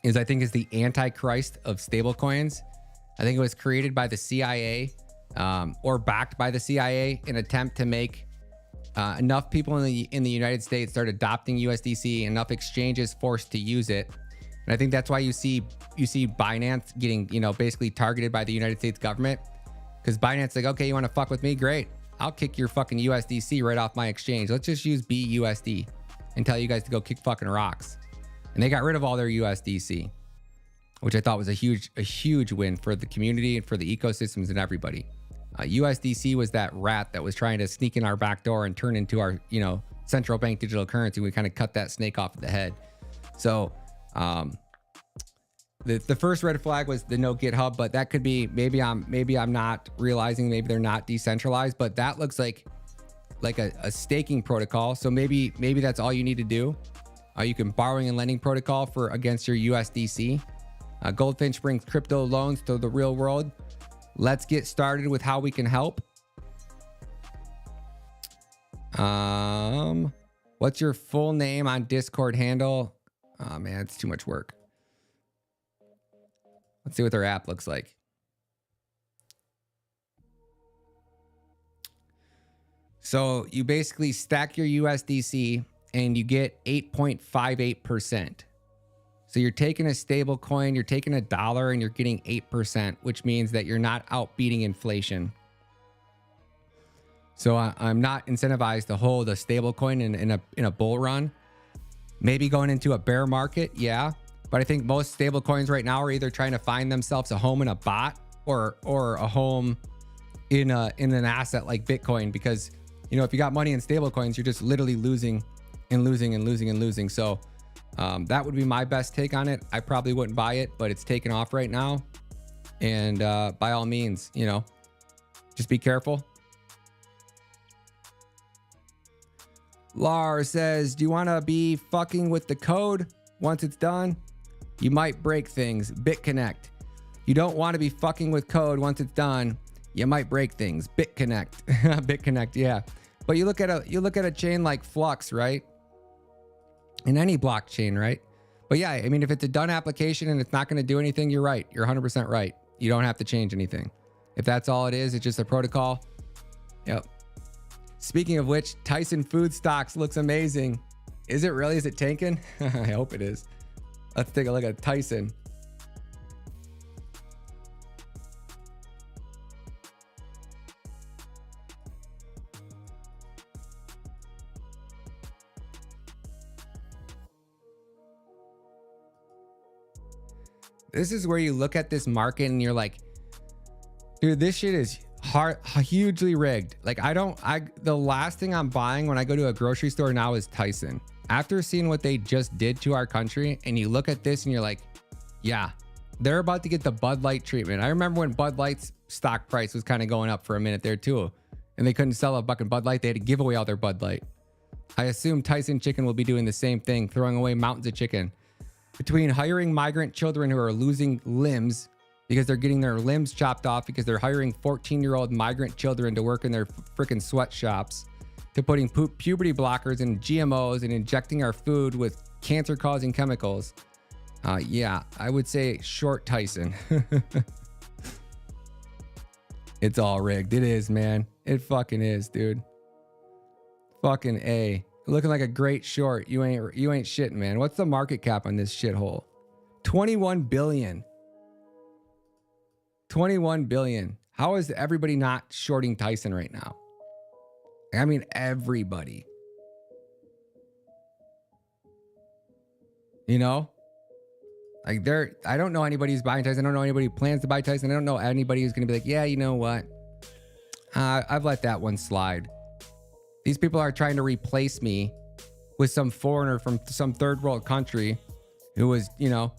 is, I think, is the antichrist of stablecoins. I think it was created by the CIA or backed by the CIA in an attempt to make enough people in the United States start adopting USDC, enough exchanges forced to use it. And I think that's why you see Binance getting, you know, basically targeted by the United States government, because Binance is like, okay, you want to fuck with me? Great. I'll kick your fucking USDC right off my exchange. Let's just use BUSD and tell you guys to go kick fucking rocks. And they got rid of all their USDC, which I thought was a huge win for the community and for the ecosystems and everybody. USDC was that rat that was trying to sneak in our back door and turn into our, you know, central bank digital currency. We kind of cut that snake off the head. So the first red flag was the no GitHub, but that could be, maybe I'm not realizing, maybe they're not decentralized, but that looks like a staking protocol. So maybe that's all you need to do. You can borrowing and lending protocol for against your USDC. Goldfinch brings crypto loans to the real world. let's get started with how we can help. What's your full name on Discord handle? Oh man, it's too much work. Let's see what their app looks like. So you basically stack your USDC and you get 8.58%. So you're taking a stable coin, you're taking $1 and you're getting 8%, which means that you're not outbeating inflation. So I'm not incentivized to hold a stable coin in a bull run. Maybe going into a bear market, yeah. But I think most stable coins right now are either trying to find themselves a home in a bot or a home in an asset like Bitcoin, because you know, if you got money in stable coins, you're just literally losing and losing and losing and losing. So that would be my best take on it. I probably wouldn't buy it, but it's taken off right now. And by all means, you know, just be careful. Lars says, do you want to be fucking with the code once it's done? You might break things. BitConnect. You don't want to be fucking with code once it's done. You might break things. BitConnect. BitConnect, yeah. But you look at a chain like Flux, right? In any blockchain, right? But yeah, I mean, if it's a done application and it's not going to do anything, you're right. You're 100% right. You don't have to change anything. If that's all it is, it's just a protocol. Yep. Speaking of which, Tyson Food Stocks looks amazing. Is it really? Is it tanking? I hope it is. Let's take a look at Tyson. This is where you look at this market and you're like, dude, this shit is hugely rigged. Like the last thing I'm buying when I go to a grocery store now is Tyson. After seeing what they just did to our country, and you look at this and you're like, yeah, they're about to get the Bud Light treatment. I remember when Bud Light's stock price was kind of going up for a minute there too, and they couldn't sell a fucking Bud Light. They had to give away all their Bud Light. I assume Tyson Chicken will be doing the same thing, throwing away mountains of chicken. Between hiring migrant children who are losing limbs because they're getting their limbs chopped off because they're hiring 14-year-old migrant children to work in their freaking sweatshops, to putting puberty blockers and GMOs and injecting our food with cancer-causing chemicals. Yeah, I would say short Tyson. It's all rigged. It is, man. It fucking is, dude. Fucking A. Looking like a great short. You ain't shitting, man. What's the market cap on this shithole? 21 billion. 21 billion. How is everybody not shorting Tyson right now? I mean, everybody. You know? Like I don't know anybody who's buying Tyson. I don't know anybody who plans to buy Tyson. I don't know anybody who's going to be like, yeah, you know what? I've let that one slide. These people are trying to replace me with some foreigner from some third world country who was, you know,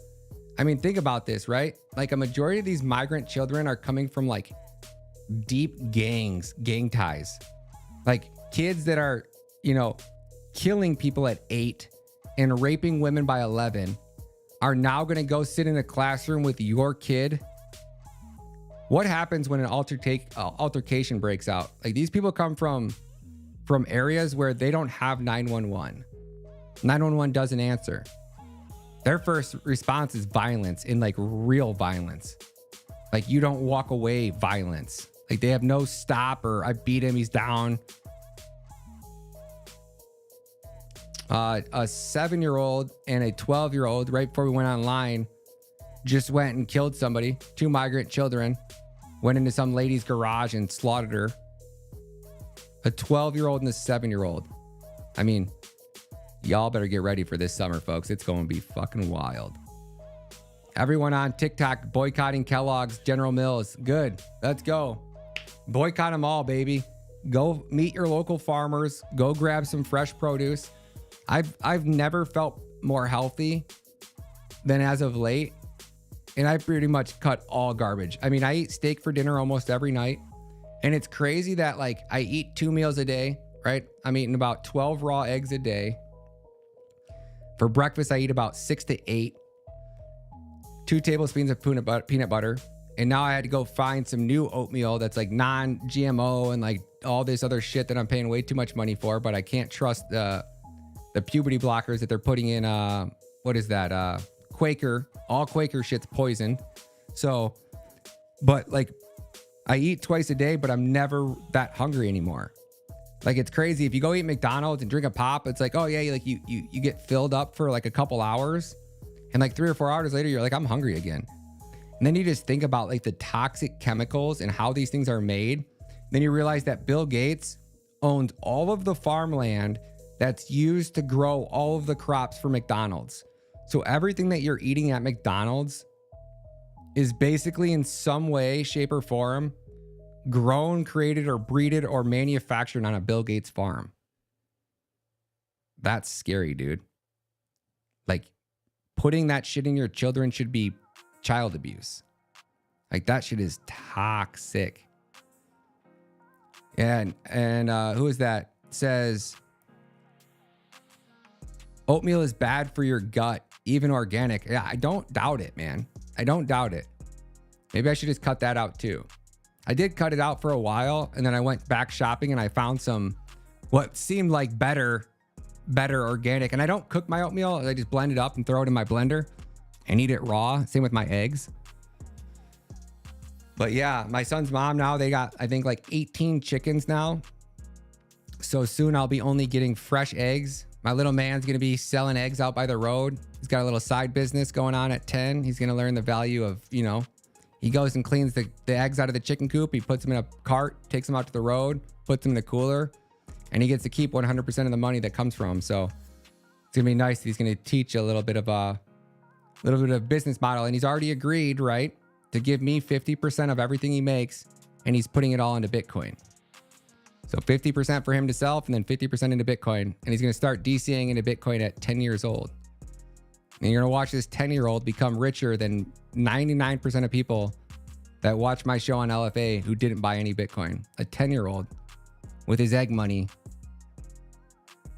I mean, think about this, right? Like a majority of these migrant children are coming from like deep gang ties. Like kids that are, you know, killing people at 8 and raping women by 11 are now going to go sit in a classroom with your kid. What happens when an altercation breaks out? Like these people come from areas where they don't have 911. 911 doesn't answer. Their first response is violence, in like real violence. Like you don't walk away violence. Like they have no stop or I beat him, he's down. A 7-year-old and a 12-year-old right before we went online just went and killed somebody. 2 migrant children went into some lady's garage and slaughtered her. A 12-year-old and a 7-year-old. I mean, y'all better get ready for this summer, folks. It's going to be fucking wild. Everyone on TikTok boycotting Kellogg's, General Mills. Good. Let's go. Boycott them all, baby. Go meet your local farmers. Go grab some fresh produce. I've never felt more healthy than as of late. And I pretty much cut all garbage. I mean, I eat steak for dinner almost every night. And it's crazy that like I eat 2 meals a day, right? I'm eating about 12 raw eggs a day. For breakfast, I eat about 6 to 8. 2 tablespoons of peanut butter. And now I had to go find some new oatmeal that's like non-GMO and like all this other shit that I'm paying way too much money for, but I can't trust the puberty blockers that they're putting in. What is that? Quaker. All Quaker shit's poison. So, but like I eat twice a day, but I'm never that hungry anymore. Like it's crazy. If you go eat McDonald's and drink a pop, it's like, oh yeah, like you get filled up for like a couple hours, and like 3 or 4 hours later, you're like, I'm hungry again. And then you just think about like the toxic chemicals and how these things are made. Then you realize that Bill Gates owns all of the farmland that's used to grow all of the crops for McDonald's. So everything that you're eating at McDonald's is basically in some way, shape, or form grown, created, or breeded, or manufactured on a Bill Gates farm. That's scary, dude. Like putting that shit in your children should be child abuse. Like that shit is toxic. And who is that? Says oatmeal is bad for your gut, even organic. Yeah, I don't doubt it, man. I don't doubt it. Maybe I should just cut that out too. I did cut it out for a while, and then I went back shopping and I found some what seemed like better organic. And I don't cook my oatmeal. I just blend it up and throw it in my blender and eat it raw. Same with my eggs. But yeah, my son's mom now, they got, I think like 18 chickens now. So soon I'll be only getting fresh eggs. My little man's going to be selling eggs out by the road. He's got a little side business going on at 10. He's going to learn the value of, you know, he goes and cleans the eggs out of the chicken coop. He puts them in a cart, takes them out to the road, puts them in a cooler, and he gets to keep 100% of the money that comes from him. So it's going to be nice. He's going to teach a little bit of business model. And he's already agreed, right, to give me 50% of everything he makes. And he's putting it all into Bitcoin. So 50% for him to self and then 50% into Bitcoin. And he's going to start DCing into Bitcoin at 10 years old. And you're going to watch this 10-year-old become richer than 99% of people that watch my show on LFA who didn't buy any Bitcoin. A 10-year-old with his egg money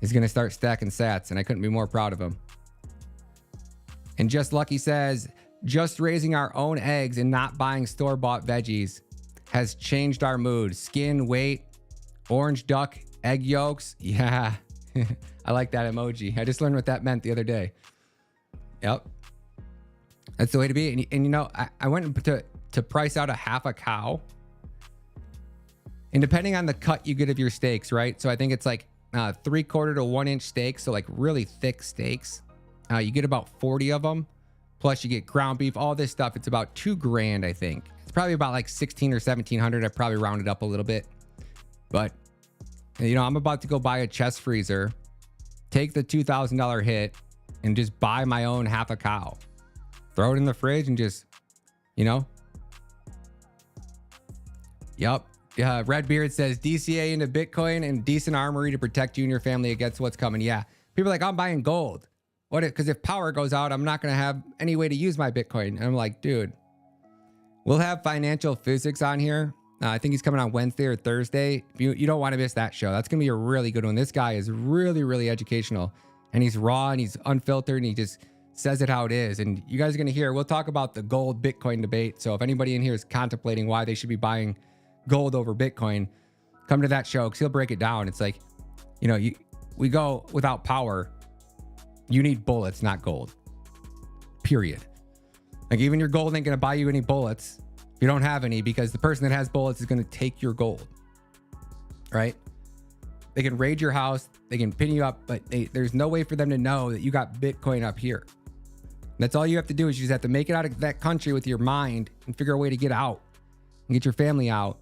is going to start stacking sats, and I couldn't be more proud of him. And Just Lucky says, just raising our own eggs and not buying store-bought veggies has changed our mood. Skin, weight, orange duck, egg yolks. Yeah, I like that emoji. I just learned what that meant the other day. Yep. That's the way to be. And you know, I went to price out a half a cow. And depending on the cut you get of your steaks, right? So I think it's like 3/4 to 1 inch steaks. So like really thick steaks. You get about 40 of them. Plus you get ground beef, all this stuff. It's about $2,000, I think. It's probably about like 1,600 or 1,700. I probably rounded up a little bit. But, you know, I'm about to go buy a chest freezer, take the $2,000 hit, and just buy my own half a cow. Throw it in the fridge and just, you know. Yep. Redbeard says DCA into Bitcoin and decent armory to protect you and your family against what's coming. Yeah. People are like, I'm buying gold. What? Because if power goes out, I'm not going to have any way to use my Bitcoin. And I'm like, dude, we'll have financial physics on here. I think he's coming on Wednesday or Thursday. You don't want to miss that show. That's going to be a really good one. This guy is really, really educational. And he's raw and he's unfiltered and he just says it how it is. And you guys are going to hear, we'll talk about the gold Bitcoin debate. So if anybody in here is contemplating why they should be buying gold over Bitcoin, come to that show because he'll break it down. It's like, you know, we go without power. You need bullets, not gold. Period. Like even your gold ain't going to buy you any bullets if you don't have any, because the person that has bullets is going to take your gold. Right? They can raid your house, they can pin you up, but there's no way for them to know that you got Bitcoin up here. And that's all you have to do is you just have to make it out of that country with your mind and figure a way to get out and get your family out.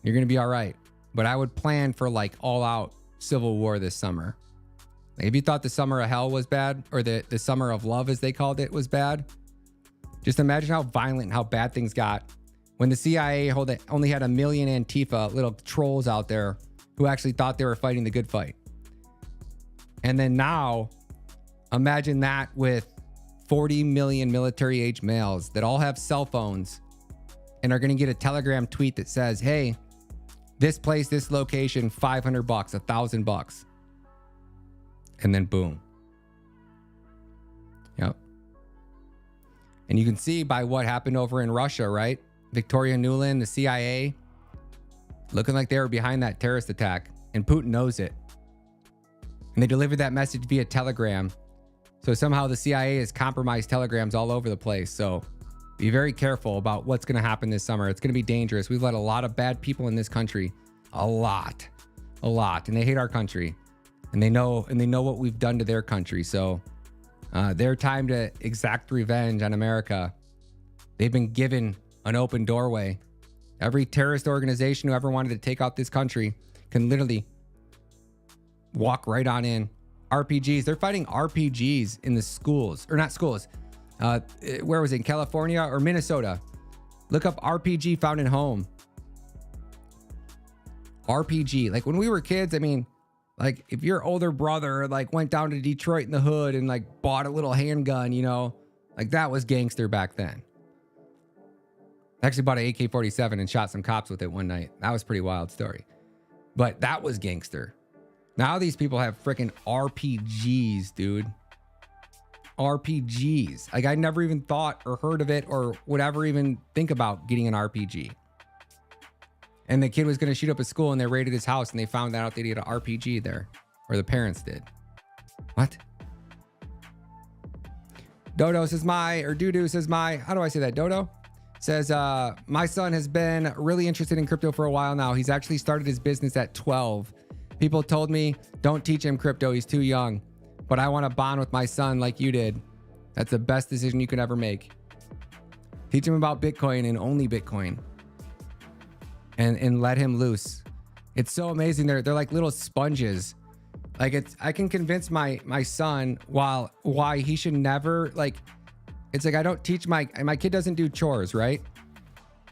You're going to be all right. But I would plan for like all out civil war this summer. Like if you thought the summer of hell was bad, or the summer of love, as they called it, was bad, just imagine how violent and how bad things got when the CIA only had 1 million Antifa little trolls out there who actually thought they were fighting the good fight. And then now, imagine that with 40 million military-age males that all have cell phones and are going to get a Telegram tweet that says, hey, this place, this location, $500, $1,000. And then boom. Yep. And you can see by what happened over in Russia, right? Victoria Nuland, the CIA, looking like they were behind that terrorist attack, and Putin knows it. And they delivered that message via telegram. So somehow the CIA has compromised telegrams all over the place. So be very careful about what's going to happen this summer. It's going to be dangerous. We've let a lot of bad people in this country, a lot, and they hate our country, and they know what we've done to their country. So their time to exact revenge on America, they've been given an open doorway. Every terrorist organization who ever wanted to take out this country can literally walk right on in. RPGs, they're fighting RPGs in the schools, or not schools. Where was it, in California or Minnesota? Look up RPG found in home. RPG, like when we were kids, I mean, like if your older brother like went down to Detroit in the hood and like bought a little handgun, you know, like that was gangster back then. Actually bought an AK-47 and shot some cops with it one night. That was a pretty wild story. But that was gangster. Now these people have freaking RPGs, dude. RPGs. Like I never even thought or heard of it or would ever even think about getting an RPG. And the kid was going to shoot up a school and they raided his house and they found out that he had an RPG there. Or the parents did. What? Dodo says Doodoo says how do I say that? Dodo says, my son has been really interested in crypto for a while now. He's actually started his business at 12. People told me, don't teach him crypto. He's too young. But I want to bond with my son like you did. That's the best decision you could ever make. Teach him about Bitcoin and only Bitcoin. And let him loose. It's so amazing. They're like little sponges. Like I can convince my son why he should never, like, it's like I don't teach my kid doesn't do chores, right?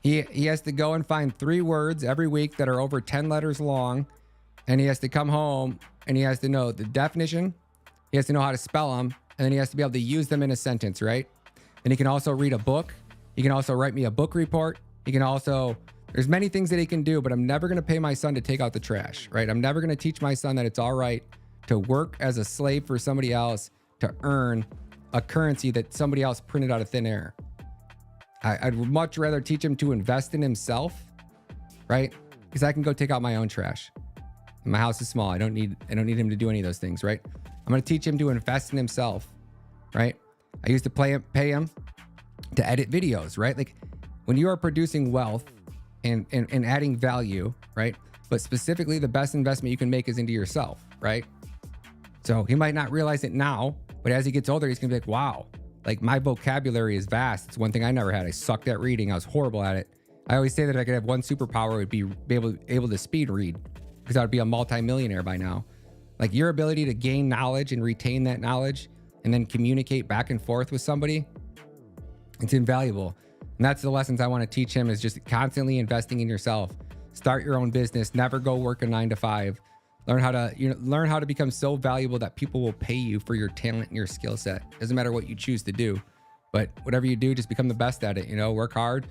He has to go and find 3 words every week that are over 10 letters long. And he has to come home and he has to know the definition. He has to know how to spell them. And then he has to be able to use them in a sentence, right? And he can also read a book. He can also write me a book report. He can also, there's many things that he can do, but I'm never going to pay my son to take out the trash, right? I'm never going to teach my son that it's all right to work as a slave for somebody else to earn a currency that somebody else printed out of thin air. I'd much rather teach him to invest in himself, right? Because I can go take out my own trash. My house is small. I don't need him to do any of those things, right? I'm going to teach him to invest in himself, right? I used to pay him to edit videos, right? Like when you are producing wealth and adding value, right? But specifically the best investment you can make is into yourself, right? So he might not realize it now, but as he gets older, he's going to be like, wow, like my vocabulary is vast. It's one thing I never had. I sucked at reading. I was horrible at it. I always say that if I could have one superpower, it would be able to speed read, because I would be a multimillionaire by now. Like your ability to gain knowledge and retain that knowledge and then communicate back and forth with somebody, it's invaluable. And that's the lessons I want to teach him, is just constantly investing in yourself. Start your own business. Never go work a 9-to-5. Learn how to become so valuable that people will pay you for your talent and your skill set. Doesn't matter what you choose to do, but whatever you do, just become the best at it. Work hard,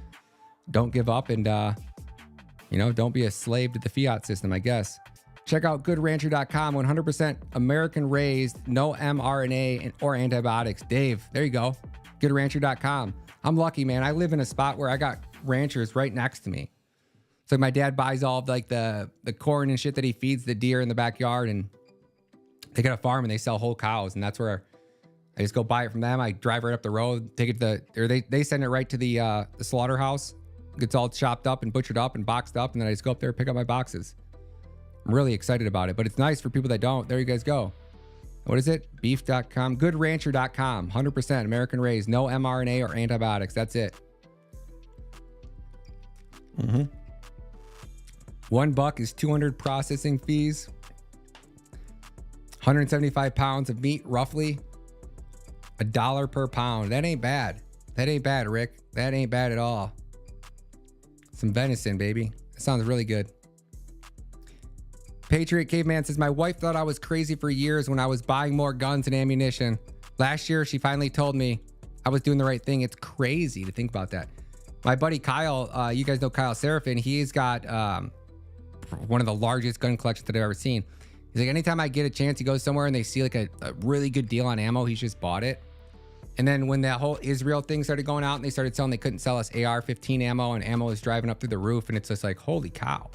don't give up, and don't be a slave to the fiat system, I guess. Check out goodrancher.com, 100% American raised, no mRNA or antibiotics. Dave, there you go. Goodrancher.com. I'm lucky, man. I live in a spot where I got ranchers right next to me. So my dad buys all of like the corn and shit that he feeds the deer in the backyard, and they got a farm and they sell whole cows, and that's where I just go buy it from them. I drive right up the road, take it they send it right to the slaughterhouse. It gets all chopped up and butchered up and boxed up, and then I just go up there and pick up my boxes. I'm really excited about it, but it's nice for people that don't. There you guys go. What is it? Beef.com, goodrancher.com, 100% American raised, no mRNA or antibiotics. That's it. $1 is 200 processing fees. 175 pounds of meat, roughly $1 per pound. That ain't bad. That ain't bad, Rick. That ain't bad at all. Some venison, baby. That sounds really good. Patriot Caveman says, my wife thought I was crazy for years when I was buying more guns and ammunition. Last year, she finally told me I was doing the right thing. It's crazy to think about that. My buddy Kyle, you guys know Kyle Seraphin. He's got one of the largest gun collections that I've ever seen. He's like, anytime I get a chance, he goes somewhere and they see like a really good deal on ammo, he's just bought it. And then when that whole Israel thing started going out and they started selling, they couldn't sell us AR-15 ammo, and ammo is driving up through the roof, and it's just like, holy cow.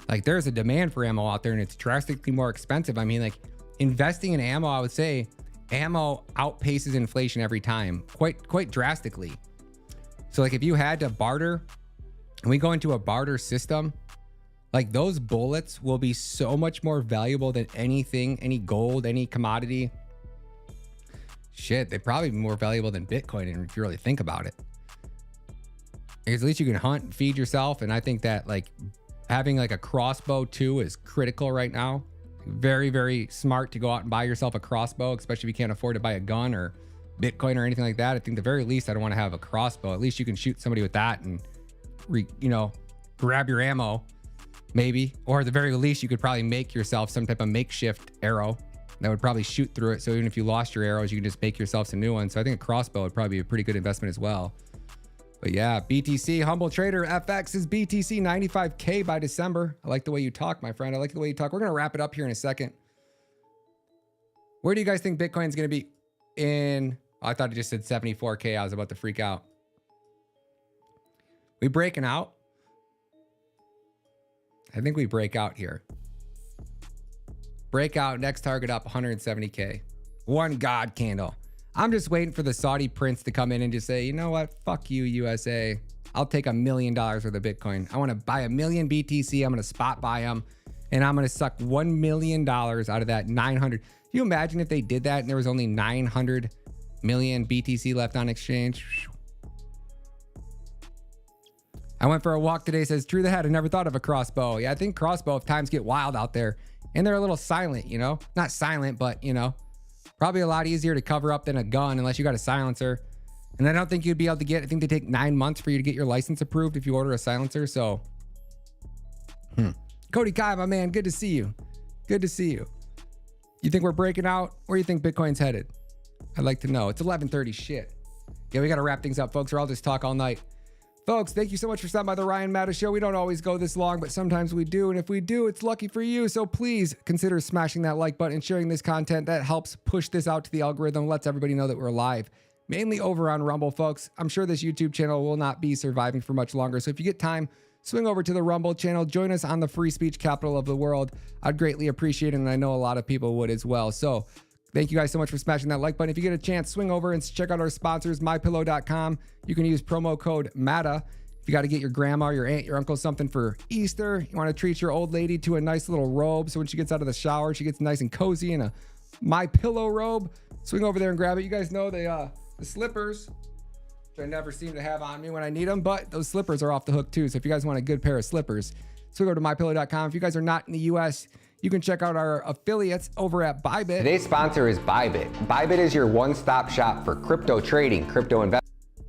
Like, there's a demand for ammo out there, and it's drastically more expensive. I mean, like, investing in ammo, I would say ammo outpaces inflation every time, quite drastically. So like, if you had to barter, and we go into a barter system, like, those bullets will be so much more valuable than anything, any gold, any commodity. Shit, they'd probably be more valuable than Bitcoin if you really think about it. Because at least you can hunt and feed yourself. And I think that, like, having like a crossbow too is critical right now. Very, very smart to go out and buy yourself a crossbow, especially if you can't afford to buy a gun or Bitcoin or anything like that. I think the very least, I don't want to have a crossbow. At least you can shoot somebody with that and, grab your ammo, maybe. Or at the very least, you could probably make yourself some type of makeshift arrow that would probably shoot through it. So even if you lost your arrows, you can just make yourself some new ones. So I think a crossbow would probably be a pretty good investment as well. But yeah, BTC, Humble Trader, FX is BTC 95K by December. I like the way you talk, my friend. I like the way you talk. We're going to wrap it up here in a second. Where do you guys think Bitcoin's going to be in? Oh, I thought it just said 74K. I was about to freak out. We breaking out? I think we break out here. Breakout, next target up 170K. One God candle. I'm just waiting for the Saudi prince to come in and just say, you know what? Fuck you, USA. I'll take $1 million worth of Bitcoin. I want to buy 1 million BTC. I'm going to spot buy them. And I'm going to suck $1 million out of that 900. Can you imagine if they did that and there was only 900 million BTC left on exchange? I went for a walk today, says, true the head. I never thought of a crossbow. Yeah, I think crossbow, if times get wild out there and they're a little silent, not silent, but probably a lot easier to cover up than a gun unless you got a silencer. And I don't think you'd be able to get, I think they take 9 months for you to get your license approved if you order a silencer. So, Cody Kai, my man, good to see you. Good to see you. You think we're breaking out? Where do you think Bitcoin's headed? I'd like to know. It's 11:30 shit. Yeah, we got to wrap things up, folks, or I'll just talk all night. Folks, thank you so much for stopping by the Ryan Matta Show. We don't always go this long, but sometimes we do. And if we do, it's lucky for you. So please consider smashing that like button and sharing this content. That helps push this out to the algorithm, lets everybody know that we're live, mainly over on Rumble, folks. I'm sure this YouTube channel will not be surviving for much longer. So if you get time, swing over to the Rumble channel. Join us on the free speech capital of the world. I'd greatly appreciate it, and I know a lot of people would as well. So thank you guys so much for smashing that like button. If you get a chance, swing over and check out our sponsors, mypillow.com. You can use promo code MATTA. If you got to get your grandma, your aunt, your uncle something for Easter, you want to treat your old lady to a nice little robe so when she gets out of the shower, she gets nice and cozy in a My Pillow robe, swing over there and grab it. You guys know the slippers, which I never seem to have on me when I need them, but those slippers are off the hook too. So if you guys want a good pair of slippers, swing over to mypillow.com. If you guys are not in the US, you can check out our affiliates over at Bybit. Today's sponsor is Bybit. Bybit is your one-stop shop for crypto trading, crypto investing.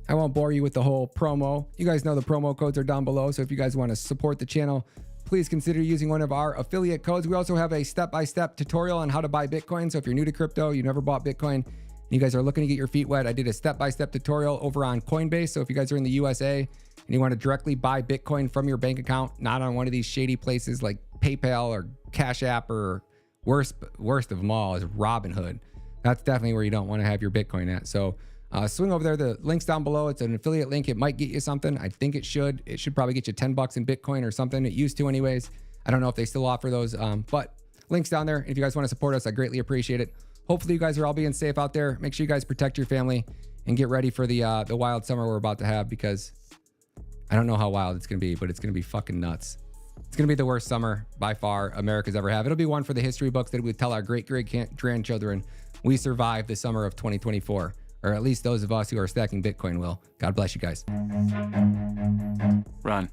I won't bore you with the whole promo. You guys know the promo codes are down below. So if you guys want to support the channel, please consider using one of our affiliate codes. We also have a step-by-step tutorial on how to buy Bitcoin. So if you're new to crypto, you never bought Bitcoin, and you guys are looking to get your feet wet, I did a step-by-step tutorial over on COINBASE. So if you guys are in the USA and you want to directly buy Bitcoin from your bank account, not on one of these shady places like PayPal or Cash App, or worst of them all is Robinhood. That's definitely where you don't want to have your Bitcoin at. So swing over there. The link's down below. It's an affiliate link. It might get you something. I think it should. It should probably get you $10 in Bitcoin or something. It used to anyways. I don't know if they still offer those, but link's down there. If you guys want to support us, I greatly appreciate it. Hopefully you guys are all being safe out there. Make sure you guys protect your family and get ready for the wild summer we're about to have, because I don't know how wild it's going to be, but it's going to be fucking nuts. It's going to be the worst summer by far America's ever had. It'll be one for the history books that we tell our great-great-grandchildren we survived the summer of 2024. Or at least those of us who are stacking Bitcoin will. God bless you guys. Run.